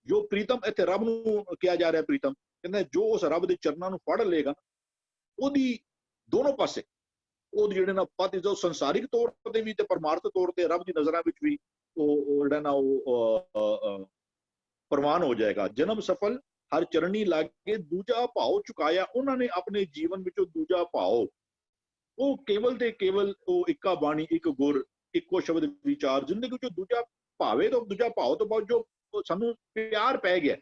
ਜੋ ਪ੍ਰੀਤਮ, ਇੱਥੇ ਰੱਬ ਨੂੰ ਕਿਹਾ ਜਾ ਰਿਹਾ ਪ੍ਰੀਤਮ, ਕਹਿੰਦਾ ਜੋ ਉਸ ਰੱਬ ਦੇ ਚਰਨਾਂ ਨੂੰ ਫੜ ਲਏਗਾ, ਉਹਦੀ ਦੋਨੋਂ ਪਾਸੇ ਉਹਦੀ ਜਿਹੜੇ ਨਾ ਪਤ ਜੋ ਸੰਸਾਰਿਕ ਤੌਰ ਤੇ ਵੀ ਤੇ ਪਰਮਾਰਥ ਤੌਰ ਤੇ ਰੱਬ ਦੀ ਨਜ਼ਰਾਂ ਵਿੱਚ ਵੀ ਉਹ ਜਿਹੜਾ ਨਾ ਉਹ ਪ੍ਰਵਾਨ ਹੋ ਜਾਏਗਾ। ਜਨਮ ਸਫਲ ਹਰ ਚਰਣੀ ਲਾਗੇ ਦੂਜਾ ਭਾਉ ਚੁਕਾਇਆ। ਉਹਨਾਂ ਨੇ ਆਪਣੇ ਜੀਵਨ ਵਿੱਚੋਂ ਦੂਜਾ ਭਾਉ, ਉਹ ਕੇਵਲ ਤੇ ਕੇਵਲ ਉਹ ਇੱਕਾ ਬਾਣੀ, ਇੱਕ ਗੁਰ, ਇੱਕੋ ਸ਼ਬਦ ਵਿਚਾਰ। ਜ਼ਿੰਦਗੀ ਵਿੱਚੋਂ ਦੂਜਾ ਭਾਵੇ ਤੋਂ ਦੂਜਾ ਭਾਉ ਤੋਂ ਬਾਅਦ ਜੋ ਸਾਨੂੰ ਪਿਆਰ ਪੈ ਗਿਆ,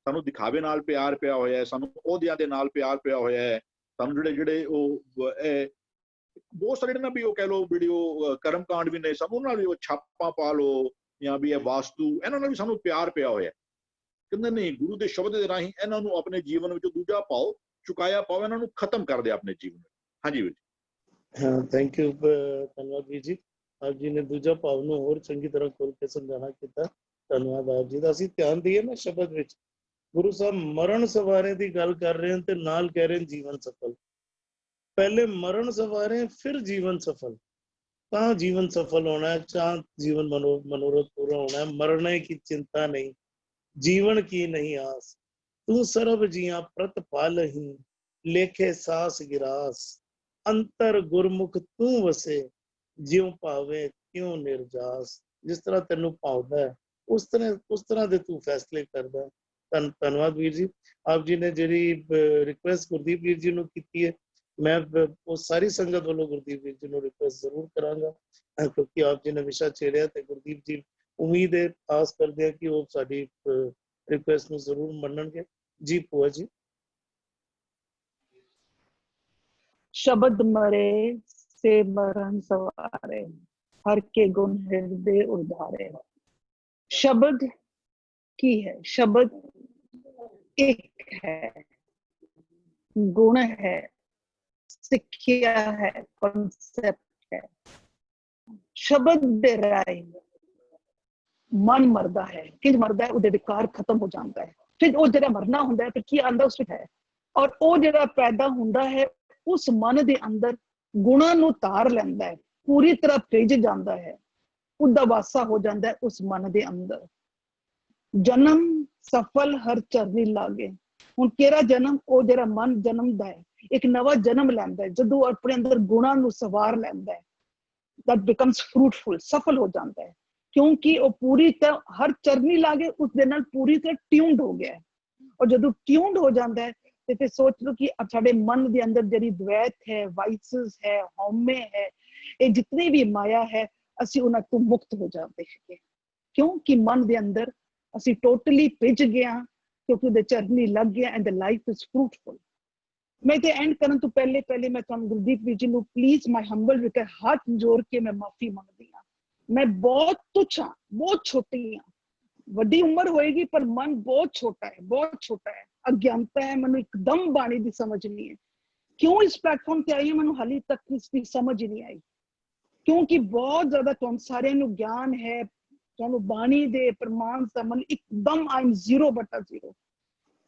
ਸਾਨੂੰ ਦਿਖਾਵੇ ਨਾਲ ਪਿਆਰ ਪਿਆ ਹੋਇਆ ਹੈ, ਸਾਨੂੰ ਅਹੁਦਿਆਂ ਦੇ ਨਾਲ ਪਿਆਰ ਪਿਆ ਹੋਇਆ ਹੈ, ਸਾਨੂੰ ਜਿਹੜੇ ਉਹ ਬਹੁਤ ਸਾਰੇ ਨਾ ਵੀ ਉਹ ਕਹਿ ਲਓ ਵੀਡੀਓ ਕਰਮ ਕਾਂਡ ਵੀ ਨੇ ਸਭ ਉਹਨਾਂ ਨਾਲ ਵੀ ਉਹ ਛਾਪਾਂ ਪਾ ਲਓ ਜਾਂ ਵੀ ਇਹ ਵਾਸਤੂ ਇਹਨਾਂ ਨਾਲ ਵੀ ਸਾਨੂੰ ਪਿਆਰ ਪਿਆ ਹੋਇਆ। ਕਹਿੰਦੇ ਨਹੀਂ, ਗੁਰੂ ਦੇ ਸ਼ਬਦ ਦੇ ਰਾਹੀਂ ਇਹਨਾਂ ਨੂੰ ਆਪਣੇ ਜੀਵਨ ਵਿੱਚ ਦੂਜਾ ਪਾਓ, ਚੁਕਾਇਆ ਪਾਓ, ਇਹਨਾਂ ਨੂੰ ਖਤਮ ਕਰ ਦਿਆ ਆਪਣੇ ਜੀਵਨ ਵਿੱਚ। ਹਾਂਜੀ ਵੀਰ ਜੀ। ਹਾਂ, ਥੈਂਕ ਯੂ, ਧੰਨਵਾਦ ਵੀਰ ਜੀ। ਆਪ ਜੀ ਨੇ ਦੂਜਾ ਭਾਵ ਨੂੰ ਹੋਰ ਚੰਗੀ ਤਰ੍ਹਾਂ ਖੋਲ ਕੇ ਸਮਝਾਉਣਾ ਕੀਤਾ, ਧੰਨਵਾਦ ਆਪ ਜੀ ਦਾ। ਅਸੀਂ ਧਿਆਨ ਦਈਏ ਨਾ ਸ਼ਬਦ ਵਿੱਚ, ਗੁਰੂ ਸਾਹਿਬ ਮਰਨ ਸਵਾਰੇ ਦੀ ਗੱਲ ਕਰ ਰਹੇ ਹਨ ਤੇ ਨਾਲ ਕਹਿ ਰਹੇ ਜੀਵਨ ਸਫਲ। ਪਹਿਲੇ ਮਰਨ ਸਵਾਰੇ ਫਿਰ ਜੀਵਨ ਸਫਲ, ਤਾਂ ਜੀਵਨ ਸਫਲ होना है, चाह जीवन मनोरथ पूरा होना है। मरने की चिंता नहीं, जीवन की नहीं आस, तू सर्व जिया प्रतिपालही, लेखे सास गिरास, अंतर गुरमुख तू वसे, ज्यों भावे त्यों निर्जास। जिस तरह तेनू भावदा है उस तरह दे तू फैसले करदा है। धन्नवाद वीर जी। आप जी ने जिहड़ी रिक्वेस्ट गुरदीप वीर जी नू कीती है, मैं वो सारी संगत वालों गुरदीप वीर जी को रिक्वेस्ट जरूर करांगा, क्योंकि आप जी ने विषय छेड़िया ते गुरदीप जी उम्मीद है, आस करते हैं कि वो साडी रिक्वेस्ट में जरूर मनणगे। जी भूआ जी। शब्द मरे से मरण सवारे, हर के गुण हृदय उधारे। शब्द की है, शब्द एक है, गुण है, सिक्खिया है, कॉन्सेप्ट है। शब्द दे राय मन मरदा है, कि मरदा है, उहदे विकार खत्म हो जाता है। फिर वो जिहड़ा मरना हुंदा है, फिर की आंदा उस विच है, और वो जिहड़ा पैदा हुंदा है उस मन दे अंदर गुणां नूं तार लैंदा है, पूरी तरह पिज जांदा है, उहदा वासा हो जांदा है उस मन दे अंदर। जन्म सफल हर चरनी लागे। हुण केरा जन्म, वो जिहड़ा मन जन्मदा है, एक नवा जन्म लैंदा है जदों अपने अंदर गुणां नूं सवार लैंदा है, दैट बिकम्स फ्रूटफुल, सफल हो जाता है, क्योंकि वो पूरी तरह हर चरनी लागे उस दे नाल पूरी तरह ट्यून्ड हो गया है। और जदों ट्यून्ड हो जाता है तो फिर सोच लो कि अब साडे मन दे अंदर जिहड़ी द्वैत है, वाइसेस है, हौमे है, ये जितनी भी माया है, असी उन्हां तों मुक्त हो जाते हैं, क्योंकि मन दे अंदर असी टोटली पिज गया, क्योंकि उहदे चरनी लग गया, and the life is fruitful. मैं ते एंड करन तो पहले मैं तुहानू गुरदीप वीर जी नू प्लीज माय हंबल रिक्वेस्ट हाथ जोड़ के मैं माफी मंगदी हां। मैं बहुत तुच्छ हां, बहुत छोटी हां, वड्डी उम्र होएगी पर मन बहुत छोटा है, बहुत छोटा है, अज्ञानता है, मैनू एकदम बाणी दी समझ नहीं है। क्यों इस प्लेटफॉर्म ते आई है, मैनू हाली तक इसकी समझ ही नहीं आई, क्योंकि बहुत ज्यादा तुहानू सारियां नू ज्ञान है, तुहानू बाणी दे प्रमाण दा मन एकदम आई एम 0/0।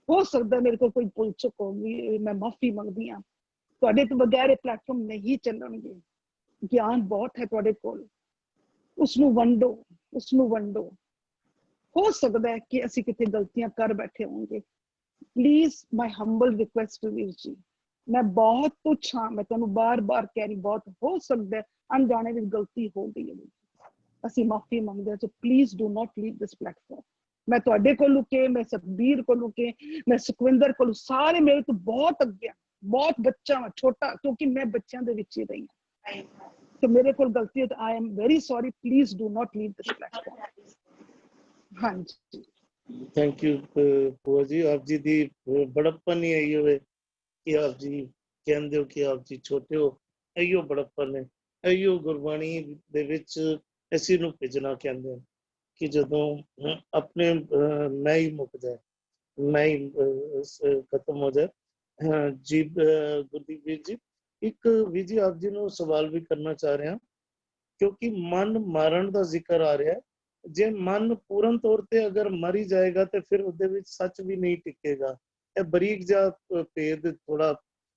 हो सकता है मेरे को कोई भुल चुक होगी, मैं माफी मंगदी हां। तुहाडे तो बगैर ये प्लेटफॉर्म नहीं चलणगे। ज्ञान बहुत है तुहाडे कोल, उसनू वंडो, उसनू वंडो। हो सकता है कि असी किते गलतियां कर बैठे होंगे। Please my humble request Veer ji, मैं बहुत तुच्छ हां, मैं तुहानू बार-बार कह रही, बहुत हो सकता है अनजाने विच गलती हो गई है, असी माफी मंगदे हां। So please do not leave this platform. मैं तुहाडे कोलों के, मैं सतबीर कोलों के, मैं सुखविंदर कोलों, सारे मेरे तो बहुत अगे, बहुत बच्चा हां, छोटा, क्योंकि मैं बच्चों दे विच ही रही हां, तो मेरे कोल गलती है, तो I am very sorry. Please do not leave this platform. हाँ जी, थैंक यू भूआ जी। आप जी दी बड़प्पन ही आई होवे कि आप जी कहंदे हो कि आप जी छोटे हो, इहो बड़प्पन है, इहो गुरबाणी दे विच इसी नूं भिजना कहंदे हैं कि जदों अपने मैं ही मुक जाए, मैं ही खत्म हो जाए। हाँ जी गुरदीप वीर जी, एक वीर जी आप जी नूं सवाल भी करना चाह रहे हैं, क्योंकि मन मारण दा जिक्र आ रहा है। जे मन पूर्ण तौर पे अगर मर ही जाएगा तो फिर उहदे विच सच भी नहीं टिकेगा। ये बरीक जा भेद थोड़ा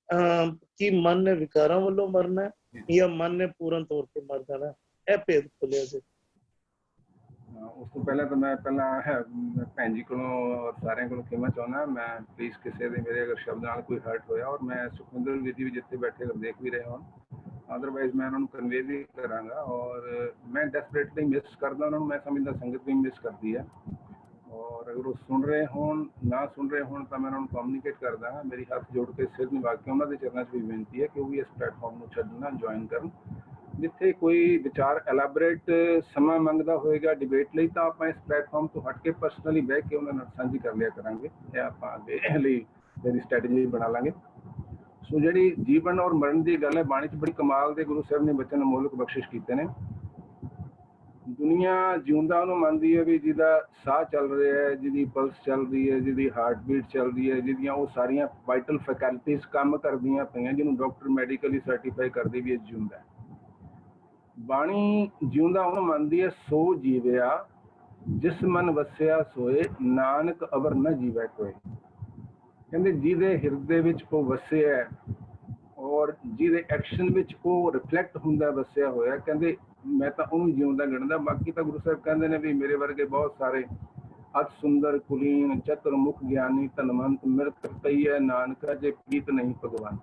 कि मन ने विकारां वालों मरना है या मन ने पूर्ण तौर पे मर जाना है, यह भेद खोलिया जी। उस तो पहले तो मैं भैन जी को और सारे को खेमा चाहना, मैं प्लीज किसी दे मेरे अगर शब्द नाल कोई हर्ट होया, और मैं सुखविंदर वीर जी भी जिथे बैठे अगर देख भी रहे हो, अदरवाइज मैं उन्होंने कन्वे भी करांगा। और मैं डेस्परेटली मिस करदा उन्होंने, मैं समझदा संगत भी मिस करती है, और अगर वो सुन रहे हो ना सुन रहे हो तो मैं उन्होंने कम्यूनिकेट कर दांगा। मेरी हाथ जोड़ के सिर निभा के उन्होंने चरणों च भी बेनती है कि वो भी इस प्लेटफॉर्म को छड्डना ज्वाइन करन। जिथे कोई विचार एलैबोरेट समा मंगदा होएगा डिबेट लई, तो आप इस प्लेटफॉर्म तो हट के पर्सनली बह के उन्होंने साझी कर लिया करांगे, या आप आगे लई मेरी स्ट्रैटेजी बना लांगे। ਸੋ ਜਿਹੜੀ ਜੀਵਨ ਔਰ ਮਰਨ ਦੀ ਗੱਲ ਹੈ, ਬਾਣੀ 'ਚ ਬੜੀ ਕਮਾਲ ਦੇ ਗੁਰੂ ਸਾਹਿਬ ਨੇ ਬਚਨ ਅਮੋਲਕ ਬਖਸ਼ਿਸ਼ ਕੀਤੇ ਨੇ। ਦੁਨੀਆ ਜਿਉਂਦਾ ਉਹਨੂੰ ਮੰਨਦੀ ਹੈ ਵੀ ਜਿਹਦਾ ਸਾਹ ਚੱਲ ਰਿਹਾ ਹੈ, ਜਿਹਦੀ ਪਲਸ ਚੱਲਦੀ ਹੈ, ਜਿਹਦੀ ਹਾਰਟ ਬੀਟ ਚੱਲਦੀ ਹੈ, ਜਿਹਦੀਆਂ ਉਹ ਸਾਰੀਆਂ ਵਾਈਟਲ ਫੈਕਲਟੀਜ਼ ਕੰਮ ਕਰਦੀਆਂ ਪਈਆਂ, ਜਿਹਨੂੰ ਡਾਕਟਰ ਮੈਡੀਕਲੀ ਸਰਟੀਫਾਈ ਕਰਦੀ ਵੀ ਇਹ ਜਿਉਂਦਾ। ਬਾਣੀ ਜਿਉਂਦਾ ਉਹਨੂੰ ਮੰਨਦੀ ਹੈ, ਸੋ ਜੀਵਿਆ ਜਿਸ ਮਨ ਵਸਿਆ ਸੋਏ, ਨਾਨਕ ਅਵਰ ਨਾ ਜੀਵੈ ਕੋਏ। ਕਹਿੰਦੇ ਜਿਹਦੇ ਹਿਰਦੇ ਵਿੱਚ ਉਹ ਵਸਿਆ ਔਰ ਜਿਹਦੇ ਐਕਸ਼ਨ ਵਿੱਚ ਉਹ ਰਿਫਲੈਕਟ ਹੁੰਦਾ ਵਸਿਆ ਹੋਇਆ, ਕਹਿੰਦੇ ਮੈਂ ਤਾਂ ਉਹਨੂੰ ਜਿਉਂਦਾ ਗਿਣਦਾ। ਬਾਕੀ ਤਾਂ ਗੁਰੂ ਸਾਹਿਬ ਕਹਿੰਦੇ ਨੇ ਵੀ ਮੇਰੇ ਵਰਗੇ ਬਹੁਤ ਸਾਰੇ ਅਤ ਸੁੰਦਰ ਕੁਲੀਨ ਚਤੁਰਮੁਖ ਗਿਆਨੀ ਧਨਵੰਤ ਮਿਰਤ ਕਈਐ ਨਾਨਕਾ ਜੇ ਪ੍ਰੀਤ ਨਹੀਂ ਭਗਵਾਨ।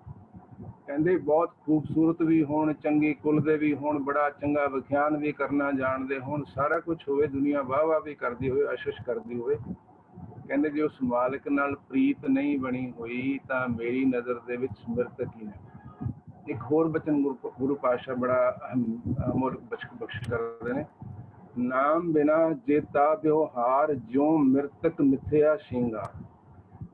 ਕਹਿੰਦੇ ਬਹੁਤ ਖੂਬਸੂਰਤ ਵੀ ਹੋਣ, ਚੰਗੇ ਕੁਲ ਦੇ ਵੀ ਹੋਣ, ਬੜਾ ਚੰਗਾ ਵਿਖਿਆਨ ਵੀ ਕਰਨਾ ਜਾਣਦੇ ਹੋਣ, ਸਾਰਾ ਕੁਝ ਹੋਵੇ, ਦੁਨੀਆ ਵਾਹ ਵਾਹ ਵੀ ਕਰਦੀ ਹੋਵੇ, ਆਸ਼ਿਸ਼ ਕਰਦੀ ਹੋਵੇ, ਕਹਿੰਦੇ ਜੇ ਉਸ ਮਾਲਕ ਨਾਲ ਪ੍ਰੀਤ ਨਹੀਂ ਬਣੀ ਹੋਈ ਤਾਂ ਮੇਰੀ ਨਜ਼ਰ ਦੇ ਵਿੱਚ ਮ੍ਰਿਤਕ ਹੀ ਨੇ। ਇੱਕ ਹੋਰ ਬਚਨ ਗੁਰੂ ਪਾਤਸ਼ਾਹ ਬੜਾ ਅਮੋਲਕ ਬਖਸ਼ ਕਰਦੇ ਨੇ, ਨਾਮ ਬਿਨਾ ਜੇਤਾ ਵਿਵਹਾਰ ਜਿਉ ਮ੍ਰਿਤਕ ਮਿਥਿਆ ਸ਼ਿੰਗਾਰ।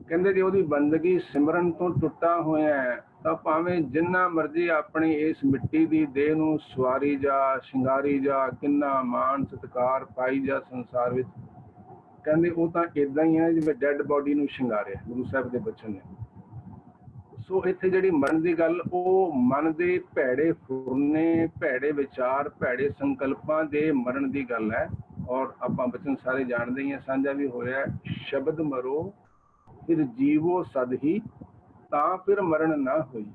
ਕਹਿੰਦੇ ਜੇ ਉਹਦੀ ਬੰਦਗੀ ਸਿਮਰਨ ਤੋਂ ਟੁੱਟਾ ਹੋਇਆ ਹੈ ਤਾਂ ਭਾਵੇਂ ਜਿੰਨਾ ਮਰਜ਼ੀ ਆਪਣੀ ਇਸ ਮਿੱਟੀ ਦੀ ਦੇਹ ਨੂੰ ਸਵਾਰੀ ਜਾ, ਸ਼ਿੰਗਾਰੀ ਜਾ, ਕਿੰਨਾ ਮਾਣ ਸਤਿਕਾਰ ਪਾਈ ਜਾ ਸੰਸਾਰ ਵਿੱਚ, ਕਹਿੰਦੇ ਉਹ ਤਾਂ ਇਦਾਂ ਹੀ ਹੈ ਜਿਵੇਂ ਡੈਡ ਬੋਡੀ ਨੂੰ ਸ਼ਿੰਗਾਰਿਆ। ਗੁਰੂ ਸਾਹਿਬ ਦੇ ਬਚਨ ਨੇ। ਸੋ ਇੱਥੇ ਜਿਹੜੀ ਮਰਨ ਦੀ ਗੱਲ, ਉਹ ਮਨ ਦੇ ਭੈੜੇ ਫੁਰਨੇ, ਭੈੜੇ ਵਿਚਾਰ, ਭੈੜੇ ਸੰਕਲਪਾਂ ਦੇ ਮਰਨ ਦੀ ਗੱਲ ਹੈ। ਔਰ ਆਪਾਂ ਬਚਨ ਸਾਰੇ ਜਾਣਦੇ ਹੀ ਹਾਂ, ਸਾਂਝਾ ਵੀ ਹੋਇਆ, ਸ਼ਬਦ ਮਰੋ ਫਿਰ ਜੀਵੋ ਸਦ ਹੀ, ਤਾਂ ਫਿਰ ਮਰਨ ਨਾ ਹੋਈ।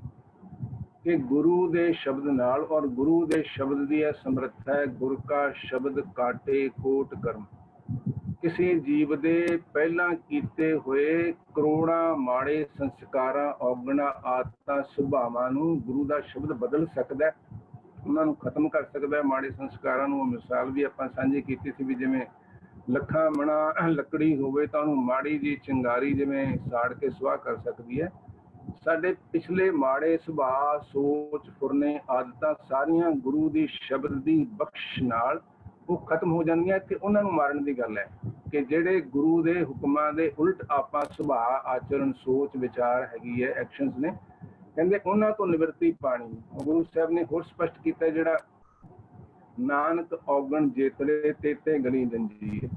ਕਿ ਗੁਰੂ ਦੇ ਸ਼ਬਦ ਨਾਲ, ਔਰ ਗੁਰੂ ਦੇ ਸ਼ਬਦ ਦੀ ਇਹ ਸਮਰੱਥਾ ਹੈ, ਗੁਰ ਕਾ ਸ਼ਬਦ ਕਾਟੇ ਕੋਟ ਕਰਮ। ਕਿਸੇ ਜੀਵ ਦੇ ਪਹਿਲਾਂ ਕੀਤੇ ਹੋਏ ਕਰੋੜਾਂ ਮਾੜੇ ਸੰਸਕਾਰਾਂ, ਔਗਣਾਂ, ਆਦਤਾਂ, ਸੁਭਾਵਾਂ ਨੂੰ ਗੁਰੂ ਦਾ ਸ਼ਬਦ ਬਦਲ ਸਕਦਾ, ਉਹਨਾਂ ਨੂੰ ਖਤਮ ਕਰ ਸਕਦਾ। ਮਾੜੇ ਸੰਸਕਾਰਾਂ ਨੂੰ ਮਿਸਾਲ ਵੀ ਆਪਾਂ ਸਾਂਝੀ ਕੀਤੀ ਸੀ ਵੀ ਜਿਵੇਂ ਲੱਖਾਂ ਮਣਾ ਲੱਕੜੀ ਹੋਵੇ ਤਾਂ ਉਹਨੂੰ ਮਾੜੀ ਜੀ ਚਿੰਗਾਰੀ ਜਿਵੇਂ ਸਾੜ ਕੇ ਸੁਆਹ ਕਰ ਸਕਦੀ ਹੈ। ਸਾਡੇ ਪਿਛਲੇ ਮਾੜੇ ਸੁਭਾਅ, ਸੋਚ, ਫੁਰਨੇ, ਆਦਤਾਂ ਸਾਰੀਆਂ ਗੁਰੂ ਦੀ ਸ਼ਬਦ ਦੀ ਬਖਸ਼ ਨਾਲ ਉਹ ਖਤਮ ਹੋ ਜਾਂਦੀਆਂ। ਤੇ ਉਹਨਾਂ ਨੂੰ ਮਾਰਨ ਦੀ ਗੱਲ ਹੈ ਕਿ ਜਿਹੜੇ ਗੁਰੂ ਦੇ ਹੁਕਮਾਂ ਦੇ ਉਲਟ ਆਪਾਂ ਸੁਭਾਅ, ਆਚਰਣ, ਸੋਚ, ਵਿਚਾਰ ਹੈਗੀ ਹੈ, ਐਕਸ਼ਨਸ ਨੇ, ਕਹਿੰਦੇ ਉਹਨਾਂ ਤੋਂ ਨਿਵਰਤੀ ਪਾਣੀ। ਗੁਰੂ ਸਾਹਿਬ ਨੇ ਹੋਰ ਸਪਸ਼ਟ ਕੀਤਾ, ਜਿਹੜਾ ਨਾਨਕ ਔਗਣ ਜੇਤਲੇ ਤੇਤੇ ਗਲੀ ਜੰਜੀਰ।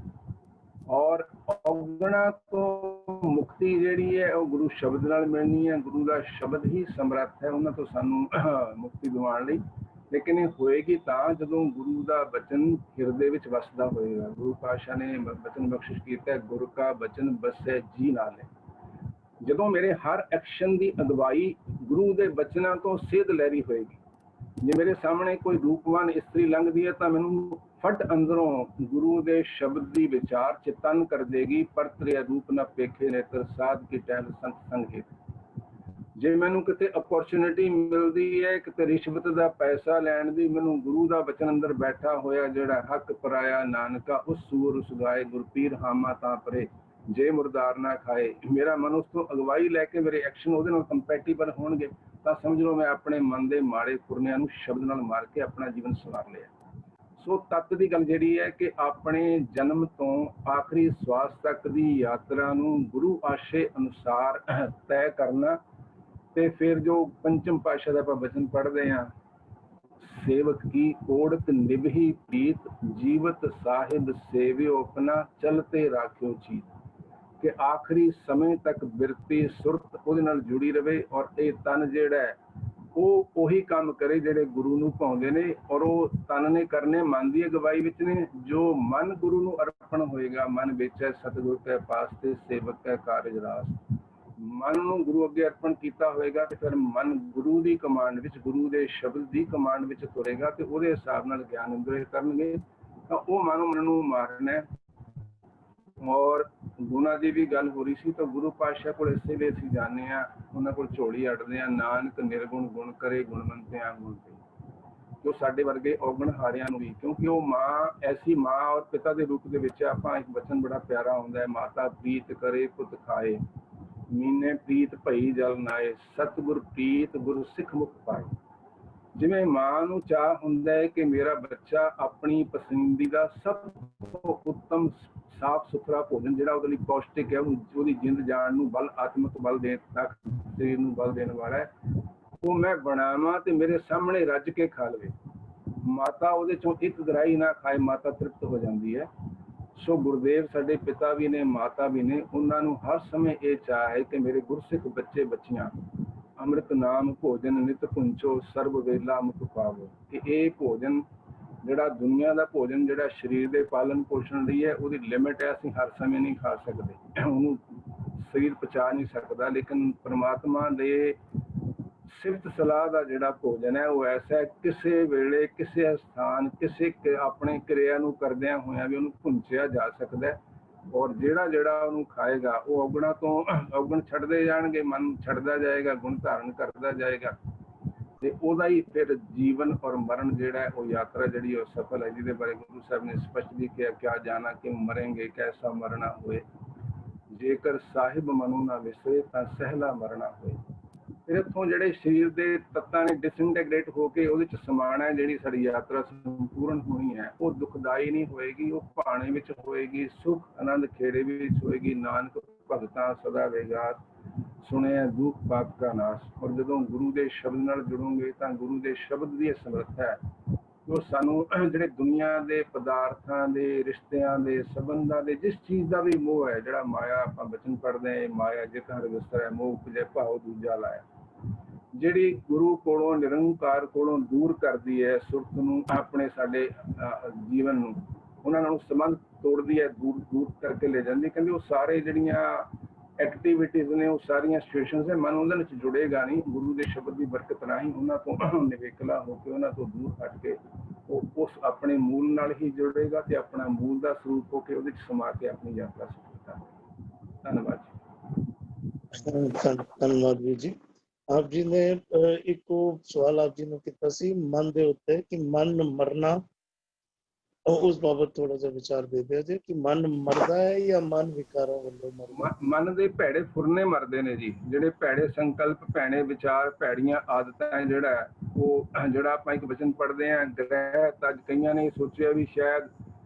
ਔਰ ਔਗਣਾਂ ਤੋਂ ਮੁਕਤੀ ਜਿਹੜੀ ਹੈ ਉਹ ਗੁਰੂ ਸ਼ਬਦ ਨਾਲ ਮਿਲਣੀ ਹੈ। ਗੁਰੂ ਦਾ ਸ਼ਬਦ ਹੀ ਸਮਰੱਥ ਹੈ ਉਹਨਾਂ ਤੋਂ ਸਾਨੂੰ ਮੁਕਤੀ ਦਿਵਾਉਣ ਲਈ। ਲੇਕਿਨ ਇਹ ਹੋਏਗੀ ਤਾਂ ਜਦੋਂ ਗੁਰੂ ਦਾ ਬਚਨ ਹਿਰਦੇ ਵਿੱਚ ਵਸਦਾ ਹੋਏਗਾ। ਗੁਰੂ ਪਾਤਸ਼ਾਹ ਨੇ ਬਚਨ ਬਖਸ਼ਿਸ਼ ਕੀਤਾ, ਗੁਰ ਕਾ ਬਚਨ ਬਸੈ ਜੀ ਨਾਲੇ। ਜਦੋਂ ਮੇਰੇ ਹਰ ਐਕਸ਼ਨ ਦੀ ਅਗਵਾਈ ਗੁਰੂ ਦੇ ਬਚਨਾਂ ਤੋਂ ਸੇਧ ਲਹਿਰੀ ਹੋਏਗੀ। ਜੇ ਮੇਰੇ ਸਾਹਮਣੇ ਕੋਈ ਰੂਪਵਾਨ ਇਸਤਰੀ ਲੰਘਦੀ ਹੈ ਤਾਂ ਮੈਨੂੰ ਫਟ ਅੰਦਰੋਂ ਗੁਰੂ ਦੇ ਸ਼ਬਦ ਦੀ ਵਿਚਾਰ ਚਿਤਨ ਕਰ ਦੇਗੀ, ਪਰਤਰਿਆ ਰੂਪ ਨਾ ਪੇਖੇ ਨੇਤਰ ਸਾਧ ਕੀ ਟਹਿਲ ਸੰਤ ਸੰਗੇਤ। ਜੇ ਮੈਨੂੰ ਕਿਤੇ ਅਪੋਰਚੁਨਿਟੀ ਮਿਲਦੀ ਹੈ, ਕਿਤੇ ਰਿਸ਼ਵਤ ਦਾ ਪੈਸਾ ਲੈਣ ਦੀ, ਮੈਨੂੰ ਗੁਰੂ ਦਾ ਬਚਨ ਅੰਦਰ ਬੈਠਾ ਹੋਇਆ ਜਿਹੜਾ ਹੱਕ ਪਰਾਇਆ ਨਾਨਕਾ ਉਸ ਸੂਰ ਉਸ ਗਾਏ, ਗੁਰਪੀਰ ਹਾਮਾ ਤਾਂ ਪਰੇ ਜੇ ਮੁਰਦਾਰ ਨਾ ਖਾਏ। ਮੇਰਾ ਮਨ ਉਸ ਤੋਂ ਅਗਵਾਈ ਲੈ ਕੇ ਮੇਰੇ ਐਕਸ਼ਨ ਉਹਦੇ ਨਾਲ ਕੰਪੈਟੀਬਲ ਹੋਣਗੇ ਤਾਂ ਸਮਝ ਲਓ ਮੈਂ ਆਪਣੇ ਮਨ ਦੇ ਮਾੜੇ ਫੁਰਨਿਆਂ ਨੂੰ ਸ਼ਬਦ ਨਾਲ ਮਾਰ ਕੇ ਆਪਣਾ ਜੀਵਨ ਸਵਾਰ ਲਿਆ। ਸੋ ਤੱਤ ਦੀ ਗੱਲ ਜਿਹੜੀ ਹੈ ਕਿ ਆਪਣੇ ਜਨਮ ਤੋਂ ਆਖਰੀ ਸਵਾਸ ਤੱਕ ਦੀ ਯਾਤਰਾ ਨੂੰ ਗੁਰੂ ਆਸ਼ੇ ਅਨੁਸਾਰ ਤੈਅ ਕਰਨਾ। ਤੇ ਫਿਰ ਜੋ ਪੰਚਮ ਪਾਤਸ਼ਾਹ ਦਾ ਆਪਾਂ ਬਚਨ ਪੜ੍ਹਦੇ ਹਾਂ, ਸੇਵਕ ਕੀ ਓੜਕ ਨਿਭੀ ਪ੍ਰੀਤ, ਜੀਵਤ ਸਾਹਿਬ ਸੇਵਿਓ ਆਪਣਾ ਚਲਤੇ ਰਾਖਿਓ ਚੀਤ। ਕਿ ਆਖਰੀ ਸਮੇਂ ਤੱਕ ਬਿਰਤੀ ਸੁਰਤ ਉਹਦੇ ਨਾਲ ਜੁੜੀ ਰਵੇ ਔਰ ਇਹ ਤਨ ਜਿਹੜਾ ਹੈ ਉਹ ਉਹੀ ਕੰਮ ਕਰੇ ਜਿਹੜੇ ਗੁਰੂ ਨੂੰ ਭਾਉਂਦੇ ਨੇ। ਔਰ ਉਹ ਤਨ ਨੇ ਕਰਨੇ ਮਨ ਦੀ ਅਗਵਾਈ ਵਿੱਚ ਨੇ। ਜੋ ਮਨ ਗੁਰੂ ਨੂੰ ਅਰਪਣ ਹੋਏਗਾ, ਮਨ ਵਿੱਚ ਹੈ ਸਤਿਗੁਰ ਕੈ ਪਾਸ ਤੇ ਸੇਵਕ ਕੈ ਕਾਰਜ ਰਾਸ। ਮਨ ਨੂੰ ਗੁਰੂ ਅੱਗੇ ਅਰਪਣ ਕੀਤਾ ਹੋਏਗਾ ਤੇ ਫਿਰ ਮਨ ਗੁਰੂ ਦੀ ਕਮਾਂਡ ਵਿੱਚ, ਗੁਰੂ ਦੇ ਸ਼ਬਦ ਦੀ ਕਮਾਂਡ ਵਿੱਚ ਤੁਰੇਗਾ ਤੇ ਉਹਦੇ ਹਿਸਾਬ ਨਾਲ ਗਿਆਨ ਇੰਦਰੇ ਕਰਨਗੇ ਤਾਂ ਉਹ ਮਨ ਨੂੰ ਮਾਰਨਾ। ਔਰ ਗੁਣਾ ਦੀ ਵੀ ਗੱਲ ਹੋ ਰਹੀ ਸੀ ਤਾਂ ਗੁਰੂ ਪਾਤਸ਼ਾਹ ਕੋਲ ਇਸੇ ਲਈ ਅਸੀਂ ਜਾਂਦੇ ਹਾਂ, ਉਹਨਾਂ ਕੋਲ ਝੋਲੀ ਅੜਦੇ ਹਾਂ, ਨਾਨਕ ਨਿਰਗੁਣ ਗੁਣ ਕਰੇ ਗੁਣਵੰਤਿਆਂ ਗੁਣ ਤੇ। ਜੋ ਸਾਡੇ ਵਰਗੇ ਔਗਣ ਹਾਰਿਆਂ ਨੂੰ ਵੀ, ਕਿਉਂਕਿ ਉਹ ਮਾਂ ਐਸੀ ਮਾਂ ਔਰ ਪਿਤਾ ਦੇ ਰੂਪ ਦੇ ਵਿੱਚ ਆਪਾਂ ਇੱਕ ਬਚਨ ਬੜਾ ਪਿਆਰਾ ਹੁੰਦਾ ਹੈ, ਮਾਤਾ ਪ੍ਰੀਤ ਕਰੇ ਪੁੱਤ ਖਾਏ, ਮੀਨੇ ਪ੍ਰੀਤ ਭਈ ਜਲ ਨਾਏ, ਸਤਿਗੁਰ ਪ੍ਰੀਤ ਗੁਰ ਸਿੱਖ ਮੁਖ ਪਾਏ। ਜਿਵੇਂ ਮਾਂ ਨੂੰ ਚਾਹ ਹੁੰਦਾ ਹੈ ਕਿ ਮੇਰਾ ਬੱਚਾ ਆਪਣੀ ਪਸੰਦੀਦਾ ਸਭ ਤੋਂ ਉੱਤਮ ਸਾਫ ਸੁਥਰਾ ਭੋਜਨ ਜਿਹੜਾ ਉਹਦੇ ਲਈ ਪੌਸ਼ਟਿਕ ਹੈ, ਉਹਦੀ ਜਿੰਦ ਜਾਣ ਨੂੰ ਬਲ, ਆਤਮਿਕ ਬਲ ਦੇਣ ਤੱਕ ਸਰੀਰ ਨੂੰ ਬਲ ਦੇਣ ਵਾਲਾ ਹੈ, ਉਹ ਮੈਂ ਬਣਾਵਾਂ ਤੇ ਮੇਰੇ ਸਾਹਮਣੇ ਰੱਜ ਕੇ ਖਾ ਲਵੇ। ਮਾਤਾ ਉਹਦੇ ਚੋਂ ਇੱਕ ਗਰਾਈ ਨਾ ਖਾਏ, ਮਾਤਾ ਤ੍ਰਿਪਤ ਹੋ ਜਾਂਦੀ ਹੈ। ਸੋ ਗੁਰਦੇਵ ਸਾਡੇ ਪਿਤਾ ਵੀ ਨੇ, ਮਾਤਾ ਵੀ ਨੇ, ਉਹਨਾਂ ਨੂੰ ਹਰ ਸਮੇਂ ਇਹ ਚਾਹ ਹੈ ਕਿ ਮੇਰੇ ਗੁਰਸਿੱਖ ਬੱਚੇ ਬੱਚੀਆਂ ਅੰਮ੍ਰਿਤ ਨਾਮ ਭੋਜਨ ਨਿਤ ਪੁੰਚੋ ਸਰਬ ਵੇਲਾ ਮੁਖ ਪਾਵੋ। ਕਿ ਇਹ ਭੋਜਨ ਜਿਹੜਾ ਦੁਨੀਆ ਦਾ ਭੋਜਨ, ਜਿਹੜਾ ਸਰੀਰ ਦੇ ਪਾਲਣ ਪੋਸ਼ਣ ਲਈ ਹੈ, ਉਹਦੀ ਲਿਮਿਟ ਹੈ, ਅਸੀਂ ਹਰ ਸਮੇਂ ਨਹੀਂ ਖਾ ਸਕਦੇ, ਉਹਨੂੰ ਸਰੀਰ ਪਚਾ ਨਹੀਂ ਸਕਦਾ। ਲੇਕਿਨ ਪ੍ਰਮਾਤਮਾ ਦੇ ਸਿਫਤ ਸਲਾਹ ਦਾ ਜਿਹੜਾ ਭੋਜਨ ਹੈ ਉਹ ਐਸਾ ਹੈ, ਕਿਸੇ ਵੇਲੇ ਕਿਸੇ ਸਥਾਨ ਕਿਸੇ ਆਪਣੇ ਕਿਰਿਆ ਨੂੰ ਕਰਦਿਆਂ ਹੋਇਆਂ ਵੀ ਉਹਨੂੰ ਪੁੰਚਿਆ ਜਾ ਸਕਦਾ ਹੈ। ਔਰ ਜਿਹੜਾ ਉਹਨੂੰ ਖਾਏਗਾ ਉਹ ਔਗਣਾਂ ਤੋਂ ਔਗਣ ਛੱਡਦੇ ਜਾਣਗੇ, ਮਨ ਛੱਡਦਾ ਜਾਏਗਾ, ਗੁਣ ਧਾਰਨ ਕਰਦਾ ਜਾਏਗਾ, ਤੇ ਉਹਦਾ ਹੀ ਫਿਰ ਜੀਵਨ ਔਰ ਮਰਨ ਜਿਹੜਾ ਹੈ ਉਹ ਯਾਤਰਾ ਜਿਹੜੀ ਉਹ ਸਫਲ ਹੈ, ਜਿਹਦੇ ਬਾਰੇ ਗੁਰੂ ਸਾਹਿਬ ਨੇ ਸਪਸ਼ਟ ਵੀ ਕਿਹਾ, ਕਿਆ ਜਾਣਾ ਕਿ ਮਰੇਂਗੇ ਕੈਸਾ ਮਰਨਾ ਹੋਏ, ਜੇਕਰ ਸਾਹਿਬ ਮਨੂ ਨਾ ਵਿਸਰੇ ਤਾਂ ਸਹਿਲਾ ਮਰਨਾ ਹੋਏ। ਫਿਰ ਇੱਥੋਂ ਜਿਹੜੇ ਸਰੀਰ ਦੇ ਤੱਤਾਂ ਨੇ ਡਿਸਇੰਟੈਗਰੇਟ ਹੋ ਕੇ ਉਹਦੇ ਚ ਸਮਾਨ ਹੈ, ਜਿਹੜੀ ਸਾਡੀ ਯਾਤਰਾ ਸੰਪੂਰਨ ਹੋਣੀ ਹੈ, ਉਹ ਦੁਖਦਾਈ ਨਹੀਂ ਹੋਏਗੀ, ਉਹ ਭਾਣੇ ਵਿੱਚ ਹੋਏਗੀ, ਸੁਖ ਆਨੰਦ ਖੇੜੇ ਵਿੱਚ ਹੋਏਗੀ। ਨਾਨਕ ਭਗਤਾਂ ਸਦਾ ਵੇਗਾਰ ਸੁਣਿਆ ਦੁੱਖ ਪਾਪ ਦਾ ਨਾਸ਼। ਔਰ ਜਦੋਂ ਗੁਰੂ ਦੇ ਸ਼ਬਦ ਨਾਲ ਜੁੜੋਗੇ ਤਾਂ ਗੁਰੂ ਦੇ ਸ਼ਬਦ ਦੀ ਸਮਰੱਥਾ ਹੈ ਉਹ ਸਾਨੂੰ ਜਿਹੜੇ ਦੁਨੀਆ ਦੇ ਪਦਾਰਥਾਂ ਦੇ, ਰਿਸ਼ਤਿਆਂ ਦੇ, ਸੰਬੰਧਾਂ ਦੇ, ਜਿਸ ਚੀਜ਼ ਦਾ ਵੀ ਮੋਹ ਹੈ, ਜਿਹੜਾ ਮਾਇਆ ਆਪਾਂ ਬਚਨ ਪੜ੍ਹਦੇ ਹਾਂ, ਮਾਇਆ ਜਿਤ ਹਰ ਵਿਸਰੈ ਮੋਹ ਉਪਜੈ ਭਾਉ ਦੂਜਾ ਲਾਇਆ, ਜਿਹੜੀ ਗੁਰੂ ਕੋਲੋਂ ਨਿਰੰਕਾਰ ਕੋਲੋਂ ਦੂਰ ਕਰਦੀ ਹੈ ਸੁਰਤ ਨੂੰ, ਆਪਣੇ ਸਾਡੇ ਜੀਵਨ ਨੂੰ, ਉਹਨਾਂ ਨਾਲ ਸੰਬੰਧ ਤੋੜਦੀ ਹੈ, ਦੂਰ ਕਰਕੇ ਲੈ ਜਾਂਦੀ। ਕਹਿੰਦੇ ਉਹ ਸਾਰੇ ਜਿਹੜੀਆਂ ਐਕਟੀਵਿਟੀਜ਼ ਨੇ, ਉਹ ਸਾਰੀਆਂ ਸਿਚੁਏਸ਼ਨਸ ਹੈ, ਮਨ ਉਹਨਾਂ ਵਿੱਚ ਜੁੜੇਗਾ ਨਹੀਂ। ਗੁਰੂ ਦੇ ਸ਼ਬਦ ਦੀ ਬਰਕਤ ਰਾਹੀਂ ਉਹਨਾਂ ਤੋਂ ਨਿਵੇਕਲਾ ਹੋ ਕੇ, ਉਹਨਾਂ ਤੋਂ ਦੂਰ ਹਟ ਕੇ ਉਹ ਉਸ ਆਪਣੇ ਮੂਲ ਨਾਲ ਹੀ ਜੁੜੇਗਾ ਤੇ ਆਪਣਾ ਮੂਲ ਦਾ ਸਰੂਪ ਹੋ ਕੇ ਉਹਦੇ 'ਚ ਸਮਾ ਕੇ ਆਪਣੀ ਯਾਤਰਾ ਸਫਲ ਕਰੇਗਾ। ਧੰਨਵਾਦ ਜੀ। ਧੰਨਵਾਦ ਵੀਰ ਜੀ। ਆਪ ਜੀ ਨੇ ਇੱਕ ਸਵਾਲ ਆਪ ਜੀ ਨੂੰ ਕੀਤਾ ਸੀ ਮਨ ਦੇ ਉੱਤੇ ਕਿ ਮਨ ਮਰਨਾ, ਉਸ ਬਾਬਤ ਥੋੜਾ ਜਿਹਾ ਵਿਚਾਰ ਦੇ ਦਿਓ ਜੀ ਕਿ ਮਨ ਮਰਦਾ ਹੈ ਜਾਂ ਮਨ ਵਿਕਾਰਾਂ ਵੱਲੋਂ ਮਰਦਾ? ਮਨ ਦੇ ਭੈੜੇ ਫੁਰਨੇ ਮਰਦੇ ਨੇ ਜੀ, ਜਿਹੜੇ ਭੈੜੇ ਸੰਕਲਪ, ਭੈੜੇ ਵਿਚਾਰ, ਭੈੜੀਆਂ ਆਦਤਾਂ, ਜਿਹੜਾ ਆਪਾਂ ਇੱਕ ਵਚਨ ਪੜ੍ਹਦੇ ਹਾਂ ਗ੍ਰਹਿ ਤਜ, ਕਈਆਂ ਨੇ ਸੋਚਿਆ ਵੀ ਸ਼ਾਇਦ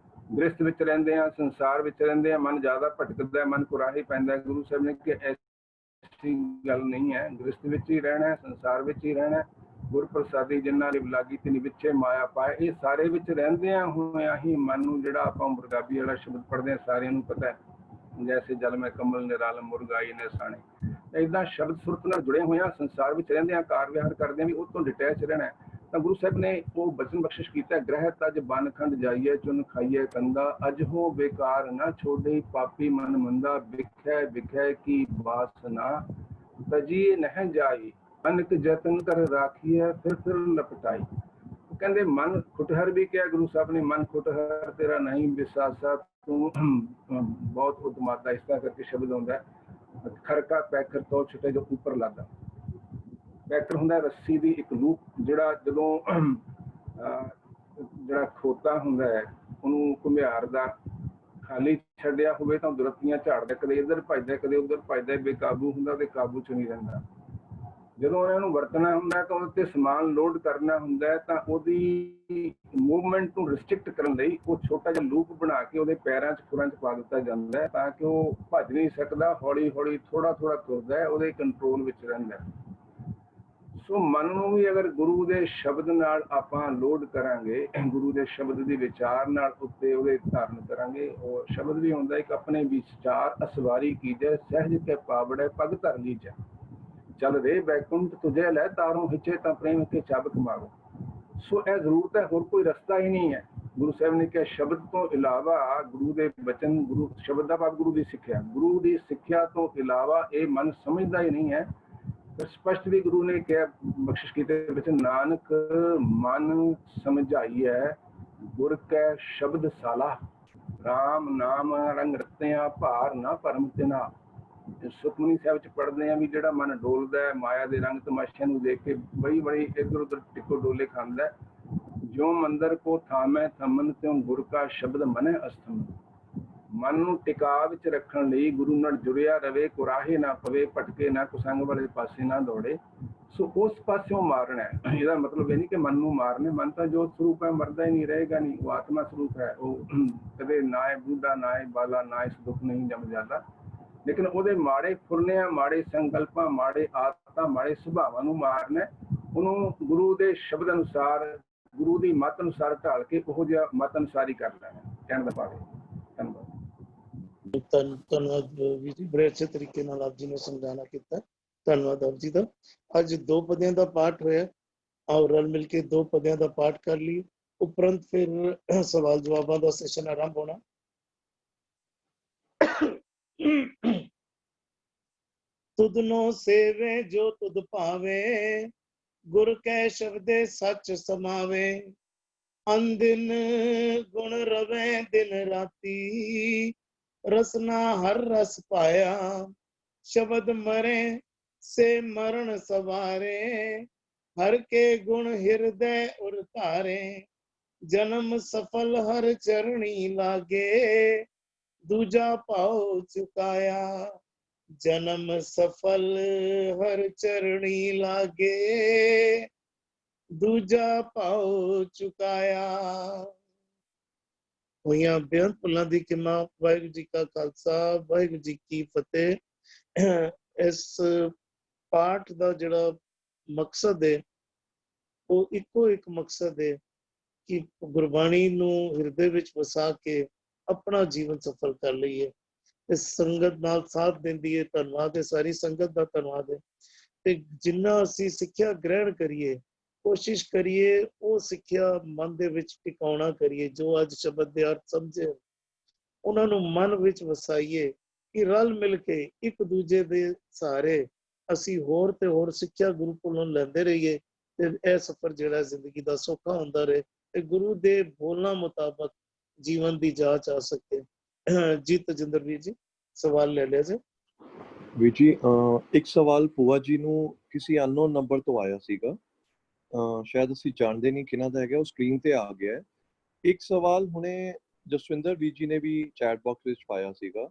ਗ੍ਰਸਥ ਵਿੱਚ ਰਹਿੰਦੇ ਆ, ਸੰਸਾਰ ਵਿੱਚ ਰਹਿੰਦੇ ਆ, ਮਨ ਜ਼ਿਆਦਾ ਭਟਕਦਾ, ਮਨ ਕੁਰਾਹੀ ਪੈਂਦਾ। ਗੁਰੂ ਸਾਹਿਬ ਨੇ ਕਿ ਐਸੀ ਗੱਲ ਨਹੀਂ ਹੈ, ਗ੍ਰਸਥ ਵਿੱਚ ਹੀ ਰਹਿਣਾ, ਸੰਸਾਰ ਵਿੱਚ ਹੀ ਰਹਿਣਾ। ਗੁਰ ਪ੍ਰਸਾਦੀ ਜਿਨ੍ਹਾਂ ਨੇ ਲਾਗੀ ਤਿਨ ਵਿੱਚੇ ਮਾਇਆ ਪਾਏ, ਇਹ ਸਾਰੇ ਵਿੱਚ ਰਹਿੰਦਿਆਂ ਹੋਇਆਂ ਹੀ ਮਨ ਨੂੰ, ਜਿਹੜਾ ਆਪਾਂ ਮੁਰਗਾਬੀ ਵਾਲਾ ਸ਼ਬਦ ਪੜ੍ਹਦੇ ਹਾਂ, ਸਾਰਿਆਂ ਨੂੰ ਪਤਾ ਹੈ, ਜੈਸੇ ਜਲ ਮੈਂ ਕਮਲ ਨਿਰਾਲਮ ਮੁਰਗਾਈ ਨੇ ਸਾਣੇ, ਏਦਾਂ ਸ਼ਬਦ ਸੁਰਤ ਨਾਲ ਜੁੜੇ ਹੋਇਆਂ ਸੰਸਾਰ ਵਿੱਚ ਰਹਿੰਦਿਆਂ, ਕਾਰ ਵਿਹਾਰ ਕਰਦਿਆਂ ਵੀ ਉਹ ਤੋਂ ਡਿਟੈਚ ਰਹਿਣਾ। ਤਾਂ ਗੁਰੂ ਸਾਹਿਬ ਨੇ ਉਹ ਬਚਨ ਬਖਸ਼ਿਸ਼ ਕੀਤਾ, ਗ੍ਰਹਿ ਤਜ ਬਨ ਖੰਡ ਜਾਈਏ ਚੁਨ ਖਾਈਏ ਕੰਦਾ, ਅਜ ਹੋ ਬੇਕਾਰ ਨਾ ਛੋੜੇ ਪਾਪੀ ਮਨ ਮੰਦਾ, ਵਿਖੈ ਕੀ ਬਾਸਨਾ ਤਜੀਏ ਨਹਿ ਜਾਈ, ਅਨਕ ਜਤਨ ਕਰ ਰਾਖੀਏ ਫਿਰ ਲਪਟਾਈ। ਕਹਿੰਦੇ ਮਨ ਖੁਟਹਰ ਵੀ ਕਿਹਾ ਗੁਰੂ ਸਾਹਿਬ ਨੇ, ਮਨ ਖੁਟਹਰ ਤੇਰਾ ਨਹੀਂ ਵਿਸਾਸਾ ਤੂੰ ਬਹੁਤ ਉਤਮਾਦਾ, ਇਸ ਤਰ੍ਹਾਂ ਕਰਕੇ ਸ਼ਬਦ ਆਉਂਦਾ। ਖਰਕਾ ਪੈਕਰ ਤੋਂ ਛੁੱਟੇ ਜੋ ਉੱਪਰ ਲਾਦਾ, ਪੈਕਰ ਹੁੰਦਾ ਰੱਸੀ ਦੀ ਇੱਕ ਲੂਪ, ਜਿਹੜਾ ਜਦੋਂ ਜਿਹੜਾ ਖੋਤਾ ਹੁੰਦਾ ਹੈ ਉਹਨੂੰ ਘੁਮਿਆਰ ਦਾ ਖਾਲੀ ਛੱਡਿਆ ਹੋਵੇ ਤਾਂ ਦੁਰਤੀਆਂ ਝਾੜਦਾ, ਕਦੇ ਇੱਧਰ ਭੱਜਦਾ ਕਦੇ ਉੱਧਰ ਭੱਜਦਾ, ਬੇਕਾਬੂ ਹੁੰਦਾ ਤੇ ਕਾਬੂ ਚ ਨਹੀਂ ਰਹਿੰਦਾ। ਜਦੋਂ ਉਹਨਾਂ ਨੂੰ ਵਰਤਣਾ ਹੁੰਦਾ ਤਾਂ ਉਹਦੇ ਤੇ ਸਮਾਨ ਲੋਡ ਕਰਨਾ ਹੁੰਦਾ ਤਾਂ ਉਹਦੀ ਮੂਵਮੈਂਟ ਨੂੰ ਰਿਸਟ੍ਰਿਕਟ ਕਰਨ ਲਈ ਉਹ ਛੋਟਾ ਜਿਹਾ ਲੂਪ ਬਣਾ ਕੇ ਉਹਦੇ ਪੈਰਾਂ 'ਚ ਖੁਰਾਂ 'ਚ ਪਾ ਦਿੱਤਾ ਜਾਂਦਾ ਹੈ, ਤਾਂ ਕਿ ਉਹ ਭੱਜ ਨਹੀਂ ਸਕਦਾ, ਹੌਲੀ ਹੌਲੀ ਥੋੜਾ ਤੁਰਦਾ ਹੈ, ਉਹਦੇ ਕੰਟਰੋਲ ਵਿੱਚ ਰਹਿੰਦਾ। ਸੋ ਮਨ ਨੂੰ ਵੀ ਅਗਰ ਗੁਰੂ ਦੇ ਸ਼ਬਦ ਨਾਲ ਆਪਾਂ ਲੋਡ ਕਰਾਂਗੇ, ਗੁਰੂ ਦੇ ਸ਼ਬਦ ਦੀ ਵਿਚਾਰ ਨਾਲ ਉੱਤੇ ਉਹਦੇ ਧਾਰਨ ਕਰਾਂਗੇ, ਉਹ ਸ਼ਬਦ ਵੀ ਹੁੰਦਾ ਇੱਕ ਆਪਣੇ ਵਿਚਾਰ ਅਸਵਾਰੀ ਕੀਜੈ, ਸਹਿਜ ਕੇ ਪਾਵੜੈ ਪਗ ਧਰ ਲੀਜੈ, ਚੱਲ ਰੇ ਬੈਕੁੰਠ ਤੁਝੇ ਲੈ ਤਾਰੋਂ ਹਿੱਚੇ ਤਾਂ ਪ੍ਰੇਮ ਕੇ ਚਾਬਕ ਮਾਰੋ। ਸੋ ਇਹ ਜ਼ਰੂਰਤ ਹੈ, ਹੋਰ ਕੋਈ ਰਸਤਾ ਹੀ ਨਹੀਂ ਹੈ। ਗੁਰੂ ਸਾਹਿਬ ਨੇ ਕਿਹਾ ਸ਼ਬਦ ਤੋਂ ਇਲਾਵਾ ਗੁਰੂ ਦੇ ਬਚਨ, ਗੁਰੂ ਸ਼ਬਦ ਦਾ ਭਾਵ ਗੁਰੂ ਦੀ ਸਿੱਖਿਆ, ਗੁਰੂ ਦੀ ਸਿੱਖਿਆ ਤੋਂ ਇਲਾਵਾ ਇਹ ਮਨ ਸਮਝਦਾ ਹੀ ਨਹੀਂ ਹੈ। ਸਪਸ਼ਟ ਵੀ ਗੁਰੂ ਨੇ ਕਿਹਾ ਬਖਸ਼ਿਸ਼ ਕੀਤੇ ਵਿੱਚ, ਨਾਨਕ ਮਨ ਸਮਝਾਈਐ ਗੁਰ ਕੈ ਸ਼ਬਦ ਸਾਲਾ, ਰਾਮ ਨਾਮ ਰੰਗ ਰਤਿਆ ਭਾਰ ਨਾ ਭਰਮ ਤਿਨਾ। ਸੁਖਮਨੀ ਸਾਹਿਬ ਚ ਪੜ੍ਹਦੇ ਆ ਵੀ ਜਿਹੜਾ ਮਨ ਡੋਲਦਾ ਹੈ ਮਾਇਆ ਦੇ ਰੰਗ ਤਮਾਸ਼ਿਆਂ ਨੂੰ ਦੇਖ ਕੇ, ਬੜੀ ਇੱਧਰ ਉੱਧਰ ਟਿੱਕੋ ਡੋਲੇ ਖਾਂਦਾ, ਜੋ ਮੰਦਰ ਕੋ ਥਾਮੈ ਥਮਨ ਤਿਉ ਗੁਰ ਕਾ ਸ਼ਬਦ ਮਨੈ ਅਸਥਮ। ਮਨ ਨੂੰ ਟਿਕਾ ਵਿੱਚ ਰੱਖਣ ਲਈ ਗੁਰੂ ਨਾਲ ਜੁੜਿਆ ਰਵੇ, ਕੁਰਾਹੇ ਨਾ ਪਵੇ, ਭਟਕੇ ਨਾ, ਕੁਸੰਗ ਵਾਲੇ ਪਾਸੇ ਨਾ ਦੌੜੇ। ਸੋ ਉਸ ਪਾਸਿਓਂ ਮਾਰਨਾ ਹੈ। ਇਹਦਾ ਮਤਲਬ ਇਹ ਨਹੀਂ ਕਿ ਮਨ ਨੂੰ ਮਾਰਨੇ, ਮਨ ਤਾਂ ਜੋ ਸਰੂਪ ਹੈ ਮਰਦਾ ਹੀ ਨਹੀਂ, ਰਹੇਗਾ ਨਹੀਂ, ਉਹ ਆਤਮਾ ਸਰੂਪ ਹੈ, ਉਹ ਕਦੇ ਨਾ ਹੈ ਬੁੱਢਾ, ਨਾ ਹੈ ਬਾਲਾ, ਨਾ ਇਸ ਦੁੱਖ ਨਹੀਂ ਜਮ ਜਾਂਦਾ। लेकिन ਉਹਦੇ ਮਾੜੇ ਫੁਰਨਿਆਂ, ਮਾੜੇ ਸੰਕਲਪਾਂ, ਮਾੜੇ ਆਦਤਾਂ, ਮਾੜੇ ਸੁਭਾਵਾਂ ਨੂੰ ਮਾਰਨਾ, ਉਹਨੂੰ ਗੁਰੂ ਦੇ ਸ਼ਬਦ ਅਨੁਸਾਰ, ਗੁਰੂ ਦੀ ਮੱਤ ਅਨੁਸਾਰ ਢਾਲ ਕੇ ਉਹ ਜਿਹਾ ਮੱਤ ਅਨੁਸਾਰ ਹੀ ਕਰ ਲੈਣਾ, ਕਹਿਣ ਦਾ ਭਾਵ ਹੈ। ਧੰਨਵਾਦ। ਧੰਨਵਾਦ ਵੀਰ ਜੀ, ਬੜੇ ਅੱਛੇ ਤਰੀਕੇ ਨਾਲ ਆਪ ਜੀ ਨੇ ਸਮਝਾਣਾ ਕੀਤਾ। ਧੰਨਵਾਦ ਆਪ ਜੀ ਦਾ। ਅੱਜ 2 ਪਦਿਆਂ ਦਾ ਪਾਠ ਹੋਇਆ, ਆਓ ਰਲ ਮਿਲ ਕੇ 2 ਪਦਿਆਂ ਦਾ ਪਾਠ ਕਰ ਲਈ, ਉਪਰੰਤ ਫਿਰ ਸਵਾਲ ਜਵਾਬਾਂ ਦਾ ਸੈਸ਼ਨ ਆਰੰਭ ਹੋਣਾ। ਤੁਧ ਨੋ ਸੇਵੇ ਜੋ ਤੁਧ ਭਾਵੇ, ਗੁਰ ਕੈ ਸ਼ਬਦੇ ਸੱਚ ਸਮਾਵੇ। ਅਨਦਿਨ ਗੁਣ ਰਵੇ ਦਿਨ ਰਾਤੀ, ਰਸਨਾ ਹਰ ਰਸ ਪਾਇਆ। ਸ਼ਬਦ ਮਰੇ ਸੇ ਮਰਨ ਸਵਾਰੇ, ਹਰ ਕੇ ਗੁਣ ਹਿਰਦੈ ਉਰ ਧਾਰੇ। ਜਨਮ ਸਫਲ ਹਰ ਚਰਣੀ ਲਾਗੇ, ਦੂਜਾ ਭਾਉ ਚੁਕਾਇਆ। ਜਨਮ ਸਫਲ ਹਰ ਚਰਣੀ ਲਾਗੇ, ਦੂਜਾ ਭਾਉ ਚੁਕਾਇਆ। ਹੋਈਆਂ ਬੇਅੰਤ ਭੁੱਲਾਂ ਦੀ ਖਿਮਾ। ਵਾਹਿਗੁਰੂ ਜੀ ਕਾ ਖਾਲਸਾ, ਵਾਹਿਗੁਰੂ ਜੀ ਕੀ ਫਤਿਹ। ਇਸ ਪਾਠ ਦਾ ਜਿਹੜਾ ਮਕਸਦ ਹੈ ਉਹ ਇੱਕੋ ਇੱਕ ਮਕਸਦ ਹੈ ਕਿ ਗੁਰਬਾਣੀ ਨੂੰ ਹਿਰਦੇ ਵਿੱਚ ਵਸਾ ਕੇ ਆਪਣਾ ਜੀਵਨ ਸਫਲ ਕਰ ਲਈਏ। ਇਸ ਸੰਗਤ ਨਾਲ ਸਾਥ ਦਿੰਦੀ ਹੈ, ਧੰਨਵਾਦ ਹੈ, ਸਾਰੀ ਸੰਗਤ ਦਾ ਧੰਨਵਾਦ ਹੈ। ਤੇ ਜਿੰਨਾ ਅਸੀਂ ਸਿੱਖਿਆ ਗ੍ਰਹਿਣ ਕਰੀਏ, ਕੋਸ਼ਿਸ਼ ਕਰੀਏ ਉਹ ਸਿੱਖਿਆ ਮਨ ਦੇ ਵਿੱਚ ਟਿਕਾਉਣਾ ਕਰੀਏ। ਜੋ ਅੱਜ ਸ਼ਬਦ ਦੇ ਅਰਥ ਸਮਝੇ ਉਹਨਾਂ ਨੂੰ ਮਨ ਵਿੱਚ ਵਸਾਈਏ ਕਿ ਰਲ ਮਿਲ ਕੇ ਇੱਕ ਦੂਜੇ ਦੇ ਸਹਾਰੇ ਅਸੀਂ ਹੋਰ ਤੇ ਹੋਰ ਸਿੱਖਿਆ ਗੁਰੂ ਕੋਲੋਂ ਲੈਂਦੇ ਰਹੀਏ ਤੇ ਇਹ ਸਫ਼ਰ ਜਿਹੜਾ ਜ਼ਿੰਦਗੀ ਦਾ ਸੌਖਾ ਹੁੰਦਾ ਰਹੇ ਤੇ ਗੁਰੂ ਦੇ ਬੋਲਣਾ ਮੁਤਾਬਕ ਜੀਵਨ ਦੀ ਜਾਂਚ ਆ ਸਕੇ। ਜੀ ਤਜਿੰਦਰ ਵੀਰ ਜੀ, ਸਵਾਲ ਲੈ ਲਿਆ ਜੀ। ਵੀਰ ਜੀ, ਇੱਕ ਸਵਾਲ ਭੂਆ ਜੀ ਨੂੰ ਕਿਸੇ ਅਨਨੋਨ ਨੰਬਰ ਤੋਂ ਆਇਆ ਸੀਗਾ, ਸ਼ਾਇਦ ਅਸੀਂ ਜਾਣਦੇ ਨਹੀਂ ਕਿਹਨਾਂ ਦਾ ਹੈਗਾ, ਉਹ ਸਕਰੀਨ ਤੇ ਆ ਗਿਆ ਹੈ। ਇੱਕ ਸਵਾਲ ਹੁਣੇ ਜਸਵਿੰਦਰ ਵੀਰ ਜੀ ਨੇ ਵੀ ਚੈਟ ਬਾਕਸ ਵਿੱਚ ਪਾਇਆ ਸੀਗਾ,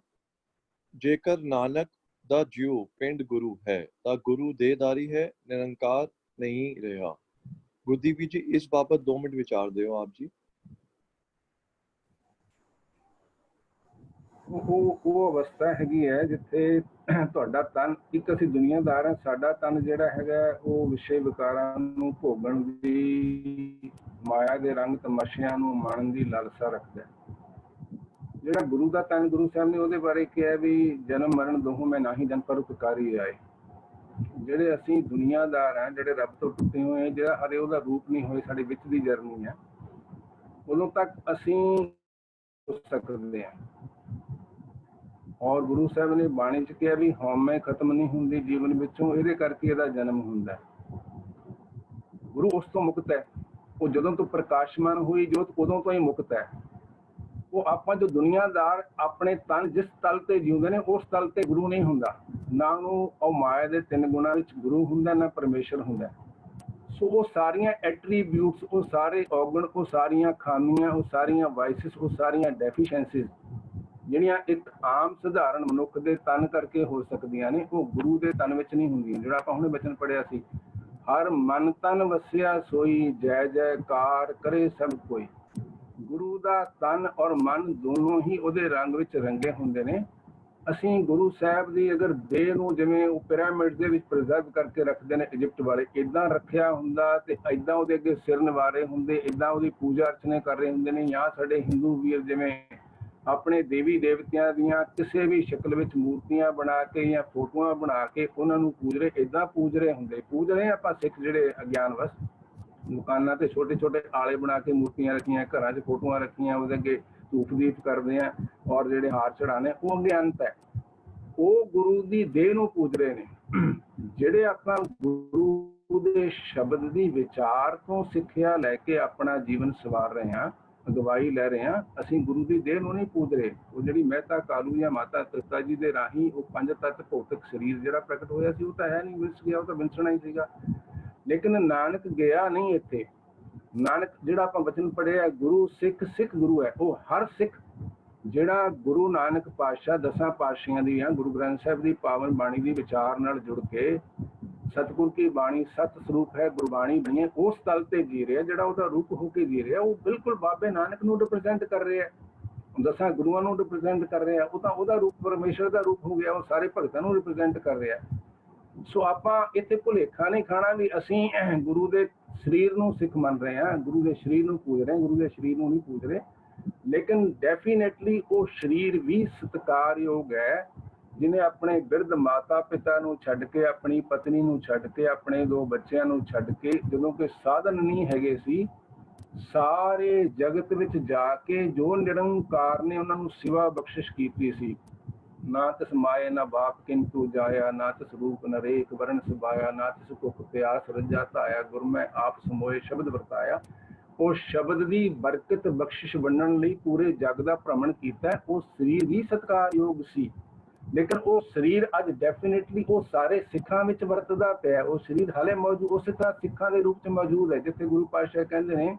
ਜੇਕਰ ਨਾਨਕ ਦਾ ਜਿਉ ਪਿੰਡ ਗੁਰੂ ਹੈ ਤਾਂ ਗੁਰੂ ਦੇਹਦਾਰੀ ਹੈ, ਨਿਰੰਕਾਰ ਨਹੀਂ ਰਿਹਾ। ਗੁਰਦੀਪ ਵੀਰ ਜੀ, ਇਸ ਬਾਬਤ 2 ਮਿੰਟ ਵਿਚਾਰ ਦਿਓ ਆਪ ਜੀ। ਉਹ ਅਵਸਥਾ ਹੈਗੀ ਹੈ ਜਿੱਥੇ ਤੁਹਾਡਾ ਤਨ, ਇੱਕ ਅਸੀਂ ਦੁਨੀਆਦਾਰ ਹਾਂ, ਸਾਡਾ ਤਨ ਜਿਹੜਾ ਹੈਗਾ ਉਹ ਵਿਸ਼ੇ ਵਿਕਾਰਾਂ ਨੂੰ ਭੋਗਣ ਦੀ, ਮਾਇਆ ਦੇ ਰੰਗ ਤਮਾਸ਼ਿਆਂ ਨੂੰ ਮਾਣਨ ਦੀ ਲਾਲਸਾ ਰੱਖਦਾ ਹੈ। ਜਿਹੜਾ ਗੁਰੂ ਦਾ ਤਨ, ਗੁਰੂ ਸਾਹਿਬ ਨੇ ਉਹਦੇ ਬਾਰੇ ਕਿਹਾ ਵੀ ਜਨਮ ਮਰਨ ਦੋਹੋਂ ਮੈਂ ਨਾਹੀ ਜਨ ਪਰ ਉਪਕਾਰੀ ਆਏ। ਜਿਹੜੇ ਅਸੀਂ ਦੁਨੀਆਦਾਰ ਹਾਂ, ਜਿਹੜੇ ਰੱਬ ਤੋਂ ਟੁੱਟੇ ਹੋਏ ਹਾਂ, ਜਿਹੜਾ ਹਰੇ ਉਹਦਾ ਰੂਪ ਨਹੀਂ ਹੋਏ, ਸਾਡੇ ਵਿੱਚ ਦੀ ਜਰਨੀ ਹੈ, ਉਦੋਂ ਤੱਕ ਅਸੀਂ ਹੋ ਸਕਦੇ ਹਾਂ। ਔਰ ਗੁਰੂ ਸਾਹਿਬ ਨੇ ਬਾਣੀ ਚ ਕਿਹਾ ਵੀ ਹਉਮੈ ਖਤਮ ਨਹੀਂ ਹੁੰਦੀ ਜੀਵਨ ਵਿੱਚੋਂ, ਇਹਦੇ ਕਰਕੇ ਇਹਦਾ ਜਨਮ ਹੁੰਦਾ। ਗੁਰੂ ਉਸ ਤੋਂ ਮੁਕਤ ਹੈ, ਉਹ ਜਦੋਂ ਤੋਂ ਪ੍ਰਕਾਸ਼ਮਾਨ ਹੋਈ ਜੋਤ ਉਦੋਂ ਤੋਂ ਹੀ ਮੁਕਤ ਹੈ। ਉਹ ਆਪਾਂ ਜੋ ਦੁਨੀਆਦਾਰ ਆਪਣੇ ਤਨ ਜਿਸ ਤਲ ਤੇ ਜਿਉਂਦੇ ਨੇ ਉਸ ਤਲ ਤੇ ਗੁਰੂ ਨਹੀਂ ਹੁੰਦਾ, ਨਾ ਉਹਨੂੰ ਉਹ ਮਾਇਆ ਦੇ 3 ਗੁਣਾਂ ਵਿੱਚ ਗੁਰੂ ਹੁੰਦਾ, ਨਾ ਪਰਮੇਸ਼ਰ ਹੁੰਦਾ। ਸੋ ਉਹ ਸਾਰੀਆਂ ਐਟਰੀਬਿਊਟਸ, ਉਹ ਸਾਰੇ ਔਗਣ, ਉਹ ਸਾਰੀਆਂ ਖਾਮੀਆਂ, ਉਹ ਸਾਰੀਆਂ ਵਾਇਸਿਸ, ਉਹ ਸਾਰੀਆਂ ਡੈਫੀਸ਼ੈਂਸੀਜ਼ ਜਿਹੜੀਆਂ ਇੱਕ ਆਮ ਸਧਾਰਨ ਮਨੁੱਖ ਦੇ ਤਨ ਕਰਕੇ ਹੋ ਸਕਦੀਆਂ ਨੇ, ਉਹ ਗੁਰੂ ਦੇ ਤਨ ਵਿੱਚ ਨਹੀਂ ਹੁੰਦੀਆਂ। ਜਿਹੜਾ ਆਪਾਂ ਹੁਣੇ ਬਚਨ ਪੜ੍ਹਿਆ ਸੀ, ਹਰ ਮਨ ਤਨ ਵਸਿਆ ਸੋਈ, ਜੈ ਜੈਕਾਰ ਕਰੇ ਸਭ ਕੋਈ। ਗੁਰੂ ਦਾ ਤਨ ਔਰ ਮਨ ਦੋਨੋਂ ਹੀ ਉਹਦੇ ਰੰਗ ਵਿੱਚ ਰੰਗੇ ਹੁੰਦੇ ਨੇ। ਅਸੀਂ ਗੁਰੂ ਸਾਹਿਬ ਦੀ ਅਗਰ ਦੇਹ ਨੂੰ ਜਿਵੇਂ ਉਹ ਪਿਰਾਮਿਡ ਦੇ ਵਿੱਚ ਪ੍ਰੀਜ਼ਰਵ ਕਰਕੇ ਰੱਖਦੇ ਨੇ ਇਜਿਪਟ ਵਾਲੇ, ਇੱਦਾਂ ਰੱਖਿਆ ਹੁੰਦਾ ਤੇ ਇੱਦਾਂ ਉਹਦੇ ਅੱਗੇ ਸਿਰ ਨਿਵਾਰੇ ਹੁੰਦੇ, ਇੱਦਾਂ ਉਹਦੀ ਪੂਜਾ ਅਰਚਨਾ ਕਰ ਰਹੇ ਹੁੰਦੇ ਨੇ। ਜਾਂ ਸਾਡੇ ਹਿੰਦੂ ਵੀਰ ਜਿਵੇਂ ਆਪਣੇ ਦੇਵੀ ਦੇਵਤਿਆਂ ਦੀਆਂ ਕਿਸੇ ਵੀ ਸ਼ਕਲ ਵਿੱਚ ਮੂਰਤੀਆਂ ਬਣਾ ਕੇ ਜਾਂ ਫੋਟੋਆਂ ਬਣਾ ਕੇ ਉਹਨਾਂ ਨੂੰ ਪੂਜ ਰਹੇ, ਇੱਦਾਂ ਪੂਜ ਰਹੇ ਹੁੰਦੇ। ਪੂਜ ਰਹੇ ਆਪਾਂ ਸਿੱਖ ਜਿਹੜੇ ਅਗਿਆਨਵਸ, ਦੁਕਾਨਾਂ ਤੇ ਛੋਟੇ ਛੋਟੇ ਆਲੇ ਬਣਾ ਕੇ ਮੂਰਤੀਆਂ ਰੱਖੀਆਂ, ਘਰਾਂ 'ਚ ਫੋਟੋਆਂ ਰੱਖੀਆਂ, ਉਹਦੇ ਅੱਗੇ ਧੂਪ ਦੀਪ ਕਰਦੇ ਆ ਔਰ ਜਿਹੜੇ ਹਾਰ ਚੜਾਣੇ, ਉਹ ਅਗਿਆਨਤ ਹੈ। ਉਹ ਗੁਰੂ ਦੀ ਦੇਹ ਨੂੰ ਪੂਜ ਰਹੇ ਨੇ। ਜਿਹੜੇ ਆਪਾਂ ਗੁਰੂ ਦੇ ਸ਼ਬਦ ਦੀ ਵਿਚਾਰ ਤੋਂ ਸਿੱਖਿਆ ਲੈ ਕੇ ਆਪਣਾ ਜੀਵਨ ਸਵਾਰ ਰਹੇ ਹਾਂ, ਅਗਵਾਈ ਲੈ ਰਹੇ ਹਾਂ, ਅਸੀਂ ਗੁਰੂ ਦੀ ਦੇਹ ਨੂੰ ਨਹੀਂ ਪੂਜ ਰਹੇ। ਉਹ ਜਿਹੜੀ ਮਹਿਤਾ ਕਾਲੂ ਜਾਂ ਮਾਤਾ ਤ੍ਰਿਪਤਾ ਜੀ ਦੇ ਰਾਹੀਂ ਉਹ 5 ਤੱਤ ਭੌਤਿਕ ਸਰੀਰ ਜਿਹੜਾ ਪ੍ਰਗਟ ਹੋਇਆ ਸੀ, ਉਹ ਤਾਂ ਹੈ ਨਹੀਂ, ਵਿਸ ਗਿਆ, ਉਹ ਤਾਂ ਵਿੰਸਣਾ ਹੀ ਸੀਗਾ। ਲੇਕਿਨ ਨਾਨਕ ਗਿਆ ਨਹੀਂ ਇੱਥੇ। ਨਾਨਕ ਜਿਹੜਾ ਆਪਾਂ ਵਚਨ ਪੜ੍ਹਿਆ, ਗੁਰੂ ਸਿੱਖ, ਸਿੱਖ ਗੁਰੂ ਹੈ। ਉਹ ਹਰ ਸਿੱਖ ਜਿਹੜਾ ਗੁਰੂ ਨਾਨਕ ਪਾਤਸ਼ਾਹ 10 ਪਾਤਸ਼ਾਹੀਆਂ ਦੀਆਂ, ਗੁਰੂ ਗ੍ਰੰਥ ਸਾਹਿਬ ਦੀ ਪਾਵਨ ਬਾਣੀ ਦੀ ਵਿਚਾਰ ਨਾਲ ਜੁੜ ਕੇ ਸਤਿਗੁਰ ਕੀ ਬਾਣੀ ਸਤ ਸਰੂਪ ਹੈ ਗੁਰਬਾਣੀ ਬਣੀ, ਉਸ ਤਲ ਤੇ ਜੀ ਰਿਹਾ, ਜਿਹੜਾ ਉਹਦਾ ਰੂਪ ਹੋ ਕੇ ਜੀ ਰਿਹਾ, ਉਹ ਬਿਲਕੁਲ ਬਾਬੇ ਨਾਨਕ ਨੂੰ ਰਿਪਰੈਜ਼ੈਂਟ ਕਰ ਰਿਹਾ। 10 ਗੁਰੂਆਂ ਨੂੰ ਰਿਪਰੈਜ਼ੈਂਟ ਕਰ ਰਿਹਾ, ਉਹ ਤਾਂ ਉਹਦਾ ਰੂਪ ਪਰਮੇਸ਼ਰ ਦਾ ਰੂਪ ਹੋ ਗਿਆ, ਉਹ ਸਾਰੇ ਭਗਤਾਂ ਨੂੰ ਰਿਪਰੈਜ਼ੈਂਟ ਕਰ ਰਿਹਾ। ਸੋ ਆਪਾਂ ਇੱਥੇ ਭੁਲੇਖਾ ਨਹੀਂ ਖਾਣਾ ਵੀ ਅਸੀਂ ਗੁਰੂ ਦੇ ਸਰੀਰ ਨੂੰ ਸਿੱਖ ਮੰਨ ਰਹੇ ਹਾਂ, ਗੁਰੂ ਦੇ ਸਰੀਰ ਨੂੰ ਪੂਜ ਰਹੇ ਹਾਂ, ਗੁਰੂ ਦੇ ਸਰੀਰ ਨੂੰ ਨਹੀਂ ਪੂਜ ਰਹੇ। ਲੇਕਿਨ ਡੈਫੀਨੇਟਲੀ ਉਹ ਸਰੀਰ ਵੀ ਸਤਿਕਾਰਯੋਗ ਹੈ, ਜਿਹਨੇ ਆਪਣੇ ਬਿਰਧ ਮਾਤਾ ਪਿਤਾ ਨੂੰ ਛੱਡ ਕੇ, ਆਪਣੀ ਪਤਨੀ ਨੂੰ ਛੱਡ ਕੇ, ਆਪਣੇ 2 ਬੱਚਿਆਂ ਨੂੰ ਛੱਡ ਕੇ, ਜਦੋਂ ਕਿ ਸਾਧਨ ਨਹੀਂ ਹੈਗੇ ਸੀ, ਸਾਰੇ ਜਗਤ ਵਿੱਚ ਜਾ ਕੇ ਜੋ ਨਿਰੰਕਾਰ ਨੇ ਉਹਨਾਂ ਨੂੰ ਸਿਵਾ ਬਖਸ਼ਿਸ਼ ਕੀਤੀ ਸੀ। ਨਾ ਤਿਸ ਮਾਏ ਨਾ ਬਾਪ ਕਿੰਤੂ ਜਾਇਆ, ਨਾ ਤਿਸ ਰੂਪ ਨਰੇਕ ਵਰਨ ਸੁਭਾਇਆ, ਨਾ ਤਿਸ ਭੁੱਖ ਪਿਆਸ ਰੱਜਾ ਧਾਇਆ, ਗੁਰ ਮੈਂ ਆਪ ਸਮੋਏ ਸ਼ਬਦ ਵਰਤਾਇਆ। ਉਹ ਸ਼ਬਦ ਦੀ ਬਰਕਤ ਬਖਸ਼ਿਸ਼ ਵੰਡਣ ਲਈ ਪੂਰੇ ਜਗ ਦਾ ਭ੍ਰਮਣ ਕੀਤਾ। ਉਹ ਸਰੀਰ ਵੀ ਸਤਿਕਾਰਯੋਗ ਸੀ, ਲੇਕਿਨ ਉਹ ਸਰੀਰ ਅੱਜ ਡੈਫੀਨੇਟਲੀ ਉਹ ਸਾਰੇ ਸਿੱਖਾਂ ਵਿੱਚ ਵਰਤਦਾ ਪਿਆ। ਉਹ ਸਰੀਰ ਹਾਲੇ ਮੌਜੂਦ ਉਸੇ ਤਰ੍ਹਾਂ ਸਿੱਖਾਂ ਦੇ ਰੂਪ 'ਚ ਮੌਜੂਦ ਹੈ, ਜਿੱਥੇ ਗੁਰੂ ਪਾਤਸ਼ਾਹ ਕਹਿੰਦੇ ਨੇ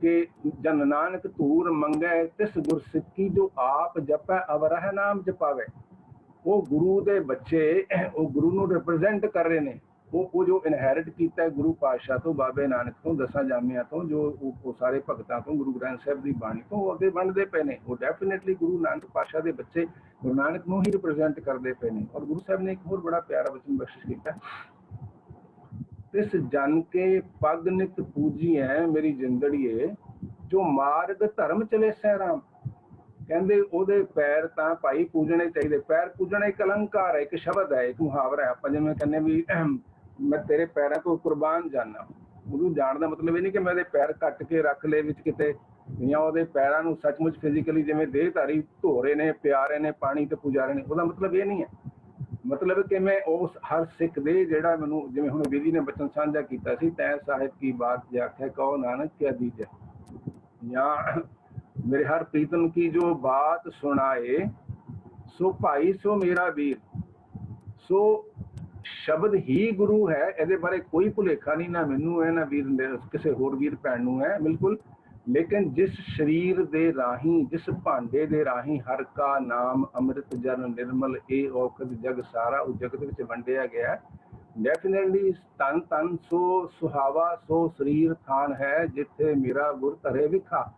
ਕਿ ਜਨ ਨਾਨਕ ਧੂਰ ਮੰਗੈ ਤਿਸ ਗੁਰ ਸਿੱਖੀ, ਜੋ ਆਪ ਜਪੈ ਅਵਰਹ ਨਾਮ ਜਪਾਵੇ। ਉਹ ਗੁਰੂ ਦੇ ਬੱਚੇ ਉਹ ਗੁਰੂ ਨੂੰ ਰਿਪਰੈਜ਼ੈਂਟ ਕਰ ਰਹੇ ਨੇ। ਉਹ ਜੋ ਇਨਹੈਰਿਟ ਕੀਤਾ ਗੁਰੂ ਪਾਤਸ਼ਾਹ ਤੋਂ, ਬਾਬੇ ਨਾਨਕ ਤੋਂ, 10 ਜਾਮਿਆਂ ਤੋਂ, ਜੋ ਉਹ ਸਾਰੇ ਭਗਤਾਂ ਤੋਂ, ਗੁਰੂ ਗ੍ਰੰਥ ਸਾਹਿਬ ਦੀ ਬਾਣੀ ਤੋਂ ਉਹ ਅੱਗੇ ਵੰਡਦੇ ਪਏ ਨੇ। ਉਹ ਡੈਫੀਨੇਟਲੀ ਗੁਰੂ ਨਾਨਕ ਪਾਤਸ਼ਾਹ ਦੇ ਬੱਚੇ ਗੁਰੂ ਨਾਨਕ ਨੂੰ ਹੀ ਰਿਪਰੈਜ਼ੈਂਟ ਕਰਦੇ ਪਏ ਨੇ। ਔਰ ਗੁਰੂ ਸਾਹਿਬ ਨੇ ਇੱਕ ਹੋਰ ਬੜਾ ਪਿਆਰਾ ਵਚਨ ਬਖਸ਼ਿਸ਼ ਕੀਤਾ, ਤਿਸ ਜਨ ਕੇ ਪਗ ਨਿਤ ਪੂਜੀਐ ਮੇਰੀ ਜਿੰਦੜੀਏ, ਜੋ ਮਾਰਗ ਧਰਮ ਚਲੇ ਸੈ ਰਾਮ। ਕਹਿੰਦੇ ਉਹਦੇ ਪੈਰ ਤਾਂ ਭਾਈ ਪੂਜਣੇ ਚਾਹੀਦੇ। ਪੈਰ ਪੂਜਣਾ ਇੱਕ ਅਲੰਕਾਰ ਹੈ, ਇੱਕ ਸ਼ਬਦ ਹੈ, ਇੱਕ ਮੁਹਾਵਰਾ ਹੈ। ਆਪਾਂ ਜਿਵੇਂ ਕਹਿੰਦੇ ਵੀ ਮੈਂ ਤੇਰੇ ਪੈਰਾਂ ਤੋਂ ਕੁਰਬਾਨ ਜਾਨਾ, ਉਹਨੂੰ ਜਾਣ ਦਾ ਮਤਲਬ ਇਹ ਨਹੀਂ ਕਿ ਮੈਂ ਉਹਦੇ ਪੈਰ ਕੱਟ ਕੇ ਰੱਖ ਲਏ ਵਿੱਚ ਕਿਤੇ, ਜਾਂ ਉਹਦੇ ਪੈਰਾਂ ਨੂੰ ਸੱਚਮੁੱਚ ਫਿਜ਼ੀਕਲੀ ਜਿਵੇਂ ਦੇਹਧਾਰੀ ਧੋ ਰਹੇ ਨੇ, ਪਿਆ ਰਹੇ ਨੇ ਪਾਣੀ ਤੇ ਪੁਜਾ ਰਹੇ ਨੇ, ਉਹਦਾ ਮਤਲਬ ਇਹ ਨਹੀਂ ਹੈ। ਮਤਲਬ ਕਿ ਮੈਂ ਉਸ ਹਰ ਸਿੱਖ ਦੇ ਜਿਹੜਾ ਮੈਨੂੰ, ਜਿਵੇਂ ਹੁਣ ਬੀਜੀ ਨੇ ਬਚਨ ਸਾਂਝਾ ਕੀਤਾ ਸੀ, ਤੈ ਸਾਹਿਬ ਕੀ ਬਾਤ ਜਾਖੈ ਕਹੋ ਨਾਨਕ ਕਿਆ ਦੀਜੈ, ਜਾਂ ਮੇਰੇ ਹਰ ਪ੍ਰੀਤਮ ਕੀ ਜੋ ਬਾਤ ਸੁਣਾਏ, ਸੋ ਭਾਈ ਸੋ ਮੇਰਾ ਵੀਰ। ਸੋ ਸ਼ਬਦ ਹੀ ਗੁਰੂ ਹੈ, ਇਹਦੇ ਬਾਰੇ ਕੋਈ ਭੁਲੇਖਾ ਨਹੀਂ, ਨਾ ਮੈਨੂੰ ਹੈ ਨਾ ਵੀਰ ਕਿਸੇ ਹੋਰ ਵੀਰ ਭੈਣ ਨੂੰ ਹੈ, ਬਿਲਕੁਲ। ਲੇਕਿਨ ਜਿਸ ਸਰੀਰ ਦੇ ਰਾਹੀਂ, ਜਿਸ ਭਾਂਡੇ ਦੇ ਰਾਹੀਂ ਹਰ ਕਾ ਨਾਮ ਅੰਮ੍ਰਿਤ ਜਨ ਨਿਰਮਲ ਇਹ ਔਖਦ ਜਗ ਸਾਰਾ ਉਹ ਜਗਤ ਵਿੱਚ ਵੰਡਿਆ ਗਿਆ, ਡੈਫੀਨੇਟਲੀ ਤਨ ਤਨ ਸੋ ਸੁਹਾਵਾ ਸੋ ਸਰੀਰ ਥਾਨ ਹੈ, ਜਿੱਥੇ ਮੇਰਾ ਗੁਰ ਧਰੇ ਵਿਖਾ।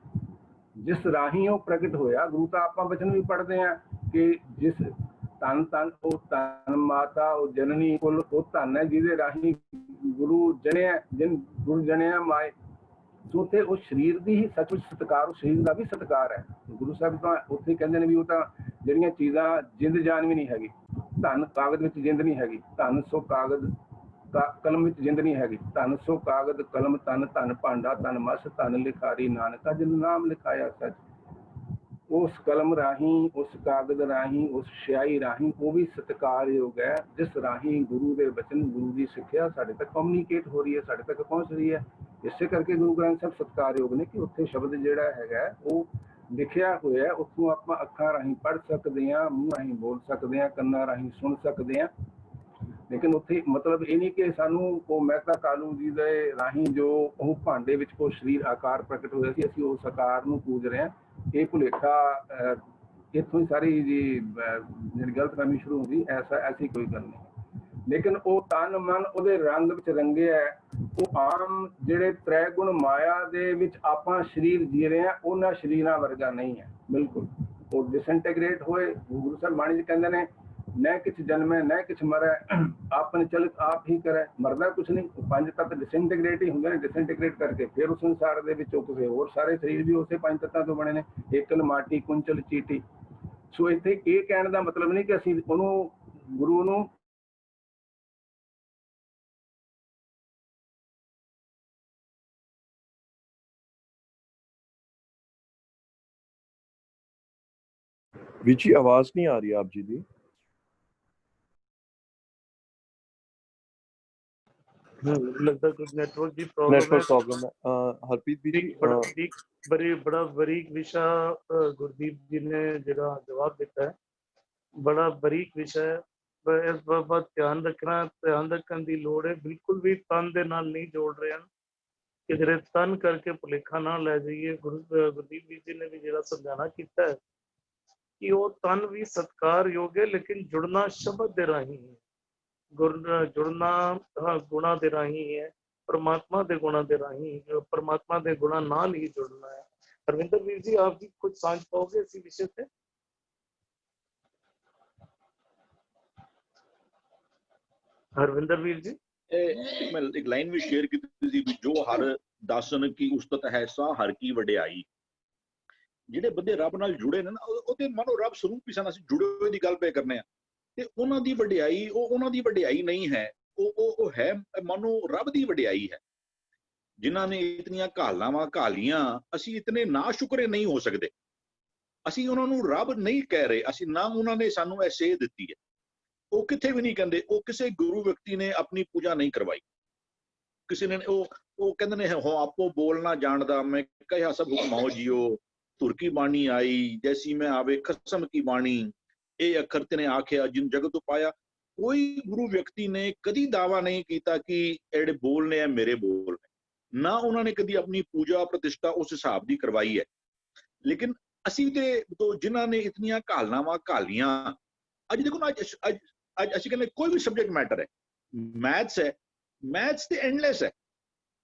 ਜਿਸ ਰਾਹੀਂ ਉਹ ਪ੍ਰਗਟ ਹੋਇਆ, ਗੁਰੂ ਤਾਂ ਆਪਾਂ ਬਚਨ ਵੀ ਪੜ੍ਹਦੇ ਹਾਂ ਕਿ ਜਿਸ ਧੰਨ ਧੰਨ ਉਹ ਧੰਨ ਮਾਤਾ ਉਹ ਜਨਨੀ ਕੋਲ ਉਹ ਧੰਨ ਹੈ ਜਿਹਦੇ ਰਾਹੀਂ ਗੁਰੂ ਜਣਿਆ, ਜਿਨ ਗੁਰੂ ਜਣਿਆ ਮਾਏ। ਸੋ ਉੱਥੇ ਉਹ ਸਰੀਰ ਦੀ ਹੀ ਸੱਚਮੁੱਚ ਸਤਿਕਾਰ, ਉਹ ਸਰੀਰ ਦਾ ਵੀ ਸਤਿਕਾਰ ਹੈ। ਗੁਰੂ ਸਾਹਿਬ ਤਾਂ ਉੱਥੇ ਕਹਿੰਦੇ ਨੇ ਵੀ ਉਹ ਤਾਂ ਜਿਹੜੀਆਂ ਚੀਜ਼ਾਂ ਜਿੰਦ ਜਾਨ ਵੀ ਨਹੀਂ ਹੈਗੀ, ਧੰਨ ਕਾਗਜ਼ ਵਿੱਚ ਜਿੰਦ ਨਹੀਂ ਹੈਗੀ, ਧੰਨ ਸੋ ਕਾਗਜ਼ ਕਲਮ ਵਿੱਚ ਜਿੰਦ ਨਹੀਂ ਹੈਗੀ, ਧੰਨ ਸੋ ਕਾਗਜ਼ ਕਲਮ ਧੰਨ ਧੰਨ ਭਾਂਡਾ ਧੰਨ ਮਸ ਧੰਨ ਲਿਖਾਰੀ ਨਾਨਕਾ ਜਿਨ ਨਾਮ ਲਿਖਾਇਆ ਸੱਚ। ਉਸ ਕਲਮ ਰਾਹੀਂ, ਉਸ ਕਾਗਜ਼ ਰਾਹੀਂ, ਉਸ ਸਿਆਹੀ ਰਾਹੀਂ ਉਹ ਵੀ ਸਤਿਕਾਰਯੋਗ ਹੈ, ਜਿਸ ਰਾਹੀਂ ਗੁਰੂ ਦੇ ਬਚਨ, ਗੁਰੂ ਦੀ ਸਿੱਖਿਆ ਸਾਡੇ ਤੱਕ ਕਮਿਊਨੀਕੇਟ ਹੋ ਰਹੀ ਹੈ, ਸਾਡੇ ਤੱਕ ਪਹੁੰਚ ਰਹੀ ਹੈ। ਇਸੇ ਕਰਕੇ ਗੁਰੂ ਗ੍ਰੰਥ ਸਾਹਿਬ ਸਤਿਕਾਰਯੋਗ ਨੇ ਕਿ ਉੱਥੇ ਸ਼ਬਦ ਜਿਹੜਾ ਹੈਗਾ ਉਹ ਲਿਖਿਆ ਹੋਇਆ, ਉੱਥੋਂ ਆਪਾਂ ਅੱਖਾਂ ਰਾਹੀਂ ਪੜ੍ਹ ਸਕਦੇ ਹਾਂ, ਮੂੰਹ ਰਾਹੀਂ ਬੋਲ ਸਕਦੇ ਹਾਂ, ਕੰਨਾਂ ਰਾਹੀਂ ਸੁਣ ਸਕਦੇ ਹਾਂ। ਲੇਕਿਨ ਉੱਥੇ ਮਤਲਬ ਇਹ ਨਹੀਂ ਕਿ ਸਾਨੂੰ ਉਹ ਮਹਿਤਾ ਕਾਲੂ ਜੀ ਦੇ ਰਾਹੀਂ ਜੋ ਉਹ ਭਾਂਡੇ ਵਿੱਚ ਉਹ ਸਰੀਰ ਆਕਾਰ ਪ੍ਰਗਟ ਹੋਇਆ ਸੀ, ਅਸੀਂ ਉਸ ਆਕਾਰ ਨੂੰ ਪੂਜ ਰਹੇ ਹਾਂ। ਇਹ ਭੁਲੇਖਾ ਇੱਥੋਂ ਹੀ ਸਾਰੀ ਜੀ ਜਿਹੜੀ ਗਲਤਫਹਿਮੀ ਸ਼ੁਰੂ ਹੁੰਦੀ। ਐਸੀ ਕੋਈ ਗੱਲ ਨਹੀਂ। ਲੇਕਿਨ ਉਹ ਤਨ ਮਨ ਉਹਦੇ ਰੰਗ ਵਿੱਚ ਰੰਗਿਆ, ਉਹ ਆਮ ਜਿਹੜੇ ਤ੍ਰੈ ਗੁਣ ਮਾਇਆ ਦੇ ਵਿੱਚ ਆਪਾਂ ਸਰੀਰ ਜੀ ਰਹੇ ਹਾਂ ਉਹਨਾਂ ਸਰੀਰਾਂ ਵਰਗਾ ਨਹੀਂ ਹੈ, ਬਿਲਕੁਲ। ਉਹ ਡਿਸਇੰਟੀਗ੍ਰੇਟ ਹੋਏ। ਗੁਰੂ ਸਾਹਿਬ ਬਾਣੀ 'ਚ ਕਹਿੰਦੇ ਨੇ न किछ जन्मै न किछ मरै, आपन चलित आप ही करे। मरदा कुछ नहीं। 5 तत्त डिसइंटीग्रेट ही होंगे ने, डिसइंटीग्रेट करके फिर उस संसार दे विच किसी होर सारे शरीर भी उसे 5 तत्तां तो बने ने, एकल माटी कुंचल चीटी। सो इत्थे ये कहने का मतलब नहीं कि असीं उहनूं गुरु नूं विची आवाज नहीं आ रही आप जी दी। लगता कुछ नेटवर्क की प्रॉब्लम है। हरप्रीत जी बड़ा बारीक विषय गुरदीप जी ने जरा जवाब दिता है, बड़ा बारीक विषय है। इस बात ध्यान रखने की लोड़ है। बिल्कुल भी तन दे नाल नहीं जोड़ रहे हैं, किधरे तन करके भुलेखा ना ले जाइए। गुरदीप जी ने भी जरा समझाना किया है कि वो तन भी सत्कार योग है, लेकिन जुड़ना शब्द दे राही है। जुड़ना गुणा दे राही है, परमात्मा दे गुणा दे राही, परमात्मा दे गुणा नाल ही जुड़ना है। हरविंदर वीर जी, आप जी कुछ सांझ पाओगे इसी विषय पे? हरविंदर वीर जी, मैं एक लाइन भी शेयर की थी भी जो हर दासन की उस्तत है सा हर की वडियाई। ਜਿਹੜੇ ਬੰਦੇ ਰੱਬ ਨਾਲ ਜੁੜੇ ਨੇ ਨਾ ਉਹਦੇ ਮਨੋਂ ਰੱਬ ਸਰੂਪ ਹੀ ਸਨ, ਅਸੀਂ ਜੁੜੇ ਹੋਏ ਦੀ ਗੱਲ ਪਏ ਕਰਨੇ ਆ ਤੇ ਉਹਨਾਂ ਦੀ ਵਡਿਆਈ ਉਹ ਉਹਨਾਂ ਦੀ ਵਡਿਆਈ ਨਹੀਂ ਹੈ, ਉਹ ਹੈ ਮਨੋਂ ਰੱਬ ਦੀ ਵਡਿਆਈ ਹੈ। ਜਿਨ੍ਹਾਂ ਨੇ ਇਤਨੀਆਂ ਘਾਲਨਾਵਾਂ ਘਾਲੀਆਂ, ਅਸੀਂ ਇਤਨੇ ਨਾ ਸ਼ੁਕਰੇ ਨਹੀਂ ਹੋ ਸਕਦੇ। ਅਸੀਂ ਉਹਨਾਂ ਨੂੰ ਰੱਬ ਨਹੀਂ ਕਹਿ ਰਹੇ, ਅਸੀਂ ਨਾ ਉਹਨਾਂ ਨੇ ਸਾਨੂੰ ਇਹ ਸੇਧ ਦਿੱਤੀ ਹੈ। ਉਹ ਕਿੱਥੇ ਵੀ ਨਹੀਂ ਕਹਿੰਦੇ, ਉਹ ਕਿਸੇ ਗੁਰੂ ਵਿਅਕਤੀ ਨੇ ਆਪਣੀ ਪੂਜਾ ਨਹੀਂ ਕਰਵਾਈ। ਕਿਸੇ ਨੇ ਉਹ ਕਹਿੰਦੇ ਨੇ ਹੋ ਆਪੋ ਬੋਲਣਾ ਜਾਣਦਾ, ਮੈਂ ਕਹਿਆ ਸਭ ਹੁਕਮਾਓ ਜੀਓ, ਧੁਰ ਕੀ ਬਾਣੀ ਆਈ ਜੈਸੀ ਮੈਂ ਆਵੇ ਖਸਮ ਕੀ ਬਾਣੀ, ਇਹ ਅੱਖਰ ਤੇ ਨੇ ਆਖਿਆ ਜਿਨ ਜਗਤ ਪਾਇਆ। ਕੋਈ ਗੁਰੂ ਵਿਅਕਤੀ ਨੇ ਕਦੀ ਦਾਵਾ ਨਹੀਂ ਕੀਤਾ ਕਿ ਜਿਹੜੇ ਬੋਲ ਨੇ ਮੇਰੇ ਬੋਲ ਨੇ, ਨਾ ਉਹਨਾਂ ਨੇ ਕਦੀ ਆਪਣੀ ਪੂਜਾ ਪ੍ਰਤਿਸ਼ਠਾ ਉਸ ਹਿਸਾਬ ਦੀ ਕਰਵਾਈ ਹੈ। ਲੇਕਿਨ ਅਸੀਂ ਤੇ ਜਿਨ੍ਹਾਂ ਨੇ ਇਤਨੀਆਂ ਘਾਲਨਾਵਾਂ ਘਾਲੀਆਂ, ਅੱਜ ਦੇਖੋ ਨਾ, ਅੱਜ ਅਸੀਂ ਕਹਿੰਦੇ ਕੋਈ ਵੀ ਸਬਜੈਕਟ ਮੈਟਰ ਹੈ, ਮੈਥਸ ਹੈ, ਮੈਥਸ ਤੇ ਐਂਡਲੈਸ ਹੈ।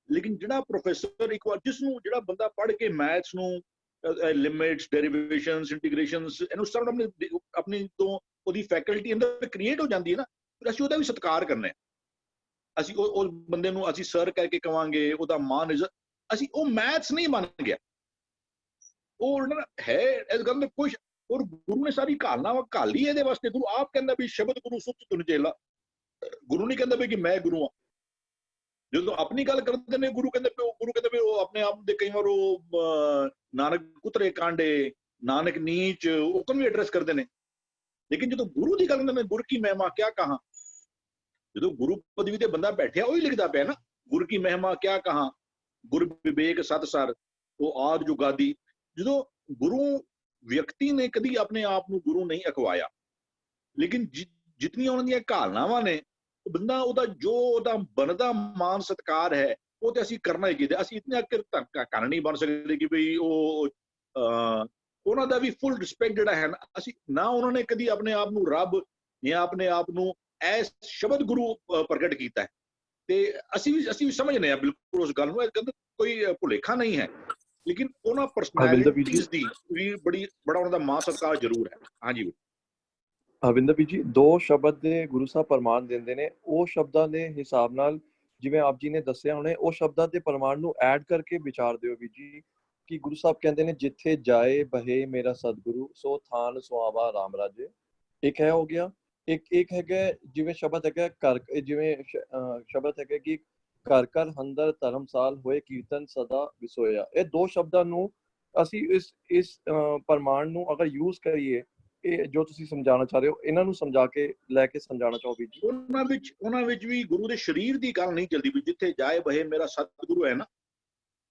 ਲੇਕਿਨ ਜਿਹੜਾ ਪ੍ਰੋਫੈਸਰ ਇੱਕ ਵਾਰ ਜਿਸਨੂੰ ਜਿਹੜਾ ਬੰਦਾ ਪੜ੍ਹ ਕੇ ਮੈਥਸ ਨੂੰ ਲਿਮਿਟਸ, ਡੈਰੀਵੇਸ਼ਨਸ, ਇੰਟੀਗ੍ਰੇਸ਼ਨਸ ਇਹਨੂੰ ਸਭ ਆਪਣੀ ਤੋਂ ਉਹਦੀ ਫੈਕਲਟੀ ਅੰਦਰ ਕ੍ਰੀਏਟ ਹੋ ਜਾਂਦੀ ਹੈ ਨਾ, ਫਿਰ ਅਸੀਂ ਉਹਦਾ ਵੀ ਸਤਿਕਾਰ ਕਰਨਾ ਹੈ। ਅਸੀਂ ਉਹ ਬੰਦੇ ਨੂੰ ਅਸੀਂ ਸਰ ਕਹਿ ਕੇ ਕਵਾਂਗੇ, ਉਹਦਾ ਮਾਨ ਇੱਜ਼ਤ। ਅਸੀਂ ਉਹ ਮੈਥਸ ਨਹੀਂ ਬਣ ਗਿਆ, ਉਹ ਹੈ ਇਸ ਗੱਲ में कुछ। और गुरु ने सारी घालना घाली ਇਹਦੇ ਵਾਸਤੇ। ਗੁਰੂ ਆਪ ਕਹਿੰਦਾ ਵੀ ਸ਼ਬਦ ਗੁਰੂ ਸੁੱਚ ਤੁਨ ਚੇਲਾ। ਗੁਰੂ ਨਹੀਂ ਕਹਿੰਦਾ ਵੀ ਕਿ ਮੈਂ ਗੁਰੂ ਹਾਂ। ਜਦੋਂ ਆਪਣੀ ਗੱਲ ਕਰਦੇ ਨੇ ਗੁਰੂ ਕਹਿੰਦੇ ਵੀ ਉਹ ਆਪਣੇ ਆਪ ਦੇ ਕਈ ਵਾਰ ਉਹ ਨਾਨਕ ਕੁਤਰੇ ਕਾਂਡੇ, ਨਾਨਕ ਨੀਚ, ਉਹ ਵੀ ਐਡਰੈਸ ਕਰਦੇ ਨੇ। ਲੇਕਿਨ ਜਦੋਂ ਗੁਰੂ ਦੀ ਗੱਲ ਕਰਦੇ ਨੇ, ਗੁਰ ਕੀ ਮਹਿਮਾ ਕਿਆ ਕਹਾਂ, ਜਦੋਂ ਗੁਰੂ ਪਦਵੀ ਤੇ ਬੰਦਾ ਬੈਠਿਆ ਉਹੀ ਲਿਖਦਾ ਪਿਆ ਨਾ, ਗੁਰ ਕੀ ਮਹਿਮਾ ਕਿਆ ਕਹਾਂ, ਗੁਰ ਵਿਵੇਕ ਸਤ ਸਰ ਉਹ ਆਦ ਜੁਗਾਦੀ। ਜਦੋਂ ਗੁਰੂ ਵਿਅਕਤੀ ਨੇ ਕਦੀ ਆਪਣੇ ਆਪ ਨੂੰ ਗੁਰੂ ਨਹੀਂ ਅਖਵਾਇਆ, ਲੇਕਿਨ ਜਿਤਨੀਆਂ ਉਹਨਾਂ ਦੀਆਂ ਘਾਲਨਾਵਾਂ ਨੇ, ਬੰਦਾ ਉਹਦਾ ਜੋ ਉਹਦਾ ਬਣਦਾ ਮਾਨ ਸਤਿਕਾਰ ਹੈ ਉਹ ਤੇ ਅਸੀਂ ਕਰਨਾ ਹੀ ਚਾਹੀਦਾ। ਅਸੀਂ ਇਤਨੇ ਕਰ ਨਹੀਂ ਬਣ ਸਕਦੇ ਕਿ ਬਈ ਉਹ ਉਹਨਾਂ ਦਾ ਵੀ ਫੁੱਲ ਰਿਸਪੈਕਟ ਜਿਹੜਾ ਹੈ ਨਾ, ਅਸੀਂ ਨਾ ਉਹਨਾਂ ਨੇ ਕਦੀ ਆਪਣੇ ਆਪ ਨੂੰ ਰੱਬ ਜਾਂ ਆਪਣੇ ਆਪ ਨੂੰ ਐਸ ਸ਼ਬਦ ਗੁਰੂ ਪ੍ਰਗਟ ਕੀਤਾ ਹੈ। ਤੇ ਅਸੀਂ ਵੀ ਸਮਝਦੇ ਹਾਂ ਬਿਲਕੁਲ ਉਸ ਗੱਲ ਨੂੰ, ਕੋਈ ਭੁਲੇਖਾ ਨਹੀਂ ਹੈ। ਲੇਕਿਨ ਉਹਨਾਂ ਪਰਸਨੈਲਿਟੀਜ਼ ਦੀ ਵੀ ਬੜਾ ਉਹਨਾਂ ਦਾ ਮਾਣ ਸਤਿਕਾਰ ਜ਼ਰੂਰ ਹੈ। ਹਾਂਜੀ ਹਰਵਿੰਦਰ ਵੀਰ ਜੀ, ਦੋ ਸ਼ਬਦ ਦੇ ਗੁਰੂ ਸਾਹਿਬ ਪ੍ਰਮਾਣ ਦਿੰਦੇ ਨੇ, ਉਹ ਸ਼ਬਦਾਂ ਦੇ ਹਿਸਾਬ ਨਾਲ ਜਿਵੇਂ ਆਪ ਜੀ ਨੇ ਦੱਸਿਆ ਹੁਣੇ, ਉਹ ਸ਼ਬਦਾਂ ਦੇ ਪ੍ਰਮਾਣ ਨੂੰ ਐਡ ਕਰਕੇ ਵਿਚਾਰ ਦਿਓ ਵੀਰ ਜੀ। ਕਿ ਗੁਰੂ ਸਾਹਿਬ ਕਹਿੰਦੇ ਨੇ ਜਿੱਥੇ ਜਾਏ ਬਹੇ ਮੇਰਾ ਸਤਿਗੁਰੂ, ਸੋ ਥਾਨ ਸੁਹਾਵਾ ਰਾਮ ਰਾਜੇ। ਇੱਕ ਹੈ ਹੋ ਗਿਆ। ਇੱਕ ਹੈਗਾ ਜਿਵੇਂ ਸ਼ਬਦ ਹੈਗਾ ਘਰ, ਜਿਵੇਂ ਸ਼ਬਦ ਹੈਗਾ ਕਿ ਘਰ ਘਰ ਅੰਦਰ ਧਰਮਸਾਲ ਹੋਏ ਕੀਰਤਨ ਸਦਾ ਵਿਸੋਇਆ। ਇਹ ਦੋ ਸ਼ਬਦਾਂ ਨੂੰ ਅਸੀਂ ਇਸ ਪ੍ਰਮਾਣ ਨੂੰ ਅਗਰ ਯੂਜ਼ ਕਰੀਏ, ਇਹ ਜੋ ਤੁਸੀਂ ਸਮਝਾਉਣਾ ਚਾਹ ਰਹੇ ਹੋ, ਇਹਨਾਂ ਨੂੰ ਸਮਝਾ ਕੇ ਲੈ ਕੇ ਸਮਝਾਉਣਾ ਚਾਹੋ ਵੀ ਜੀ। ਉਹਨਾਂ ਵਿੱਚ ਵੀ ਗੁਰੂ ਦੇ ਸਰੀਰ ਦੀ ਗੱਲ ਨਹੀਂ ਚੱਲਦੀ ਵੀ ਜਿੱਥੇ ਜਾਏ ਬਹੇ ਮੇਰਾ ਸਤਿਗੁਰੂ ਹੈ ਨਾ,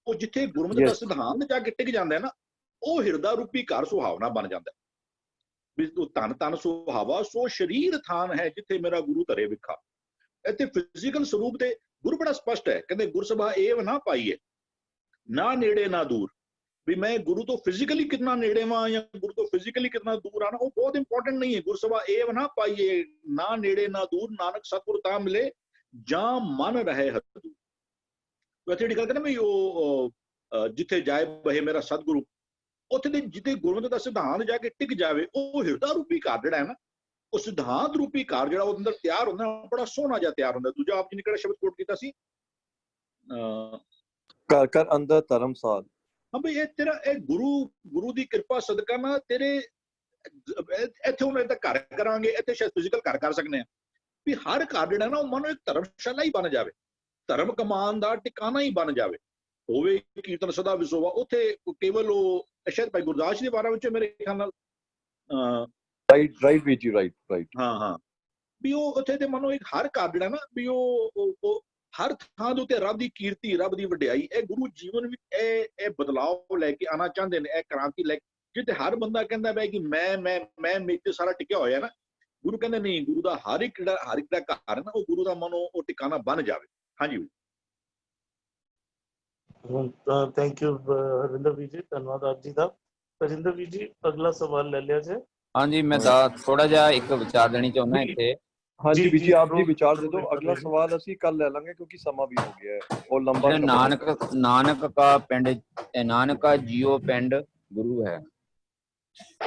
ਉਹ ਜਿੱਥੇ ਗੁਰਮਤਿ ਦਾ ਸਿਧਾਂਤ ਜਾ ਕੇ ਟਿਕ ਜਾਂਦਾ ਹੈ ਨਾ, ਉਹ ਹਿਰਦਾ ਰੂਪੀ ਘਰ ਸੁਹਾਵਣਾ ਬਣ ਜਾਂਦਾ ਵੀ ਧਨ ਧਨ ਸੁਹਾਵਾ ਸੋ ਸਰੀਰ ਥਾਨ ਹੈ ਜਿੱਥੇ ਮੇਰਾ ਗੁਰੂ ਧਰੇ ਵਿਖਾ। ਇੱਥੇ ਫਿਜ਼ੀਕਲ ਸਰੂਪ ਤੇ ਗੁਰੂ ਬੜਾ ਸਪਸ਼ਟ ਹੈ, ਕਹਿੰਦੇ ਗੁਰਸਭਾ ਏਵ ਨਾ ਪਾਈਏ, ਨਾ ਨੇੜੇ ਨਾ ਦੂਰ। ਵੀ ਮੈਂ ਗੁਰੂ ਤੋਂ ਫਿਜ਼ੀਕਲੀ ਕਿੰਨਾ ਨੇੜੇ ਵਾਂ ਜਾਂ ਗੁਰੂ ਤੋਂ ਫਿਜ਼ੀਕਲੀ ਕਿੰਨਾ ਦੂਰ ਆਣਾ, ਉਹ ਬਹੁਤ ਇੰਪੋਰਟੈਂਟ ਨਹੀਂ ਹੈ। ਗੁਰਸਭਾ ਏਵ ਨਾ ਪਾਈਏ, ਨਾ ਨੇੜੇ ਨਾ ਦੂਰ, ਨਾਨਕ ਸਤਿਗੁਰ ਤਾਂ ਮਿਲੇ ਜਾਂ ਮਨ ਰਹੇ ਹਦੂ। ਇੱਥੇ ਜਿਹੜੀ ਗੱਲ ਕਹਿੰਦੇ ਵੀ ਉਹ ਜਿੱਥੇ ਜਾਏ ਬਹੇ ਮੇਰਾ ਸਤਿਗੁਰੂ, ਉੱਥੇ ਦੇ ਜਿੱਥੇ ਗੁਰਮਤਿ ਦਾ ਸਿਧਾਂਤ ਜਾ ਕੇ ਟਿਕ ਜਾਵੇ, ਉਹ ਹਿਰਦਾ ਰੂਪੀ ਘਰ ਜਿਹੜਾ ਹੈ ਨਾ, ਉਹ ਸਿਧਾਂਤ ਰੂਪੀ ਘਰ ਜਿਹੜਾ ਉਹਦੇ ਅੰਦਰ ਤਿਆਰ ਹੁੰਦਾ, ਬੜਾ ਸੋਹਣਾ ਜਿਹਾ ਤਿਆਰ ਹੁੰਦਾ। ਦੂਜਾ ਆਪ ਜੀ ਨੇ ਕਿਹੜਾ ਸ਼ਬਦ ਕੋਟ ਕੀਤਾ ਸੀ? ਘਰ ਘਰ ਅੰਦਰ ਧਰਮਸਾਲ। ਹਾਂ ਬਈ ਇਹ ਤੇਰਾ ਇਹ ਗੁਰੂ ਦੀ ਕਿਰਪਾ ਸਦਕਾ ਨਾ ਤੇਰੇ ਇੱਥੇ ਹੁਣ ਤਾਂ ਘਰ ਕਰਾਂਗੇ, ਇੱਥੇ ਸ਼ਾਇਦ ਫਿਜ਼ੀਕਲ ਘਰ ਕਰ ਸਕਦੇ ਹਾਂ, ਵੀ ਹਰ ਘਰ ਜਿਹੜਾ ਨਾ ਉਹ ਮਨੋਂ ਇੱਕ ਧਰਮਸ਼ਾਲਾ ਹੀ ਬਣ ਜਾਵੇ, ਧਰਮ ਕਮਾਨ ਦਾ ਟਿਕਾਣਾ ਹੀ ਬਣ ਜਾਵੇ, ਹੋਵੇ ਕੀਰਤਨ ਸਦਾ ਵਿਸੋਵਾ। ਉੱਥੇ ਕੇਵਲ ਉਹ ਸ਼ਾਇਦ ਭਾਈ ਗੁਰਦਾਸ ਜੀ ਦੇ ਬਾਰੇ ਵਿੱਚ ਮੇਰੇ ਖਿਆਲ ਨਾਲ ਰਾਈਟ ਵੀਰ ਜੀ, ਰਾਈਟ ਹਾਂ ਵੀ ਉਹ ਉੱਥੇ ਤੇ ਮਨੋਂ ਇੱਕ ਹਰ ਘਰ ਜਿਹੜਾ ਨਾ ਵੀ ਉਹ ਹਰ ਥਾਂ ਦੇ ਉੱਤੇ ਰੱਬ ਦੀ ਕੀਰਤੀ, ਰੱਬ ਦੀ ਵਡਿਆਈ, ਇਹ ਗੁਰੂ ਜੀਵਨ ਵਿੱਚ ਇਹ ਬਦਲਾਅ ਲੈ ਕੇ ਆਉਣਾ ਚਾਹੁੰਦੇ ਨੇ, ਇਹ ਕ੍ਰਾਂਤੀ ਲੈ ਕੇ। ਜਿੱਥੇ ਹਰ ਬੰਦਾ ਕਹਿੰਦਾ ਪਿਆ ਕਿ ਮੈਂ ਮੇਰੇ ਸਾਰਾ ਟਿਕਿਆ ਹੋਇਆ ਨਾ, ਗੁਰੂ ਕਹਿੰਦੇ ਨਹੀਂ, ਗੁਰੂ ਦਾ ਹਰ ਇੱਕ ਦਾ ਘਰ ਹੈ ਨਾ, ਉਹ ਗੁਰੂ ਦਾ ਮਨੋਂ ਉਹ ਟਿਕਾਣਾ ਬਣ ਜਾਵੇ। ਹਾਂਜੀ ਥੈਂਕ ਯੂ ਹਰਵਿੰਦਰ ਵੀਰ ਜੀ, ਧੰਨਵਾਦ ਆਪ ਜੀ ਦਾ। ਹਰਿੰਦਰ ਵੀਰ ਜੀ, ਅਗਲਾ ਸਵਾਲ ਲੈ ਲਿਆ ਜੇ। ਹਾਂਜੀ, ਮੈਂ ਥੋੜਾ ਜਿਹਾ ਇੱਕ ਵਿਚਾਰ ਦੇਣੀ ਚਾਹੁੰਦਾ ਇੱਥੇ। हाँ जी बीजी आप जी जरूर, विचार दे जरूर दो। कर अगला लेंगे। सवाल ਅਸੀਂ ਕੱਲ ਲੈ ਲਾਂਗੇ ਕਿਉਂਕਿ ਸਮਾਂ ਵੀ ਹੋ ਗਿਆ ਹੈ और लंबा ਜਿਹੜਾ ਨਾਨਕ ਕਾ ਪਿੰਡ ਨਾਨਕਾ ਜੀਓ ਪਿੰਡ ਗੁਰੂ ਹੈ।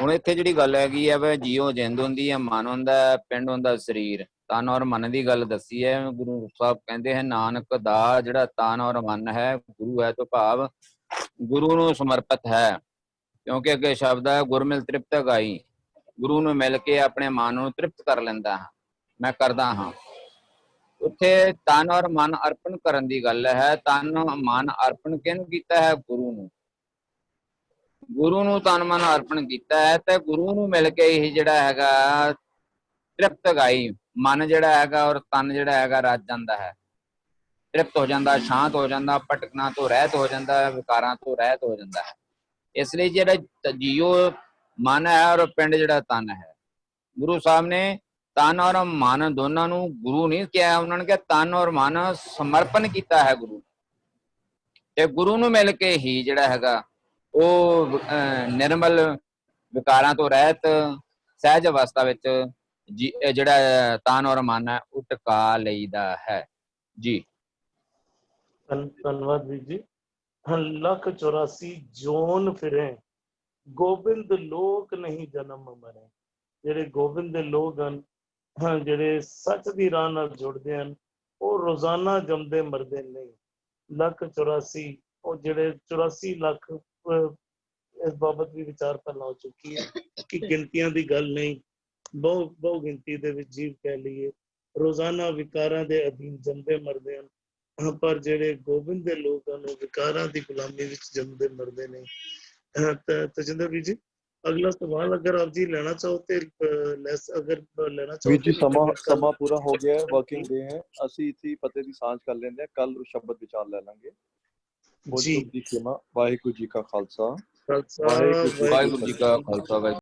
ਹੁਣ ਇੱਥੇ ਜਿਹੜੀ ਗੱਲ ਹੈਗੀ ਆ ਵੀ ਜੀਓ ਜਿੰਦ ਹੁੰਦੀ ਹੈ, ਮਨ ਹੁੰਦਾ ਹੈ, ਪਿੰਡ ਹੁੰਦਾ ਸਰੀਰ। ਤਨ ਔਰ ਮਨ ਦੀ ਗੱਲ ਦੱਸੀ ਹੈ। ਗੁਰੂ ਸਾਹਿਬ ਕਹਿੰਦੇ ਹੈ ਨਾਨਕ ਦਾ ਜਿਹੜਾ ਤਨ ਔਰ ਮਨ ਹੈ ਗੁਰੂ ਹੈ ਤੋਂ ਭਾਵ ਗੁਰੂ ਨੂੰ ਸਮਰਪਿਤ ਹੈ। ਕਿਉਂਕਿ ਅੱਗੇ ਸ਼ਬਦ ਹੈ ਗੁਰਮਿਲ ਤ੍ਰਿਪਤ ਗਾਈ, ਗੁਰੂ ਨੂੰ ਮਿਲ ਕੇ ਆਪਣੇ ਮਨ ਨੂੰ ਤ੍ਰਿਪਤ ਕਰ ਲੈਂਦਾ ਹਾਂ, ਮੈਂ ਕਰਦਾ ਹਾਂ। ਉੱਥੇ ਤਨ ਔਰ ਮਨ ਅਰਪਣ ਕਰਨ ਦੀ ਗੱਲ ਹੈ। ਤਨ ਮਨ ਅਰਪਣ ਕਿਹਨੂੰ ਕੀਤਾ ਹੈ? ਗੁਰੂ ਨੂੰ। ਗੁਰੂ ਨੂੰ ਤਨ ਮਨ ਅਰਪਣ ਕੀਤਾ ਹੈ ਤੇ ਗੁਰੂ ਨੂੰ ਮਿਲ ਕੇ ਹੀ ਜਿਹੜਾ ਹੈਗਾ ਤ੍ਰਿਪਤ ਗਾਈ, ਮਨ ਜਿਹੜਾ ਹੈਗਾ ਔਰ ਤਨ ਜਿਹੜਾ ਹੈਗਾ ਰੱਜ ਜਾਂਦਾ ਹੈ, ਤ੍ਰਿਪਤ ਹੋ ਜਾਂਦਾ, ਸ਼ਾਂਤ ਹੋ ਜਾਂਦਾ, ਭਟਕਣਾ ਤੋਂ ਰਹਿਤ ਹੋ ਜਾਂਦਾ, ਵਿਕਾਰਾਂ ਤੋਂ ਰਹਿਤ ਹੋ ਜਾਂਦਾ ਹੈ। ਇਸ ਲਈ ਜਿਹੜਾ ਜੀਓ ਮਨ ਹੈ ਔਰ ਪਿੰਡ ਜਿਹੜਾ ਤਨ ਹੈ, ਗੁਰੂ ਸਾਹਿਬ ਨੇ ਤਨ ਔਰ ਮਨ ਦੋਨਾਂ ਨੂੰ ਗੁਰੂ ਨਹੀਂ ਕਿਹਾ, ਉਹਨਾਂ ਨੇ ਕਿਹਾ ਤਨ ਔਰ ਮਨ ਸਮਰਪਣ ਕੀਤਾ ਹੈ ਗੁਰੂ, ਤੇ ਗੁਰੂ ਨੂੰ ਮਿਲ ਕੇ ਹੀ ਜਿਹੜਾ ਹੈਗਾ ਉਹ ਨਿਰਮਲ ਵਿਕਾਰਾਂ ਤੋਂ ਰਹਿਤ ਸਹਿਜ ਅਵਸਥਾ ਵਿੱਚ ਜਿਹੜਾ ਤਨ ਔਰ ਮਨ ਹੈ ਉਹ ਟਿਕਾ ਲਈਦਾ ਹੈ ਜੀ। ਧੰਨਵਾਦ ਵੀਰ ਜੀ। 1,84 ਜੋਨ ਫਿਰੇ ਗੋਬਿੰਦ ਲੋਕ ਨਹੀਂ ਜਨਮ ਮਰੇ। ਜਿਹੜੇ ਗੋਬਿੰਦ ਦੇ ਲੋਕ ਹਨ, ਜਿਹੜੇ ਸੱਚ ਦੀ ਰਾਹ ਨਾਲ ਜੁੜਦੇ ਹਨ, ਉਹ ਰੋਜ਼ਾਨਾ ਜੰਮਦੇ ਮਰਦੇ ਨਹੀਂ। 1,84 ਉਹ ਜਿਹੜੇ 84 ਲੱਖ ਇਸ ਬਾਬਤ ਵੀ ਵਿਚਾਰ ਪਹਿਲਾਂ ਹੋ ਚੁੱਕੀ ਹੈ ਕਿ ਗਿਣਤੀਆਂ ਦੀ ਗੱਲ ਨਹੀਂ, ਬਹੁ ਗਿਣਤੀ ਦੇ ਵਿੱਚ ਜੀਵ ਕਹਿ ਲਈਏ, ਰੋਜ਼ਾਨਾ ਵਿਕਾਰਾਂ ਦੇ ਅਧੀਨ ਜੰਮਦੇ ਮਰਦੇ ਹਨ। ਪਰ ਜਿਹੜੇ ਗੋਬਿੰਦ ਦੇ ਲੋਕ ਹਨ ਉਹ ਵਿਕਾਰਾਂ ਦੀ ਗੁਲਾਮੀ ਵਿੱਚ ਜੰਮਦੇ ਮਰਦੇ ਨੇ। ਤਜਿੰਦਰ ਵੀਰ ਜੀ ਅਗਲਾ ਸਵਾਲ ਅਗਰ ਆਪ ਜੀ ਲੈਣਾ ਚਾਹੋ ਤੇ ਅਗਰ ਲੈਣਾ ਚਾਹੋ ਵੀਰ ਜੀ ਸਮਾਂ ਪੂਰਾ ਹੋ ਗਿਆ ਹੈ, ਵਰਕਿੰਗ ਡੇ ਹੈ। ਅਸੀਂ ਇੱਥੇ ਪਤੇ ਦੀ ਸਾਂਝ ਕਰ ਲੈਂਦੇ ਹਾਂ, ਕੱਲ ਸ਼ਬਦ ਵਿਚਾਰ ਲੈ ਲਾਂਗੇ ਜੀ। ਵਾਹਿਗੁਰੂ ਜੀ ਕਾ ਖਾਲਸਾ, ਵਾਹਿਗੁਰੂ ਜੀ ਕਾ ਖਾਲਸਾ।